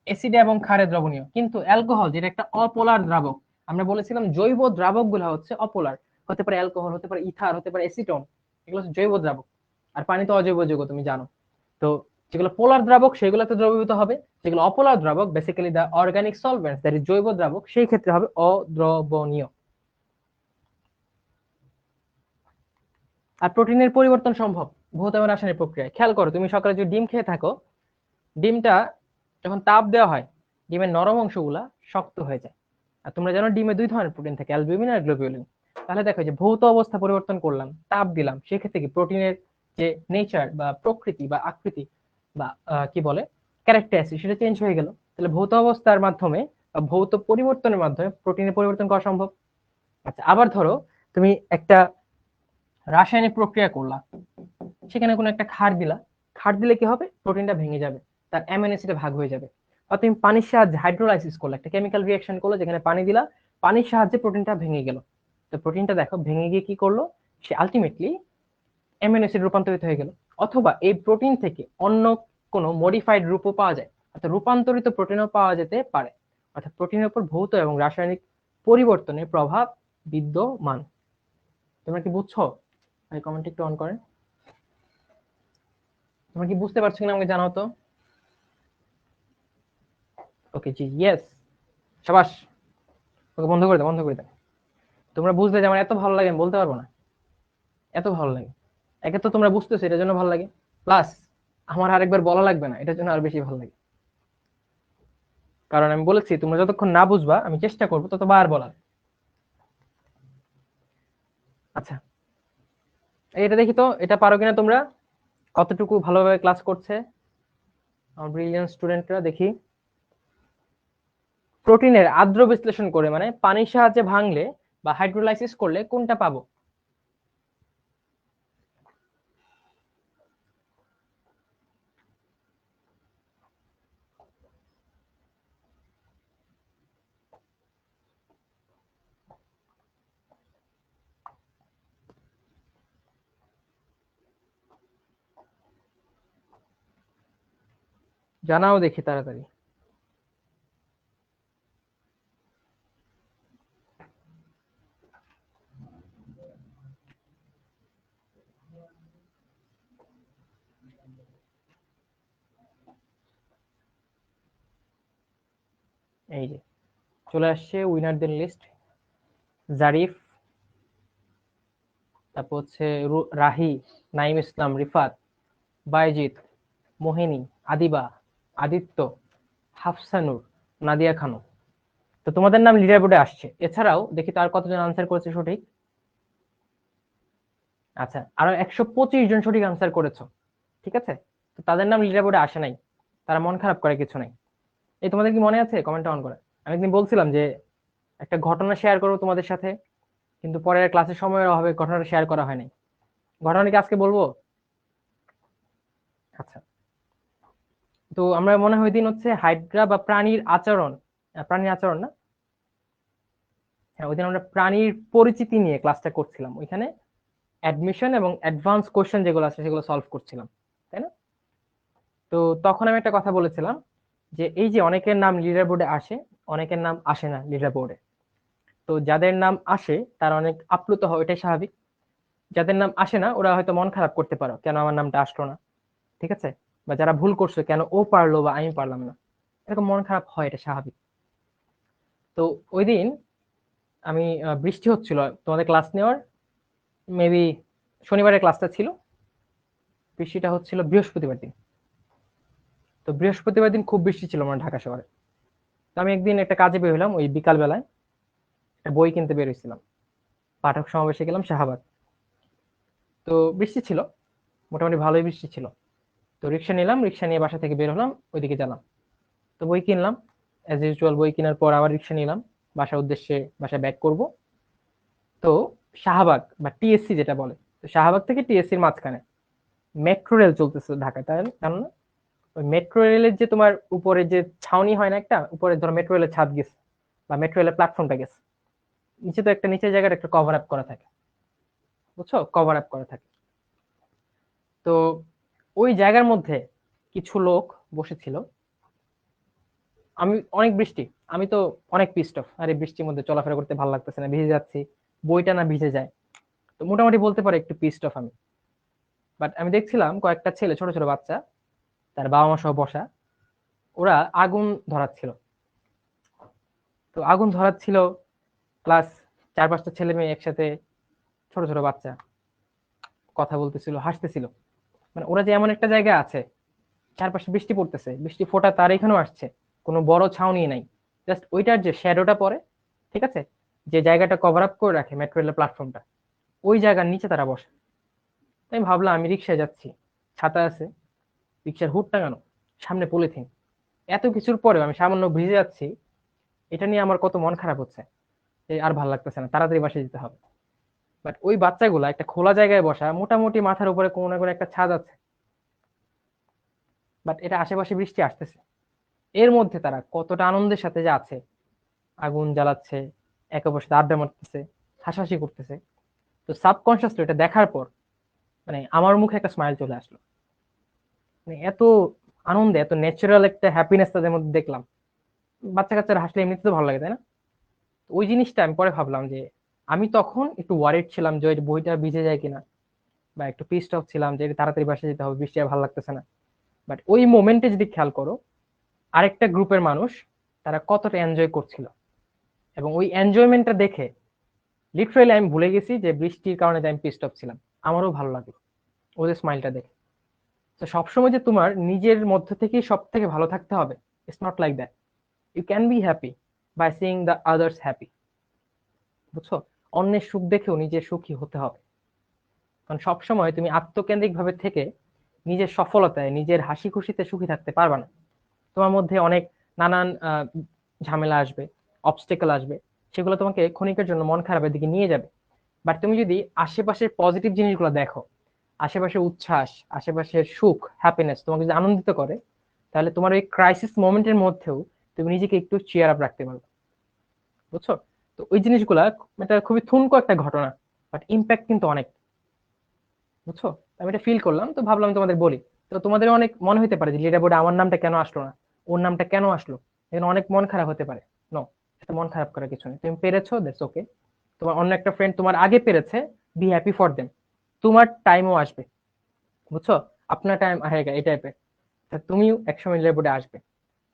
S1: অ্যাসিড এবং ক্ষারে দ্রবণীয়। কিন্তু অ্যালকোহল যেটা একটা অপোলার দ্রাবক, আমরা বলেছিলাম জৈব দ্রাবক গুলা হচ্ছে অপোলার, হতে পারে অ্যালকোহল, হতে পারে ইথার, হতে পারে অ্যাসিটন, এগুলো হচ্ছে জৈব দ্রাবক। আর পানি তো অজৈব যৌগ, তুমি জানো। তো যেগুলো পোলার দ্রাবক সেগুলোতে দ্রবীভূত হবে, যেগুলো অপোলার দ্রাবক, basically the organic solvents, that is জৈব দ্রাবক, সেই ক্ষেত্রে হবে অদ্রবণীয়। আর প্রোটিনের পরিবর্তন সম্ভব ভৌত এবং রাসায়নিক প্রক্রিয়ায়। খেয়াল করো, তুমি সকালে যদি ডিম খেয়ে থাকো, ডিমটা যখন তাপ দেওয়া হয়, ডিমের নরম অংশগুলা শক্ত হয়ে যায়। আর তোমরা জানো ডিমে দুই ধরনের প্রোটিন থাকে, অ্যালবুমিন আর গ্লোবিউলিন। তাহলে দেখো, যে ভৌত অবস্থা পরিবর্তন করলাম, তাপ দিলাম, সেক্ষেত্রে কি প্রোটিনের যে নেচার বা প্রকৃতি বা আকৃতি বা কি বলে ক্যারেক্টারিস্টিক, সেটা চেঞ্জ হয়ে গেল। তাহলে ভৌত অবস্থার মাধ্যমে বা ভৌত পরিবর্তনের মাধ্যমে প্রোটিনের পরিবর্তন করা সম্ভব। আচ্ছা, আবার ধরো তুমি একটা রাসায়নিক প্রক্রিয়া করলা, সেখানে কোনো একটা ক্ষার দিলা, ক্ষার দিলে কি হবে? প্রোটিনটা ভেঙে যাবে, তার অ্যামিনো অ্যাসিডে ভাগ হয়ে যাবে। আর তুমি পানির সাহায্যে হাইড্রোলাইসিস করলে, একটা কেমিক্যাল রিঅ্যাকশন করলো, যেখানে পানি দিলা, পানির সাহায্যে প্রোটিনটা ভেঙে গেল। তো প্রোটিনটা দেখো ভেঙে গিয়ে কি করলো, সে আলটিমেটলি অ্যামিনো অ্যাসিড রূপান্তরিত হয়ে গেল। অথবা এই প্রোটিন থেকে অন্য কোনো মডিফাইড রূপও পাওয়া যায়, অর্থাৎ রূপান্তরিত প্রোটিনও পাওয়া যেতে পারে। অর্থাৎ প্রোটিনের উপর ভৌত এবং রাসায়নিক পরিবর্তনের প্রভাব বিদ্যমান। তোমরা কি বুঝছো? এই কমেন্ট একটু অন করেন। তোমরা কি বুঝতে পারছো কিনা আমাকে জানাও তো। ওকে জি, ইয়েস, সাবাস। ওকে বন্ধ করে দাও, বন্ধ করে দাও। তোমরা বুঝলে যে আমার এত ভালো লাগে, আমি বলতে পারবো না, এত ভালো লাগে। একে তো তোমরা বুঝতেছো, এটার জন্য ভালো লাগে, প্লাস আমার আরেকবার বলা লাগবে না, এটার জন্য আর বেশি ভালো লাগে। কারণ আমি বলেছি, তোমরা যতক্ষণ না বুঝবা আমি চেষ্টা করবো ততবার বলার। আচ্ছা, এটা দেখি তো, এটা পারো কিনা তোমরা, কতটুকু ভালোভাবে ক্লাস করছে। আমার ব্রিলিয়ান্ট স্টুডেন্টরা দেখি প্রোটিনের আর্দ্র বিশ্লেষণ করে মানে পানির সাহায্যে ভাঙলে বা হাইড্রোলাইসিস করলে কোনটা পাবো? জানাও দেখি তাড়াতাড়ি। এই যে চলে আসছে উইনারদের লিস্ট। জারিফ, তারপর হচ্ছে রাহি, নাইম ইসলাম, রিফাত, বাইজিৎ, মোহিনী, আদিবা, আদিত্য, হাফসানুর, নাদিয়া খানম। তো তোমাদের নাম লিডার বোর্ডে আসছে। এছাড়াও দেখি তার কতজন আনসার করেছে সঠিক। আচ্ছা, আরো 125 জন সঠিক আনসার করেছো। ঠিক আছে, তো তাদের নাম লিডার বোর্ডে আসে নাই, তারা মন খারাপ করে কিছু নাই। এই তোমাদের কি মনে আছে কমেন্ট অন করে? আমি একদিন বলছিলাম যে একটা ঘটনা শেয়ার করবো তোমাদের সাথে, কিন্তু পরে ক্লাসের সময়ের অভাবে ঘটনাটা শেয়ার করা হয় নাই। ঘটনাটা কি আজকে বলবো? আচ্ছা, তো আমরা মনে হয় দিন হচ্ছে হাইড্রা বা প্রাণীর আচরণ, প্রাণীর আচরণ না, হ্যাঁ ওই দিন আমরা প্রাণীর পরিচিতি নিয়ে ক্লাসটা করছিলাম। ওইখানে অ্যাডমিশন এবং অ্যাডভান্স কোশ্চেন যেগুলো আছে সেগুলো সলভ করছিলাম, তাই না? তো তখন আমি একটা কথা বলেছিলাম যে এই যে অনেকের নাম লিডার বোর্ডে আসে, অনেকের নাম আসে না লিডার বোর্ডে। তো যাদের নাম আসে তারা অনেক আপ্লুত হয়, এটাই স্বাভাবিক। যাদের নাম আসে না ওরা হয়তো মন খারাপ করতে পারো, কেন আমার নামটা আসলো না, ঠিক আছে? বা যারা ভুল করছো, কেন ও পারলো বা আমি পারলাম না, এরকম মন খারাপ হয়, এটা স্বাভাবিক। তো ওই দিন আমি বৃষ্টি হচ্ছিল তোমাদের ক্লাস নেওয়ার, মেবি শনিবারের ক্লাসটা ছিল, বৃষ্টিটা হচ্ছিল বৃহস্পতিবার দিন। তো বৃহস্পতিবার দিন খুব বৃষ্টি ছিল আমার ঢাকা শহরে। তো আমি একদিন একটা কাজে বের হলাম, ওই বিকাল বেলায় একটা বই কিনতে বের হয়েছিলাম, পাঠক সমাবেশে গেলাম শাহবাগ। তো বৃষ্টি ছিল, মোটামুটি ভালোই বৃষ্টি ছিল। তো রিক্সা নিলাম, রিক্সা নিয়ে বাসা থেকে বের হলাম, ওইদিকে গেলাম। তো বই কিনলাম, অ্যাজ ইউজুয়াল বই কেনার পর আবার রিক্সা নিলাম বাসার উদ্দেশ্যে, বাসায় ব্যাক করব। তো শাহবাগ বা টিএসসি যেটা বলে, তো শাহবাগ থেকে টিএসসির মাঝখানে মেট্রো রেল চলতেছে ঢাকায়, তাই জানো না? ওই মেট্রো রেলের যে তোমার উপরে যে ছাউনি হয় না একটা, উপরে ধরো মেট্রো রেলের ছাদ গেছে বা মেট্রো রেলের প্ল্যাটফর্মটা গেছে, নিচে তো একটা নিচের জায়গাটা একটা কভার আপ করা থাকে, বুঝছো, কভার আপ করা থাকে। তো ওই জায়গার মধ্যে কিছু লোক বসেছিল। আমি অনেক বৃষ্টি, আমি তো অনেক পিস্ট অফ, আরে বৃষ্টির মধ্যে চলাফেরা করতে ভালো লাগতেছে না, ভিজে যাচ্ছি, বইটা না ভিজে যায়। তো মোটামুটি বলতে পারে একটু পিস্ট অফ আমি। বাট আমি দেখছিলাম কয়েকটা ছেলে, ছোট ছোট বাচ্চা, তার বাবা মা সহ বসা, ওরা আগুন ধরাচ্ছিল। তো আগুন ধরাচ্ছিল, প্লাস 4-5টা ছেলে মেয়ে একসাথে, ছোট ছোট বাচ্চা কথা বলতেছিল, হাসতেছিল। মানে ওরা যে এমন একটা জায়গায় আছে, চারপাশে বৃষ্টি পড়তেছে, বৃষ্টি ফোঁটা তার এখানেও আসছে, কোনো বড় ছাউনি নাই, জাস্ট ওইটার যে শ্যাডোটা পড়ে, ঠিক আছে, যে জায়গাটা কভার আপ করে রাখে মেট্রো রেলের প্ল্যাটফর্মটা, ওই জায়গার নিচে তারা বসে। তাই আমি ভাবলাম, আমি রিক্সায় যাচ্ছি, ছাতা আছে, রিক্সার হুড টাঙানো, সামনে পলিথিন, এত কিছুর পরেও আমি সামান্য ভিজে যাচ্ছি, এটা নিয়ে আমার কত মন খারাপ হচ্ছে, যে আর ভালো লাগতেছে না, তাড়াতাড়ি বাসায় যেতে হবে। বাট ওই বাচ্চাগুলা একটা খোলা জায়গায় বসা, মোটামুটি মাথার উপরে কোনো না কোনো একটা ছাদ আছে, বাট এটা আশেপাশে বৃষ্টি আসতেছে, এর মধ্যে তারা কতটা আনন্দের সাথে যে আছে, আগুন জ্বালাচ্ছে, একে অপরের সাথে আড্ডা মারতেছে, হাসাহাসি করতেছে। তো সাবকনসিয়াসলি এটা দেখার পর মানে আমার মুখে একটা স্মাইল চলে আসলো। মানে এত আনন্দে, এত ন্যাচারাল একটা হ্যাপিনেস তাদের মধ্যে দেখলাম। বাচ্চা কাচ্চারা হাসলে এমনিতে তো ভালো লাগে, তাই না? তো ওই জিনিসটা আমি পরে ভাবলাম যে আমি তখন একটু ওয়ারিড ছিলাম যে ওই বইটা ভিজে যায় কিনা, বা একটু পিসড অফ ছিলাম যে এটা তাড়াতাড়ি বাসা যেতে হবে, বৃষ্টি আর ভালো লাগতেছে না। বাট ওই মোমেন্টে যদি খেয়াল করো, আরেকটা গ্রুপের মানুষ তারা কতটা এনজয় করছিল, এবং ওই এনজয়মেন্টটা দেখে লিটারেলি আমি ভুলে গেছি যে বৃষ্টির কারণে যে আমি পিসড অফ ছিলাম, আমারও ভালো লাগলো ওদের স্মাইলটা দেখে। তো সবসময় যে তোমার নিজের মধ্য থেকেই সব থেকে ভালো থাকতে হবে, it's not like that. You can be happy by seeing the others happy, বুঝছো? অন্যের সুখ দেখেও নিজের সুখী হতে হবে। কারণ সবসময় তুমি আত্মকেন্দ্রিক ভাবে থেকে নিজের সফলতায়, নিজের হাসি খুশিতে সুখী থাকতে পারবে না। তোমার মধ্যে অনেক নানান ঝামেলা আসবে, অবস্টেকল আসবে, সেগুলো তোমাকে ক্ষণিকের জন্য মন খারাপের দিকে নিয়ে যাবে। বাট তুমি যদি আশেপাশের পজিটিভ জিনিসগুলো দেখো, আশেপাশের উচ্ছ্বাস, আশেপাশের সুখ, হ্যাপিনেস তোমাকে যদি আনন্দিত করে, তাহলে তোমার ওই ক্রাইসিস মোমেন্টের মধ্যেও তুমি নিজেকে একটু চিয়ার আপ রাখতে পারবে। বুঝছো? তো ওই জিনিসগুলা, এটা খুবই ঠুনকো একটা ঘটনা, বাট ইম্প্যাক্ট কিন্তু অনেক। বুঝছো? আমি এটা ফিল করলাম, তো ভাবলাম তোমাদের বলি। তো তোমাদের অনেক মনে হতে পারে যে লিডার বোর্ডে আমার নামটা কেন আসলো না, ওর নামটা কেন আসলো, এখানে অনেক মন খারাপ হতে পারে। নো, এটা মন খারাপ করার কিছু নেই, তুমি পেরেছো, দ্যাটস ওকে। তোমার অন্য একটা ফ্রেন্ড তোমার আগে পেরেছে, বি হ্যাপি ফর দেম। তোমার টাইমও আসবে। বুঝছো? আপনার টাইম আহেগা, এই টাইপের। তুমিও একসময় লিডার বোর্ডে আসবে।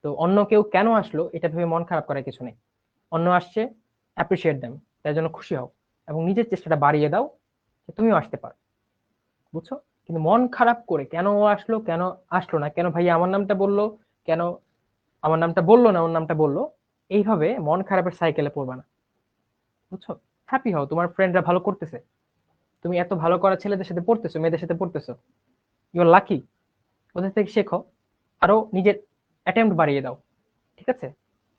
S1: তো অন্য কেউ কেন আসলো এটা ভেবে মন খারাপ করার কিছু নেই। অন্য আসছে, অ্যাপ্রিসিয়েট দেম, তার জন্য খুশি হও, এবং নিজের চেষ্টাটা বাড়িয়ে দাও যে তুমিও আসতে পারো। বুঝছো? কিন্তু মন খারাপ করে কেন ও আসলো, কেন আসলো না, কেন ভাই আমার নামটা বললো, কেন আমার নামটা বললো না, ওর নামটা বললো, এইভাবে মন খারাপের সাইকেলে পড়বা না। বুঝছো? হ্যাপি হও, তোমার ফ্রেন্ডরা ভালো করতেছে, তুমি এত ভালো করা ছেলেদের সাথে পড়তেছো, মেয়েদের সাথে পড়তেছো, ইউ আর লাকি। ওদের থেকে শেখো, আরো নিজের অ্যাটেম্প্ট বাড়িয়ে দাও, ঠিক আছে,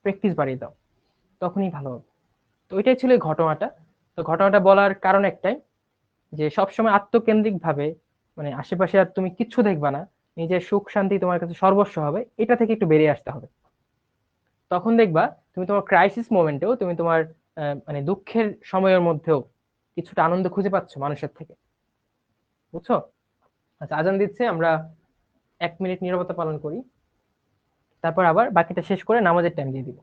S1: প্র্যাকটিস বাড়িয়ে দাও, তখনই ভালো হবে। তো ওইটাই ছিল এই ঘটনাটা। তো ঘটনাটা বলার কারণ একটাই, যে সবসময় আত্মকেন্দ্রিক ভাবে, মানে আশেপাশে আর তুমি কিচ্ছু দেখবা না, নিজের সুখ শান্তি তোমার কাছে সর্বস্ব হবে, এটা থেকে একটু বেরিয়ে আসতে হবে। তখন দেখবা তুমি তোমার ক্রাইসিস মোমেন্টেও, তুমি তোমার মানে দুঃখের সময়ের মধ্যেও কিছুটা আনন্দ খুঁজে পাচ্ছ মানুষের থেকে। বুঝছো? আচ্ছা, আজান দিচ্ছে, আমরা 1 মিনিট নীরবতা পালন করি, তারপর আবার বাকিটা শেষ করে নামাজের টাইম দিয়ে দিব।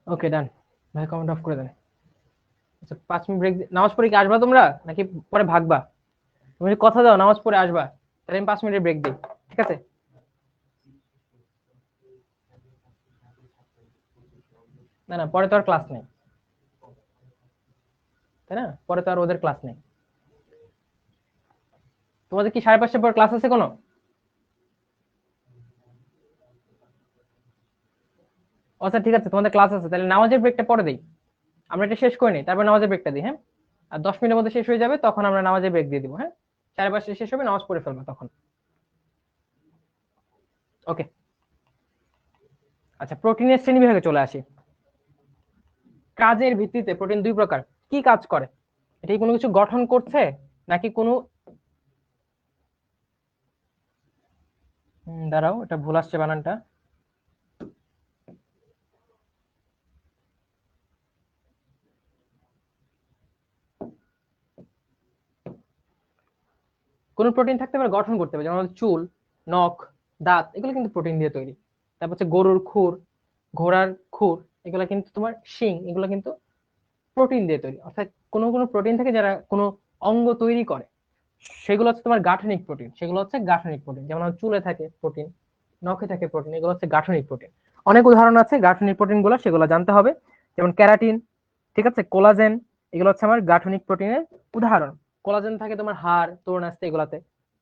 S1: ওকে, ডান। ভাই কমেন্ট অফ করে দেন। আচ্ছা, 5 মিনিট ব্রেক। নামাজ পড়ে কি আসবা তোমরা, নাকি পরে ভাগবা? তুমি যদি কথা দাও নামাজ পড়ে আসবা, তাহলে আমি 5 মিনিটের ব্রেক দিই, ঠিক আছে? না না, পরে তো আর ক্লাস নেই, তাই না? পরে তো আর ওদের ক্লাস নেই। তোমাদের কি 5:30টার পর ক্লাস আছে কোনো? আচ্ছা ঠিক আছে, তোমাদের ক্লাস আছে, তাহলে নামাজের ব্রেকটা পরে দিই। আমরা এটা শেষ করে নিই, তারপর নামাজের ব্রেকটা দিই, হ্যাঁ? আর 10 মিনিটের মধ্যে শেষ হয়ে যাবে, তখন আমরা নামাজের ব্রেক দিয়ে দিব, হ্যাঁ? 5:30 শেষ হবে, নামাজ পড়ে ফেলবো তখন। ওকে। আচ্ছা, প্রোটিনের শ্রেণীবিভাগে চলে আসি। কাজের ভিত্তিতে প্রোটিন 2 প্রকার। কি কাজ করে? এটা কি কোনো কিছু গঠন করছে, নাকি কোনো দাঁড়াও, এটা ভুল আসছে বানানটা। কোন প্রোটিন থাকতে পারে গঠন করতে পারে, যেমন আমাদের চুল, নখ, দাঁত, এগুলো কিন্তু প্রোটিন দিয়ে তৈরি। তারপর হচ্ছে গরুর খুর, ঘোড়ার খুর, এগুলো কিন্তু তোমার শিং, এগুলো কিন্তু প্রোটিন দিয়ে তৈরি। অর্থাৎ কোনো কোনো প্রোটিন থাকে যারা কোনো অঙ্গ তৈরি করে, সেগুলো হচ্ছে তোমার গাঠনিক প্রোটিন, সেগুলো হচ্ছে গাঠনিক প্রোটিন। যেমন আমার চুলে থাকে প্রোটিন, নখে থাকে প্রোটিন, এগুলো হচ্ছে গাঠনিক প্রোটিন। অনেক উদাহরণ আছে গাঠনিক প্রোটিন গুলো, সেগুলো জানতে হবে। যেমন ক্যারাটিন, ঠিক আছে, কোলাজেন, এগুলো হচ্ছে আমার গাঠনিক প্রোটিনের উদাহরণ। কোলাজেন থাকে তোমার হাড়, তরুণ আস্তে, এগুলাতে।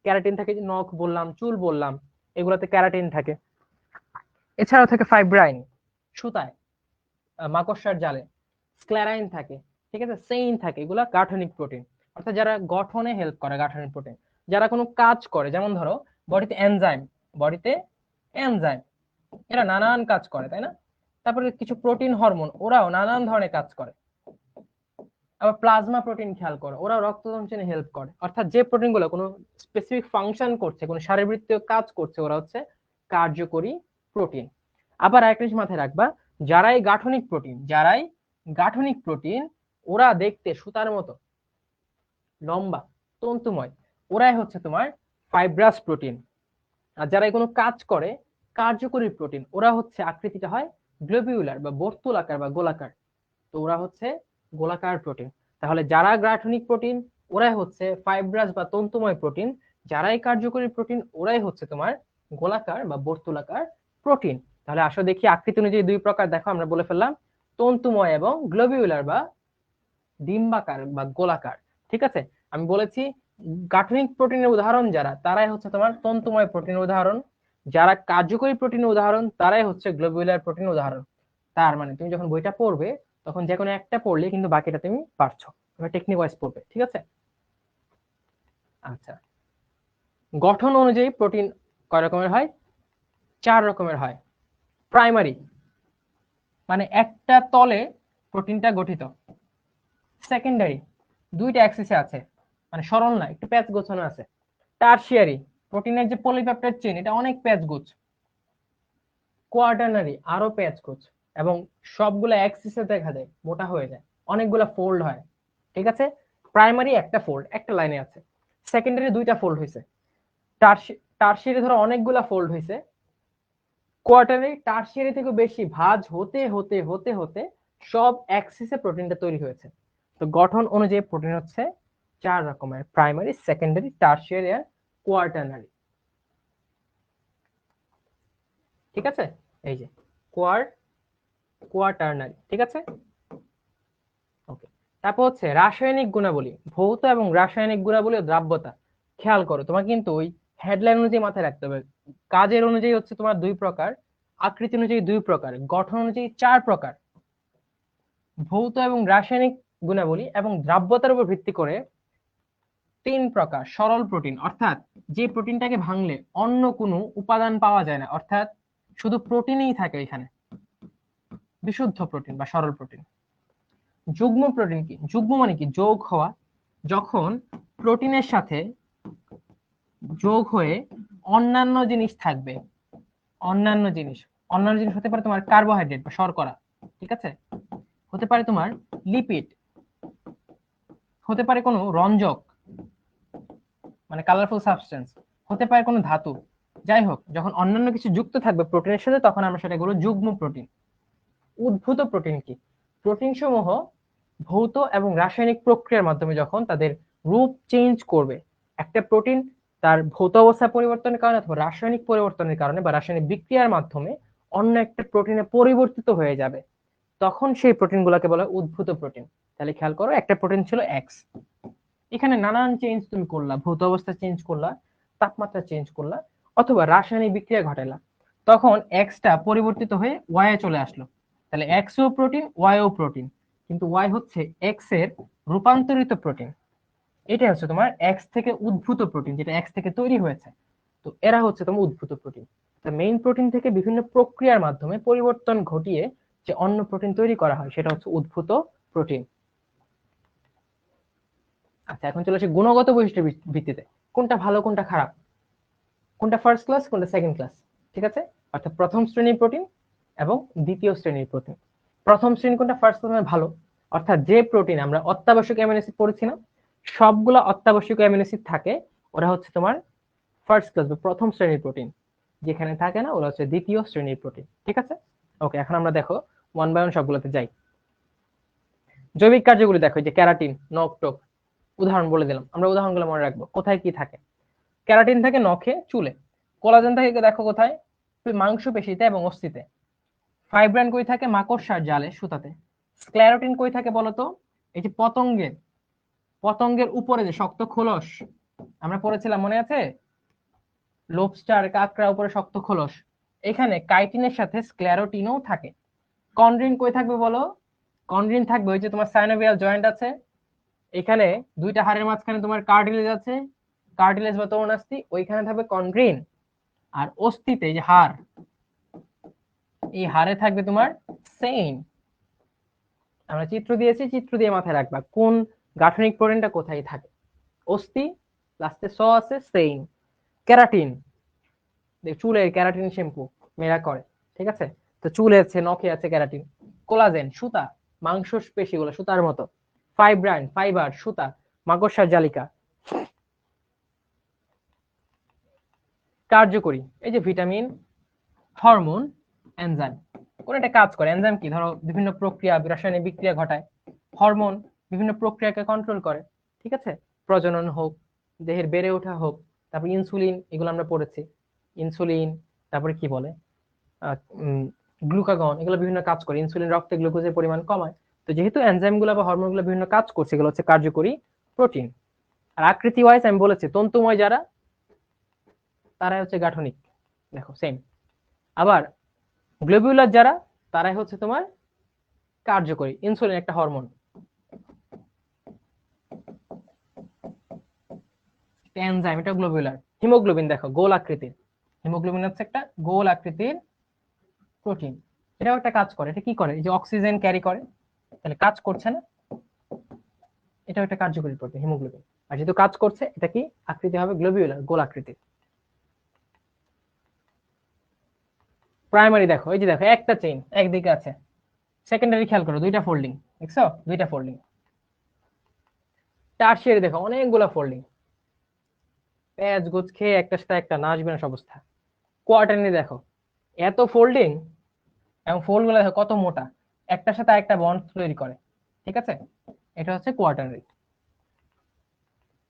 S1: ক্যারাটিন থাকে যে নখ বললাম, চুল বললাম, এগুলাতে ক্যারাটিন থাকে। এছাড়াও থাকে ফাইব্রাইন, সুতায়, মাকড়সার জালে, স্ক্লেরাইন থাকে, ঠিক আছে, সেইন থাকে, এগুলা গাঠনিক প্রোটিন। অর্থাৎ যারা গঠনে হেল্প করে, গাঠনিক প্রোটিন। যারা কোনো কাজ করে, যেমন ধরো বডিতে এনজাইম, বডিতে এনজাইম, এরা নানান কাজ করে, তাই না? তারপরে কিছু প্রোটিন হরমোন, ওরাও নানান ধরনের কাজ করে। আবার প্লাজমা প্রোটিন খেয়াল করো, ওরা রক্ত সঞ্চালনে হেল্প করে। অর্থাৎ যে প্রোটিন গুলো কোনো স্পেসিফিক ফাংশন করছে, কোনো শারীরবৃত্তীয় কাজ করছে, ওরা হচ্ছে কার্যকরী প্রোটিন। আবার আরেকটা জিনিস মাথায় রাখবা, যারাই গাঠনিক প্রোটিন ওরা দেখতে সুতার মতো লম্বা তন্তুময়, ওরাই হচ্ছে তোমার ফাইব্রাস প্রোটিন। আর যারা কোনো কাজ করে কার্যকরী প্রোটিন, ওরা হচ্ছে আকৃতিটা হয় গ্লোবিউলার বা বর্তুলাকার বা গোলাকার, তো ওরা হচ্ছে গোলাকার প্রোটিন। তাহলে যারা গাঠনিক প্রোটিন ওরাই হচ্ছে ফাইব্রাস বা তন্তুময় প্রোটিন, যারাই কার্যকরী প্রোটিন ওরাই হচ্ছে তোমার গোলাকার বা বর্তুলাকার প্রোটিন। তাহলে আসলে দেখি আকৃতি অনুযায়ী দুই প্রকার, দেখো আমরা বলে ফেললাম তন্তুময় এবং গ্লোবিউলার বা ডিম্বাকার বা গোলাকার। ঠিক আছে, আমি বলেছি গাঠনিক প্রোটিনের উদাহরণ যারা, তারাই হচ্ছে তোমার তন্তুময় প্রোটিনের উদাহরণ, যারা কার্যকরী প্রোটিনের উদাহরণ তারাই হচ্ছে গ্লোবিউলার প্রোটিনের উদাহরণ। তার মানে তুমি যখন বইটা পড়বে তখন যে কোনো একটা পড়লে কিন্তু বাকিটা তুমি পারছো, টেকনিক ওয়াইজ পড়বে। ঠিক আছে, আচ্ছা, গঠন অনুযায়ী প্রোটিন কয় রকমের হয়? 4 রকমের হয়। প্রাইমারি মানে একটা তলে প্রোটিনটা গঠিত। সেকেন্ডারি দুইটা অ্যাক্সিসে আছে, মানে সরল না, একটু প্যাচ গোছানো আছে। টারশিয়ারি প্রোটিনের যে পলিপেপটাইড চেইন এটা অনেক প্যাচ গোছ। কোয়াটারনারি আরো প্যাচ গোছ, এবং সবগুলো অ্যাক্সিসে দেখা যায় মোটা হয়ে যায়, অনেকগুলো ফোল্ড হয়। ঠিক আছে, প্রাইমারি একটা ফোল্ড একটা লাইনে আছে, সেকেন্ডারি দুইটা ফোল্ড হয়েছে, টারশিয়ারি ধরো অনেকগুলা ফোল্ড হয়েছে, কোয়াটারনারি টারশিয়ারি থেকে বেশি ভাঁজ হতে হতে হতে হতে সব অ্যাক্সিসে প্রোটিনটা তৈরি হয়েছে। তো গঠন অনুযায়ী প্রোটিন হচ্ছে 4 রকমের, প্রাইমারি, সেকেন্ডারি, টারশিয়ারি আর কোয়াটারনারি। ঠিক আছে, এই যে কোয়াটারনারি। ঠিক আছে, ওকে। তারপর হচ্ছে রাসায়নিক গুণাবলী, ভৌত এবং রাসায়নিক গুণাবলী ও দ্রাব্যতা। খেয়াল করো, তোমার কিন্তু ওই হেডলাইন অনুযায়ী মাথায় রাখতে হবে। কাজের অনুযায়ী হচ্ছে তোমার 2 প্রকার, আকৃতি অনুযায়ী 2 প্রকার, গঠন অনুযায়ী 4 প্রকার। ভৌত এবং রাসায়নিক গুণাবলী এবং দ্রাব্যতার উপর ভিত্তি করে 3 প্রকার সরল প্রোটিন, অর্থাৎ যে প্রোটিনটাকে ভাঙলে অন্য কোনো উপাদান পাওয়া যায় না, অর্থাৎ শুধু প্রোটিনই থাকে এখানে, বিশুদ্ধ প্রোটিন বা সরল প্রোটিন। যুগ্ম প্রোটিন কি? যুগ্ম মানে কি? যোগ হওয়া, যখন প্রোটিনের সাথে যোগ হয়ে অন্যান্য জিনিস থাকবে। অন্যান্য জিনিস হতে পারে তোমার কার্বোহাইড্রেট বা শর্করা, ঠিক আছে, হতে পারে তোমার লিপিড, হতে পারে কোনো রঞ্জক মানে কালারফুল সাবস্টেন্স, হতে পারে কোনো ধাতু। যাই হোক, যখন অন্যান্য কিছু যুক্ত থাকবে প্রোটিনের সাথে তখন আমরা সেটা বলবো যুগ্ম প্রোটিন। উদ্ভূত প্রোটিন কি? প্রোটিন সমূহ ভৌত এবং রাসায়নিক প্রক্রিয়ার মাধ্যমে যখন তাদের রূপ চেঞ্জ করবে, একটা প্রোটিন তার ভৌত অবস্থা পরিবর্তনের কারণে অথবা রাসায়নিক পরিবর্তনের কারণে বা রাসায়নিক বিক্রিয়ার মাধ্যমে অন্য একটা প্রোটিনে পরিবর্তিত হয়ে যাবে, তখন সেই প্রোটিন গুলাকে বলা হয় উদ্ভূত প্রোটিন। তাহলে খেয়াল করো, একটা প্রোটিন ছিল এক্স, এখানে নানান চেঞ্জ তুমি করলা, ভৌত অবস্থা চেঞ্জ করলা, তাপমাত্রা চেঞ্জ করলা, অথবা রাসায়নিক বিক্রিয়া ঘটালা, তখন এক্সটা পরিবর্তিত হয়ে ওয়াই এ চলে আসলো। তাহলে এক্স ও প্রোটিন, ওয়াই ও প্রোটিন, কিন্তু ওয়াই হচ্ছে এক্স এর রূপান্তরিত প্রোটিন। এটা হচ্ছে তোমার এক্স থেকে উদ্ভূত প্রোটিন, যেটা এক্স থেকে তৈরি হয়েছে। তো এরা হচ্ছে তোমার উদ্ভূত প্রোটিন। মেইন প্রোটিন থেকে বিভিন্ন প্রক্রিয়ার মাধ্যমে পরিবর্তন ঘটিয়ে যে অন্য প্রোটিন তৈরি করা হয় সেটা হচ্ছে উদ্ভূত প্রোটিন। আচ্ছা, এখন চলে আসি গুণগত বৈশিষ্ট্যের ভিত্তিতে কোনটা ভালো কোনটা খারাপ, কোনটা ফার্স্ট ক্লাস কোনটা সেকেন্ড ক্লাস। ঠিক আছে, অর্থাৎ প্রথম শ্রেণীর প্রোটিন এবং দ্বিতীয় শ্রেণীর প্রোটিন। প্রথম শ্রেণী কোনটা? ফার্স্ট ক্লাস ভালো, অর্থাৎ যে প্রোটিন আমরা অত্যাবশ্যক অ্যামিনো অ্যাসিড পড়েছি না, সবগুলো অত্যাবশ্যক অ্যামিনো অ্যাসিড থাকে, ওরা হচ্ছে তোমার ফার্স্ট ক্লাস বা প্রথম শ্রেণীর প্রোটিন। যেখানে থাকে না ওরা হচ্ছে দ্বিতীয় শ্রেণীর প্রোটিন। ঠিক আছে, ওকে। এখন আমরা দেখো ওয়ান বাই ওয়ান সবগুলোতে যাই। জৈবিক কার্যগুলি দেখো, যে ক্যারাটিন, নখ টোক, উদাহরণ বলে দিলাম, আমরা উদাহরণগুলো মনে রাখবো। কোথায় কি থাকে? ক্যারাটিন থাকে নখে, চুলে। কোলাজেন থাকে দেখো কোথায়? মাংস পেশিতে এবং অস্থিতে। ফাইব্রান কই থাকে? মাকড়সার জালে, সুতাতে। স্ক্লেরোটিন কই থাকে বলতো? এই যে পতঙ্গের উপরে যে শক্ত খোলস, আমরা পড়েছিলাম মনে আছে? লোবস্টার, কাঁকড়া উপরে শক্ত খোলস, এখানে কাইটিনের সাথে স্ক্লেরোটিনও থাকে। কন্ড্রিন কই থাকবে বলো? কন্ড্রিন থাকবে ওই যে তোমার সাইনোভিয়াল জয়েন্ট আছে, এখানে দুইটা হাড়ের মাঝখানে তোমার কার্টিলেজ আছে, কার্টিলেজ বা তরুণাস্থি, ওইখানে থাকবে কন্ড্রিন। আর অস্থিতে যে হাড়, এই হাড়ে থাকবে তোমার সেইন। আমরা চিত্র দিয়েছি, চিত্র দিয়ে মাথায় রাখবা কোন গাঠনিক প্রোটিনটা কোথায় থাকে। অস্থি, লাস্টে স আছে, সেইন। ক্যারাটিন, চুলের ক্যারাটিন শ্যাম্পু মেয়েরা করে, ঠিক আছে। তো চুলে আছে, নখে আছে ক্যারাটিন। কোলাজেন সুতা, মাংসপেশিগুলো সুতার মতো। ফাইব্রাইন ফাইবার সুতা, মাকড়সার জালিকা। কার্যকরী, এই যে ভিটামিন, হরমোন, এনজাইম। কোন একটা কাজ করে। এনজাইম কি, ধরো বিভিন্ন প্রক্রিয়া, রাসায়নিক বিক্রিয়া ঘটায়। হরমোন বিভিন্ন প্রক্রিয়াকে কন্ট্রোল করে, ঠিক আছে, প্রজনন হোক, দেহের বেড়ে ওঠা হোক। তারপর ইনসুলিন, এগুলো আমরা পড়েছি। ইনসুলিন, তারপরে কি বলে, গ্লুকাগন, এগুলো বিভিন্ন কাজ করে। ইনসুলিন রক্তে গ্লুকোজের পরিমাণ কমায়। তো যেহেতু এনজাইম গুলো বা হরমোন গুলো বিভিন্ন কাজ করছে, এগুলো হচ্ছে কার্যকরী প্রোটিন। আর আকৃতি ওয়াইজ আমি বলেছি, তন্তুময় যারা, তারাই হচ্ছে গাঠনিক। দেখো সেম। আবার গ্লোবিউলার যারা, তারাই হচ্ছে তোমার কার্যকরী। ইনসুলিন একটা হরমোন, এনজাইম, এটা গ্লোবিউলার। হিমোগ্লোবিন দেখো গোল আকৃতির। হিমোগ্লোবিন হচ্ছে একটা গোল আকৃতির প্রোটিন। এটাও একটা কাজ করে। এটা কি করে, এই যে অক্সিজেন ক্যারি করে, তাহলে কাজ করছে না, এটাও একটা কার্যকরী প্রোটিন হিমোগ্লোবিন। আর যেহেতু কাজ করছে, এটা কি আকৃতি হবে, গ্লোবিউলার, গোল আকৃতির। প্রাইমারি দেখো, এই যে দেখো একটা চেইন একদিকে আছে। সেকেন্ডারি খেয়াল করো, দুইটা ফোল্ডিং, দেখছো, দুইটা ফোল্ডিং। টারশিয়ারি দেখো অনেকগুলা ফোল্ডিং, প্যাচ গোছ খেয়ে একটার সাথে একটা না আসবে না অবস্থা। কোয়ার্টারনি দেখো এত ফোল্ডিং, এবং ফোল্ড গুলো দেখো কত মোটা, একটার সাথে একটা বন্ড তৈরি করে, ঠিক আছে। এটা হচ্ছে কোয়ার্টারনারি।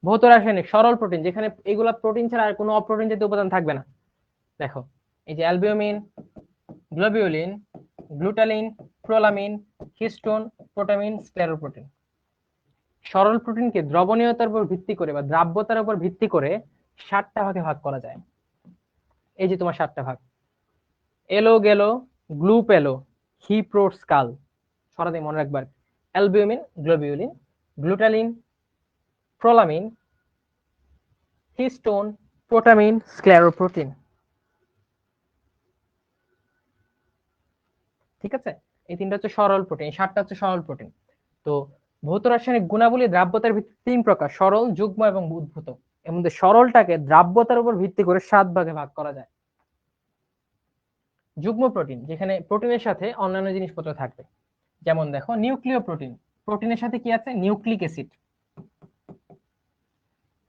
S1: ভৌত রাসায়নিক সরল প্রোটিন, যেখানে এগুলা প্রোটিন ছাড়া আর কোনো অপ্রোটিন জাতীয় উপাদান থাকবে না। দেখো এই যে albumin, globulin, গ্লুটালিন, prolamin, histone, protamine, স্ক্লেরোপ্রোটিন। সরল প্রোটিনকে দ্রবণীয়তার উপর ভিত্তি করে বা দ্রাব্যতার উপর ভিত্তি করে 7টা ভাগে ভাগ করা যায়। এই যে তোমার 7টা ভাগ, এলো গেলো, গ্লু পেলো, হি প্রোট স্কাল। সরাতে মনে রাখবার, albumin, globulin, গ্লুটালিন, prolamin, histone, protamine, স্ক্লেরোপ্রোটিন, ঠিক আছে। এই 3টা হচ্ছে সরল প্রোটিন, 7টা হচ্ছে সরল প্রোটিন। তো ভৌত রাসায়নিক গুণাবলী দ্রাব্যতার ভিত্তিতে 3 প্রকার, সরল, যুগ্ম এবং উদ্ভূত। এর মধ্যে সরলটাকে দ্রাব্যতার উপর ভিত্তি করে 7 ভাগে ভাগ করা যায়। যুগ্ম প্রোটিন, যেখানে প্রোটিনের সাথে অন্যান্য জিনিসপত্র থাকবে। যেমন দেখো নিউক্লিয় প্রোটিন, প্রোটিনের সাথে কি আছে, নিউক্লিক অ্যাসিড।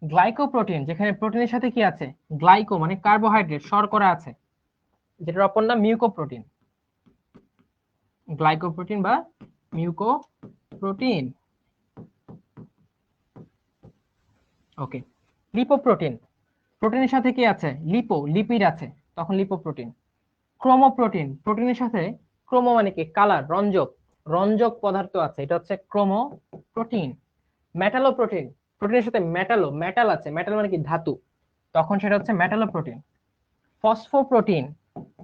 S1: গ্লাইকোপ্রোটিন, যেখানে প্রোটিনের সাথে কি আছে, গ্লাইকো মানে কার্বোহাইড্রেট, শর্করা আছে, যেটার অপর নাম মিউকোপ্রোটিন। গ্লাইকোপ্রোটিন বা মিউকোপ্রোটিন। ওকে। লিপোপ্রোটিন, প্রোটিনের সাথে কি আছে, লিপিড আছে, তখন লিপোপ্রোটিন। ক্রোমোপ্রোটিন, প্রোটিনের সাথে, ক্রোমো মানে কি কালার, রঞ্জক, রঞ্জক পদার্থ আছে, এটা হচ্ছে ক্রোমোপ্রোটিন। মেটালোপ্রোটিন, প্রোটিনের সাথে মেটাল আছে, মেটাল মানে কি ধাতু, তখন সেটা হচ্ছে মেটালোপ্রোটিন। ফসফোপ্রোটিন,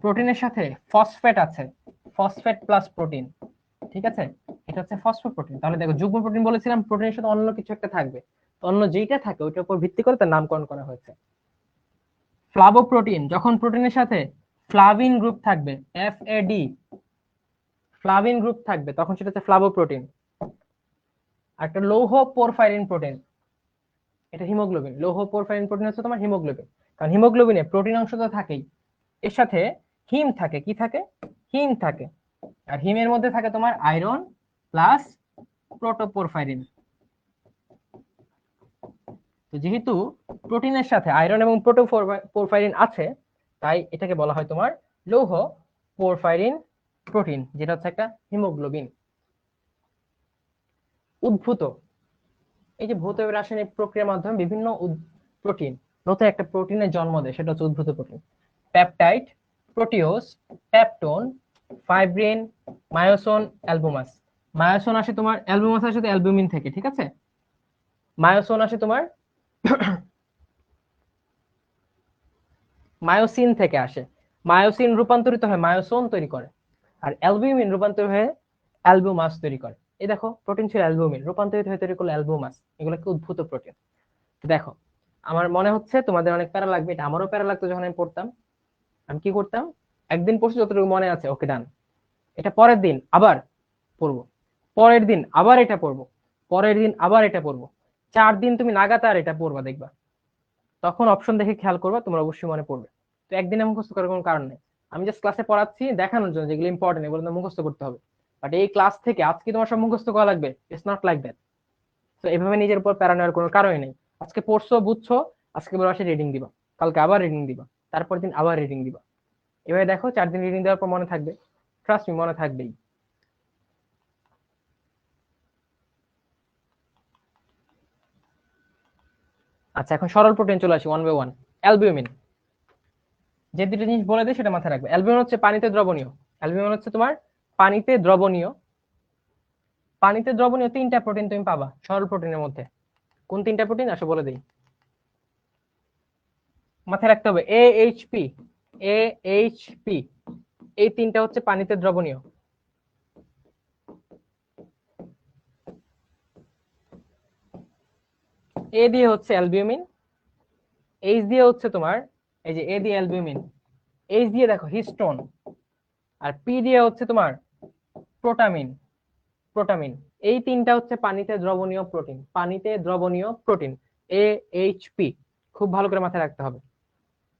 S1: প্রোটিনের সাথে ফসফেট আছে, ফসফেট প্লাস প্রোটিন, ঠিক আছে, এটা হচ্ছে ফসফোপ্রোটিন। তাহলে দেখো যুগ্ম প্রোটিন বলেছিলাম, প্রোটিনের সাথে অন্য কিছু একটা থাকবে, তো অন্য যেইটা থাকে ওইটার উপর ভিত্তি করে তার নামকরণ করা হয়েছে। ফ্লাভোপ্রোটিন, যখন প্রোটিনের সাথে ফ্লাভিন গ্রুপ থাকবে, FAD, ফ্লাভিন গ্রুপ থাকবে, তখন সেটা হচ্ছে ফ্লাভোপ্রোটিন। আর একটা লৌহ পোরফাইরিন প্রোটিন, এটা হিমোগ্লোবিন। লৌহ পোরফাইরিন প্রোটিন হচ্ছে তোমার হিমোগ্লোবিন, কারণ হিমোগ্লোবিনে প্রোটিন অংশ তো থাকেই, এর সাথে হিম থাকে, কি থাকে, হিম থাকে। আর হিমের মধ্যে থাকে তোমার আয়রন প্লাস প্রোটোপোরফাইরিন। তো যেহেতু প্রোটিনের সাথে আয়রন এবং প্রোটোপোরফাইরিন আছে, তাই এটাকে বলা হয় তোমার লৌহ পোরফাইরিন প্রোটিন, যেটা হচ্ছে একটা হিমোগ্লোবিন। উদ্ভূত, এই যে ভৌত রাসায়নিক প্রক্রিয়ার মাধ্যমে বিভিন্ন প্রোটিন, নতুন একটা প্রোটিনের জন্ম দেয়, সেটা হচ্ছে উদ্ভূত protein. Peptide, proteose, peptone, fibrin, myosan, albumose. Myosan আসে তোমার, অ্যালবুমাস আসে তো অ্যালবুমিন থেকে, ঠিক আছে। মায়োসোন আসে তোমার মায়োসিন থেকে আসে, মায়োসিন রূপান্তরিত হয় মায়োসোন তৈরি করে, আর অ্যালবুমিন রূপান্তরিত হয়ে অ্যালবুমাস তৈরি করে। এই দেখো প্রোটিন ছিল অ্যালবুমিন, রূপান্তরিত হয়ে তৈরি করলো অ্যালবুমাস, এগুলোকে উদ্ভূত প্রোটিন। দেখো আমার মনে হচ্ছে তোমাদের অনেক প্যারা লাগবে, এটা আমারও প্যারা লাগতো যখন আমি পড়তাম। আমি কি করতাম, একদিন পড়ছি যতটুকু মনে আছে, ওকে ডান, এটা পরের দিন আবার পড়বো, পরের দিন আবার এটা পড়বো, পরের দিন আবার এটা পড়বো, 4 দিন তুমি লাগাতার এটা পড়বা, দেখবা তখন অপশন দেখে খেয়াল করবা, তোমার অবশ্যই মনে পড়বে। তো একদিনে মুখস্থ করার কোনো কারণ নেই। আমি জাস্ট ক্লাসে পড়াচ্ছি দেখানোর জন্য যেগুলো ইম্পর্টেন্ট এগুলো তো মুখস্থ করতে হবে, বাট এই ক্লাস থেকে আজকে তোমার সব মুখস্থ করা লাগবে, ইটস নট লাইক দ্যাট। তো এভাবে নিজের উপর প্যারা নেওয়ার কোনো কারণই নেই। আজকে পড়ছো বুঝছো, আজকে বড় আসে রিডিং দিবা, কালকে আবার রিডিং দিবা, তারপর দিন আবার রিডিং দিবা, এভাবে দেখো 4 দিন রিডিং দেওয়ার পর মনে থাকবে, ট্রাস্ট মি মনে থাকবেই। আচ্ছা এখন সরল প্রোটিন চলে আসি 1 by 1। অ্যালবিউমিন, যে দুটো জিনিস বলে দেয় সেটা মাথায় রাখবে। অ্যালবিউমিন হচ্ছে পানিতে দ্রবণীয়, অ্যালবিউমিন হচ্ছে তোমার পানিতে দ্রবণীয়, পানিতে দ্রবণীয় 3টা প্রোটিন তুমি পাবা সরল প্রোটিনের মধ্যে। কোন 3টা প্রোটিন আসো বলে দিই, মাথায় রাখতে হবে AHP, AHP, এই 3টা হচ্ছে পানিতে দ্রবণীয়। এ দিয়ে হচ্ছে অ্যালবিউমিন, এইচ দিয়ে হচ্ছে তোমার, এই যে এ দিয়ে অ্যালবিউমিন, এইচ দিয়ে দেখো হিস্টোন, আর পি দিয়ে হচ্ছে তোমার প্রোটামিন, প্রোটামিন। এই 3টা হচ্ছে পানিতে দ্রবণীয় প্রোটিন, পানিতে দ্রবণীয় প্রোটিন AHP। খুব ভালো করে মাথায় রাখতে হবে।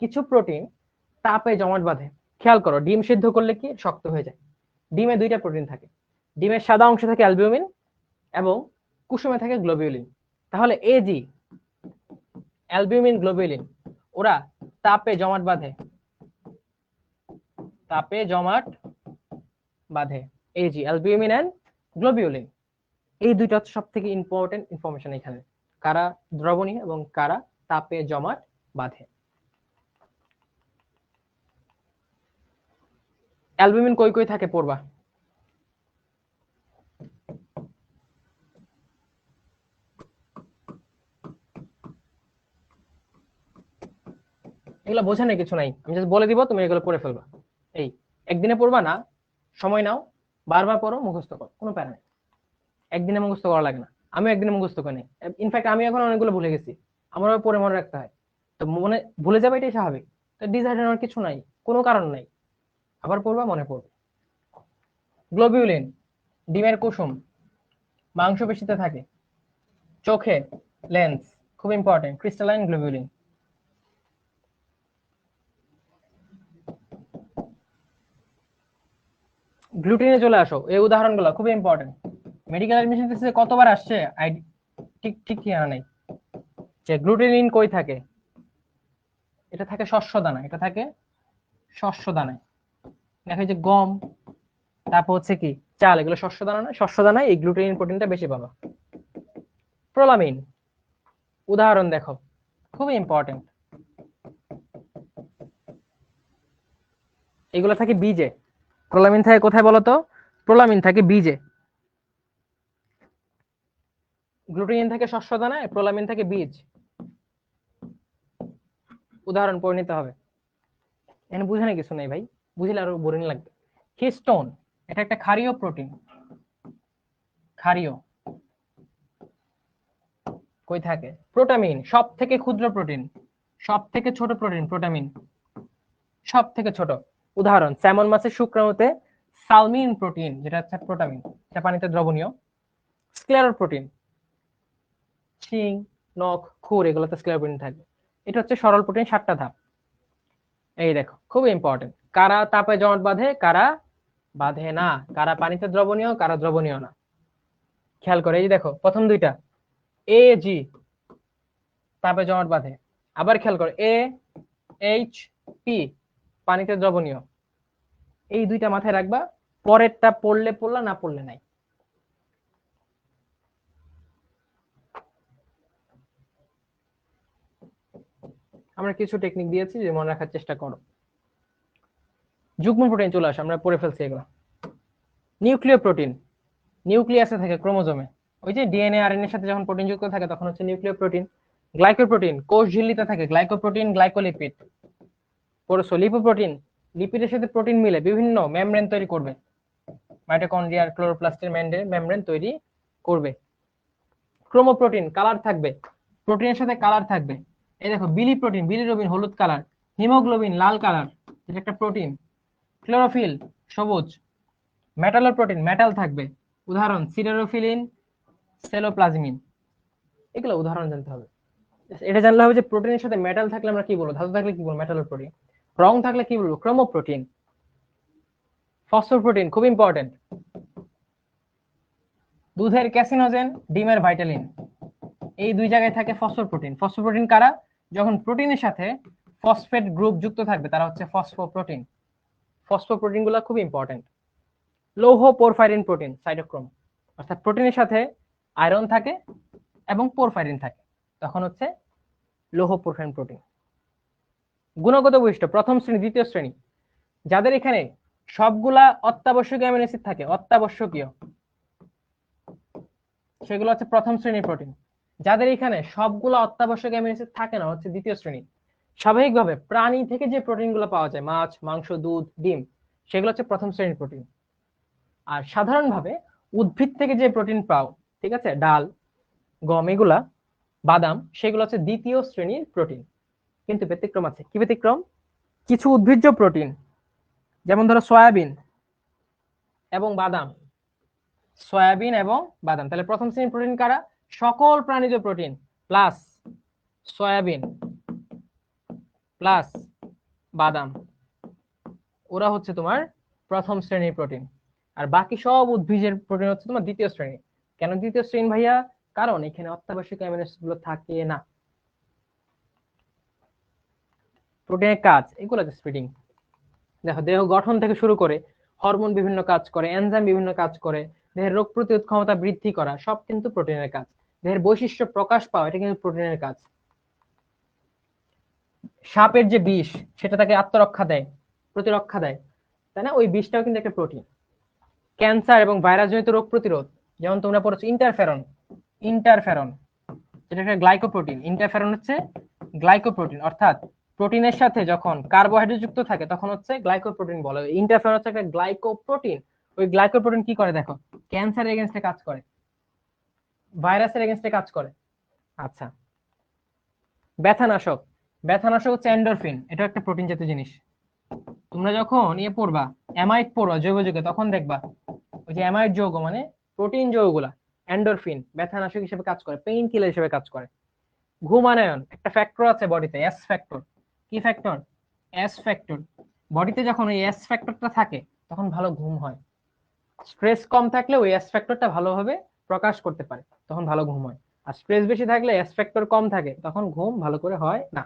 S1: কিছু প্রোটিন তাপে জমাট বাঁধে, খেয়াল করো ডিম সিদ্ধ করলে কি শক্ত হয়ে যায়। ডিমে 2টা প্রোটিন থাকে, ডিমের সাদা অংশে থাকে অ্যালবিউমিন এবং কুসুমে থাকে গ্লোবিউলিন। তাহলে এজি, অ্যালবিউমিন, গ্লোবিউলিন, ওরা তাপে জমাট বাঁধে, তাপে জমাট বাঁধে। এজি, অ্যালবিউমিন এন্ড গ্লোবিউলিন, এই দুইটা হচ্ছে সব থেকে ইম্পর্টেন্ট ইনফরমেশন এখানে, কারা দ্রবণীয় এবং কারা তাপে জমাট বাঁধে। অ্যালবুমিন কই কই থাকে পড়বা, এগুলো বোঝানোর কিছু নাই, আমি জাস্ট বলে দিব তুমি এগুলো পড়ে ফেলবা। এই একদিনে পড়বা না, সময় নাও, বারবার পড়ো, মুখস্থ করো, কোনো প্যারা নেই। একদিনে মুখস্থ করা লাগে না, আমি একদিনে মুখস্থ করি নাই, ইনফ্যাক্ট আমি এখন অনেকগুলো ভুলে গেছি, আমারও পড়ে মনে রাখতে হয়। তো মনে ভুলে যাবে এটাই স্বাভাবিক, তো ডিসহার্টেন হওয়ার কিছু নাই, কোনো কারণ নাই, আবার পড়বা মনে পড়বে। গ্লোবিউলিন ডিমের কুসুম, মাংসপেশিতে থাকে, চোখে, লেন্স, খুব ইম্পর্টেন্ট, ক্রিস্টালাইন গ্লোবিউলিন। গ্লুটিনে চলে আসো, এই উদাহরণগুলো খুবই ইম্পর্টেন্ট। মেডিকেল অ্যাডমিশন টেস্টে কতবার আসছে ঠিক ঠিক জানা নাই যে গ্লুটেনিন কই থাকে। এটা থাকে শস্য দানা, এটা থাকে শস্য দানায়, দেখো যে গম, তারপর হচ্ছে কি চাল, এগুলো শস্য দানা না, শস্য দানায় এই গ্লুটেনিন প্রোটিনটা বেশি পাবা। প্রোলামিন উদাহরণ দেখো, খুবই ইম্পর্টেন্ট, এগুলো থাকে বীজে। প্রোলামিন থাকে কোথায় বলতো, প্রোলামিন থাকে বীজে, গ্লুটেনিন থাকে শস্য দানায়, প্রোলামিন থাকে বীজ। উদাহরণ পড়ে নিতে হবে, এখানে বুঝানো কিছু নেই ভাই, বুঝলে আরো বোরিং লাগবে। হিস্টোন, এটা একটা ক্ষারীয় প্রোটিন, ক্ষারীয়, কই থাকে। প্রোটামিন সব থেকে ক্ষুদ্র প্রোটিন, সব থেকে ছোট প্রোটিন, প্রোটামিন সব থেকে ছোট। উদাহরণ স্যামন মাছের শুক্রাণুতে সালমিন প্রোটিন, যেটা হচ্ছে প্রোটামিন, এটা পানিতে দ্রবণীয়। স্ক্লেরো প্রোটিন, শিং, নখ, খুর, এগুলোতে স্ক্লেরো প্রোটিন থাকবে। এটা হচ্ছে সরল প্রোটিন 7টা ধাপ। এই দেখো খুবই ইম্পর্টেন্ট, কারা তাপে জমাট বাঁধে, কারা বাঁধে না, কারা পানিতে দ্রবণীয়, কারা দ্রবণীয় না। খেয়াল করে এই যে দেখো প্রথম দুইটা AG তাপে জমাট বাঁধে, আবার খেয়াল করো AHP পানিতে দ্রবণীয়। এই দুইটা মাথায় রাখবা, পরেরটা পড়লে পড়লা, না পড়লে নাই। আমরা কিছু টেকনিক দিয়েছি যে মনে রাখার চেষ্টা করো। যুগ্ম প্রোটিন চলে আসে, আমরা পড়ে ফেলছি এগুলো। নিউক্লিয় প্রোটিন, নিউক্লিয়াসে থাকে, ক্রোমোজোমে, ওই যে ডিএনএ আরএনএ এর সাথে যখন প্রোটিন যুক্ত থাকে তখন হচ্ছে নিউক্লিয় প্রোটিন। গ্লাইকোপ্রোটিন কোষ ঝিল্লিতে থাকে, গ্লাইকোপ্রোটিন, গ্লাইকোলিপিড। পড়ছো লিপোপ্রোটিন, লিপিডের সাথে প্রোটিন মিলে বিভিন্ন মেমব্রেন তৈরি করবে, মাইটোকন্ড্রিয়ার ক্লোরোপ্লাস্টের মেমব্রেন তৈরি করবে। ক্রোমোপ্রোটিন কালার থাকবে, প্রোটিনের সাথে কালার থাকবে। এই দেখো বিলি প্রোটিন, বিলিরুবিন হলুদ কালার, হিমোগ্লোবিন লাল কালার, এটা একটা প্রোটিন। ক্লোরোফিল সবুজ। মেটালোর প্রোটিন মেটাল থাকবে, উদাহরণ সিডারোফিলিন, সেলোপ্লাজমিন। এগুলো উদাহরণ জানতে হবে, এটা জানলে হবে যে প্রোটিনের সাথে মেটাল থাকলে আমরা কি বলবো, ধাতু থাকলে কি বলবো মেটালোর প্রোটিন, রং থাকলে কি বলবো ক্রোমোপ্রোটিন। ফসফোপ্রোটিন খুব ইম্পর্টেন্ট। দুধের ক্যাসিনোজেন, ডিমের ভাইটালিন, এই দুই জায়গায় থাকে ফসফোপ্রোটিন। ফসফোপ্রোটিন কারা? যখন প্রোটিনের সাথে ফসফেট গ্রুপ যুক্ত থাকবে তারা হচ্ছে ফসফোপ্রোটিন। ফসফোপ্রোটিন গুলো খুব ইম্পর্টেন্ট। লৌহ পোরফাইরিন প্রোটিন, সাইটোক্রোম, অর্থাৎ প্রোটিনের সাথে আয়রন থাকে এবং পোরফাইরিন থাকে, তখন হচ্ছে লৌহ পোরফাইরিন প্রোটিন। গুণগত বৈশিষ্ট্য প্রথম শ্রেণী দ্বিতীয় শ্রেণী, যাদের এখানে সবগুলা অত্যাবশ্যকীয় অ্যামিনো অ্যাসিড থাকে, অত্যাবশ্যকীয়, সেগুলো হচ্ছে প্রথম শ্রেণীর প্রোটিন। যাদের এখানে সবগুলো অত্যাবশ্যক অ্যামিনো অ্যাসিড থাকে না হচ্ছে দ্বিতীয় শ্রেণী। স্বাভাবিকভাবে প্রাণী থেকে যে প্রোটিন গুলো পাওয়া যায়, মাছ, মাংস, দুধ, ডিম, সেগুলো হচ্ছে প্রথম শ্রেণীর প্রোটিন। আর সাধারণভাবে উদ্ভিদ থেকে যে প্রোটিন পাও, ঠিক আছে, ডাল, গম, এগুলা, বাদাম, সেগুলো হচ্ছে দ্বিতীয় শ্রেণীর প্রোটিন। কিন্তু ব্যতিক্রম আছে। কি ব্যতিক্রম? কিছু উদ্ভিজ্জ প্রোটিন, যেমন ধরো সয়াবিন এবং বাদাম, সয়াবিন এবং বাদাম, তাহলে প্রথম শ্রেণীর প্রোটিন কারা? সকল প্রাণীজ প্রোটিন প্লাস সয়াবিন প্লাস বাদাম, ওরা হচ্ছে তোমার প্রথম শ্রেণীর প্রোটিন। আর বাকি সব উদ্ভিদের প্রোটিন হচ্ছে তোমার দ্বিতীয় শ্রেণী। কেন দ্বিতীয় শ্রেণী ভাইয়া? কারণ এখানে অত্যাবশ্যক অ্যামিনো অ্যাসিড গুলো থাকে না। প্রোটিনের কাজ এগুলো জাস্ট ফিডিং। দেখো, দেহ গঠন থেকে শুরু করে হরমোন বিভিন্ন কাজ করে, এনজাইম বিভিন্ন কাজ করে, দেহের রোগ প্রতিরোধ ক্ষমতা বৃদ্ধি করা, সব কিন্তু প্রোটিনের কাজ। দেহের বৈশিষ্ট্য প্রকাশ পাওয়া, এটা কিন্তু প্রোটিনের কাজ। সাপের যে বিষ, সেটা তাকে আত্মরক্ষা দেয়, প্রতিরক্ষা দেয়, তাই না? ওই বিষটাও কিন্তু একটা প্রোটিন। ক্যান্সার এবং ভাইরাসজনিত রোগ প্রতিরোধ, যেমন তোমরা পড়েছো ইন্টারফেরন, ইন্টারফেরন যেটা একটা গ্লাইকোপ্রোটিন। ইন্টারফেরন হচ্ছে গ্লাইকোপ্রোটিন, অর্থাৎ প্রোটিনের সাথে যখন কার্বোহাইড্রেট যুক্ত থাকে তখন হচ্ছে গ্লাইকোপ্রোটিন বলে। ইন্টারফেরন হচ্ছে একটা গ্লাইকোপ্রোটিন। ওই গ্লাইকোপ্রোটিন কি করে দেখো? ক্যান্সারের এগেইনস্টে কাজ করে, ভাইরাসের এগেইনস্টে কাজ করে। আচ্ছা, ব্যথানাশক, ব্যথানাশক হচ্ছে এন্ডোরফিন, এটা একটা প্রোটিন জাতীয় জিনিস। তোমরা যখন ইয়ে পড়বা, অ্যামাইড পড়বা জৈব যৌগে, তখন দেখবা ওই যে অ্যামাইড যৌগ মানে প্রোটিন যৌগগুলা এন্ডোরফিন ব্যথানাশক হিসেবে কাজ করে, পেইন কিলার হিসেবে কাজ করে। ঘুমানায়ন একটা ফ্যাক্টর আছে বডিতে, এস ফ্যাক্টর। কি ফ্যাক্টর? S factor. বডিতে যখন ওই এস ফ্যাক্টরটা থাকে তখন ভালো ঘুম হয়। স্ট্রেস কম থাকলে ওই এস ফ্যাক্টরটা ভালোভাবে প্রকাশ করতে পারে, তখন ভালো ঘুম হয়। আর স্ট্রেস বেশি থাকলে এস ফ্যাক্টর কম থাকে, তখন ঘুম ভালো করে হয় না।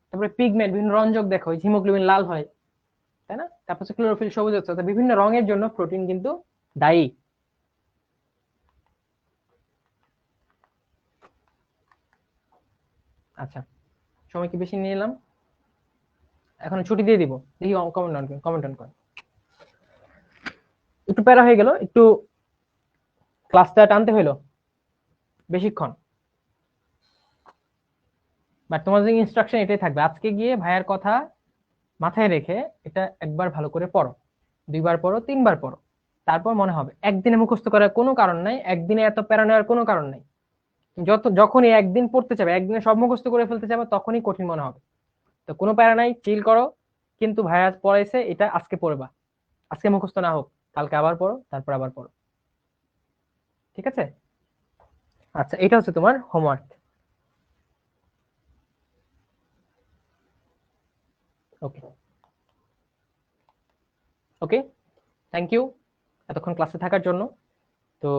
S1: তারপরে পিগমেন্ট, বিভিন্ন রঞ্জক দেখো, হিমোগ্লোবিন লাল হয়, তাই না? তারপর হচ্ছে ক্লোরোফিল সবুজ হচ্ছে, অর্থাৎ বিভিন্ন রঙের জন্য প্রোটিন কিন্তু দায়ী। আচ্ছা, সময় কি বেশি নিয়ে নিলাম? এখন ছুটি দিয়ে দিব, দেখি কমেন্ট অন করে। একটু প্যারা হয়ে গেল, একটু ক্লাসটা টানতে হইলো বেশিক্ষণ, বাট তোমাদের ইনস্ট্রাকশন এটাই থাকবে। আজকে গিয়ে ভাইয়ার কথা মাথায় রেখে এটা একবার ভালো করে পড়ো, দুইবার পড়ো, তিনবার পড়ো, তারপর মনে হবে। একদিনে মুখস্থ করার কোনো কারণ নাই, একদিনে এত প্যারা নেওয়ার কোনো কারণ নাই। যখনই একদিন পড়তে যাবে, একদিনে সব মুখস্থ করে ফেলতে যাবে, তখনই কঠিন মনে হবে। তো কোনো প্যারা নাই, চিল করো। কিন্তু ভাইয়া পড়াইছে, এটা আজকে পড়বা, আজকে মুখস্থ না হোক, কালকে আবার পড়ো, তারপর আবার পড়ো, ঠিক আছে? আচ্ছা, এটা হচ্ছে তোমার homework. Okay, okay, thank you এতক্ষণ ক্লাসে থাকার জন্য। তো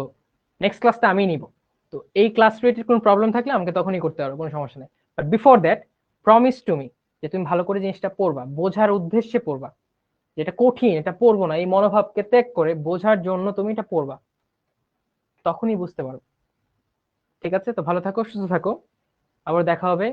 S1: নেক্সট ক্লাসটা আমি নিব। তো এই ক্লাস রিলেটেড কোনো প্রবলেম থাকলে আমাকে তখনই করতে পারো, কোনো সমস্যা নেই। But before that, promise to me যে তুমি ভালো করে জিনিসটা পড়বা, বোঝার উদ্দেশ্যে পড়বা। যেটা কঠিন এটা পড়বো না, এই মনোভাবকে ত্যাগ করে বোঝার জন্য তুমি এটা পড়বা, তখনই বুঝতে পারো। ঠিক আছে? তো ভালো থাকো, সুস্থ থাকো, আবার দেখা হবে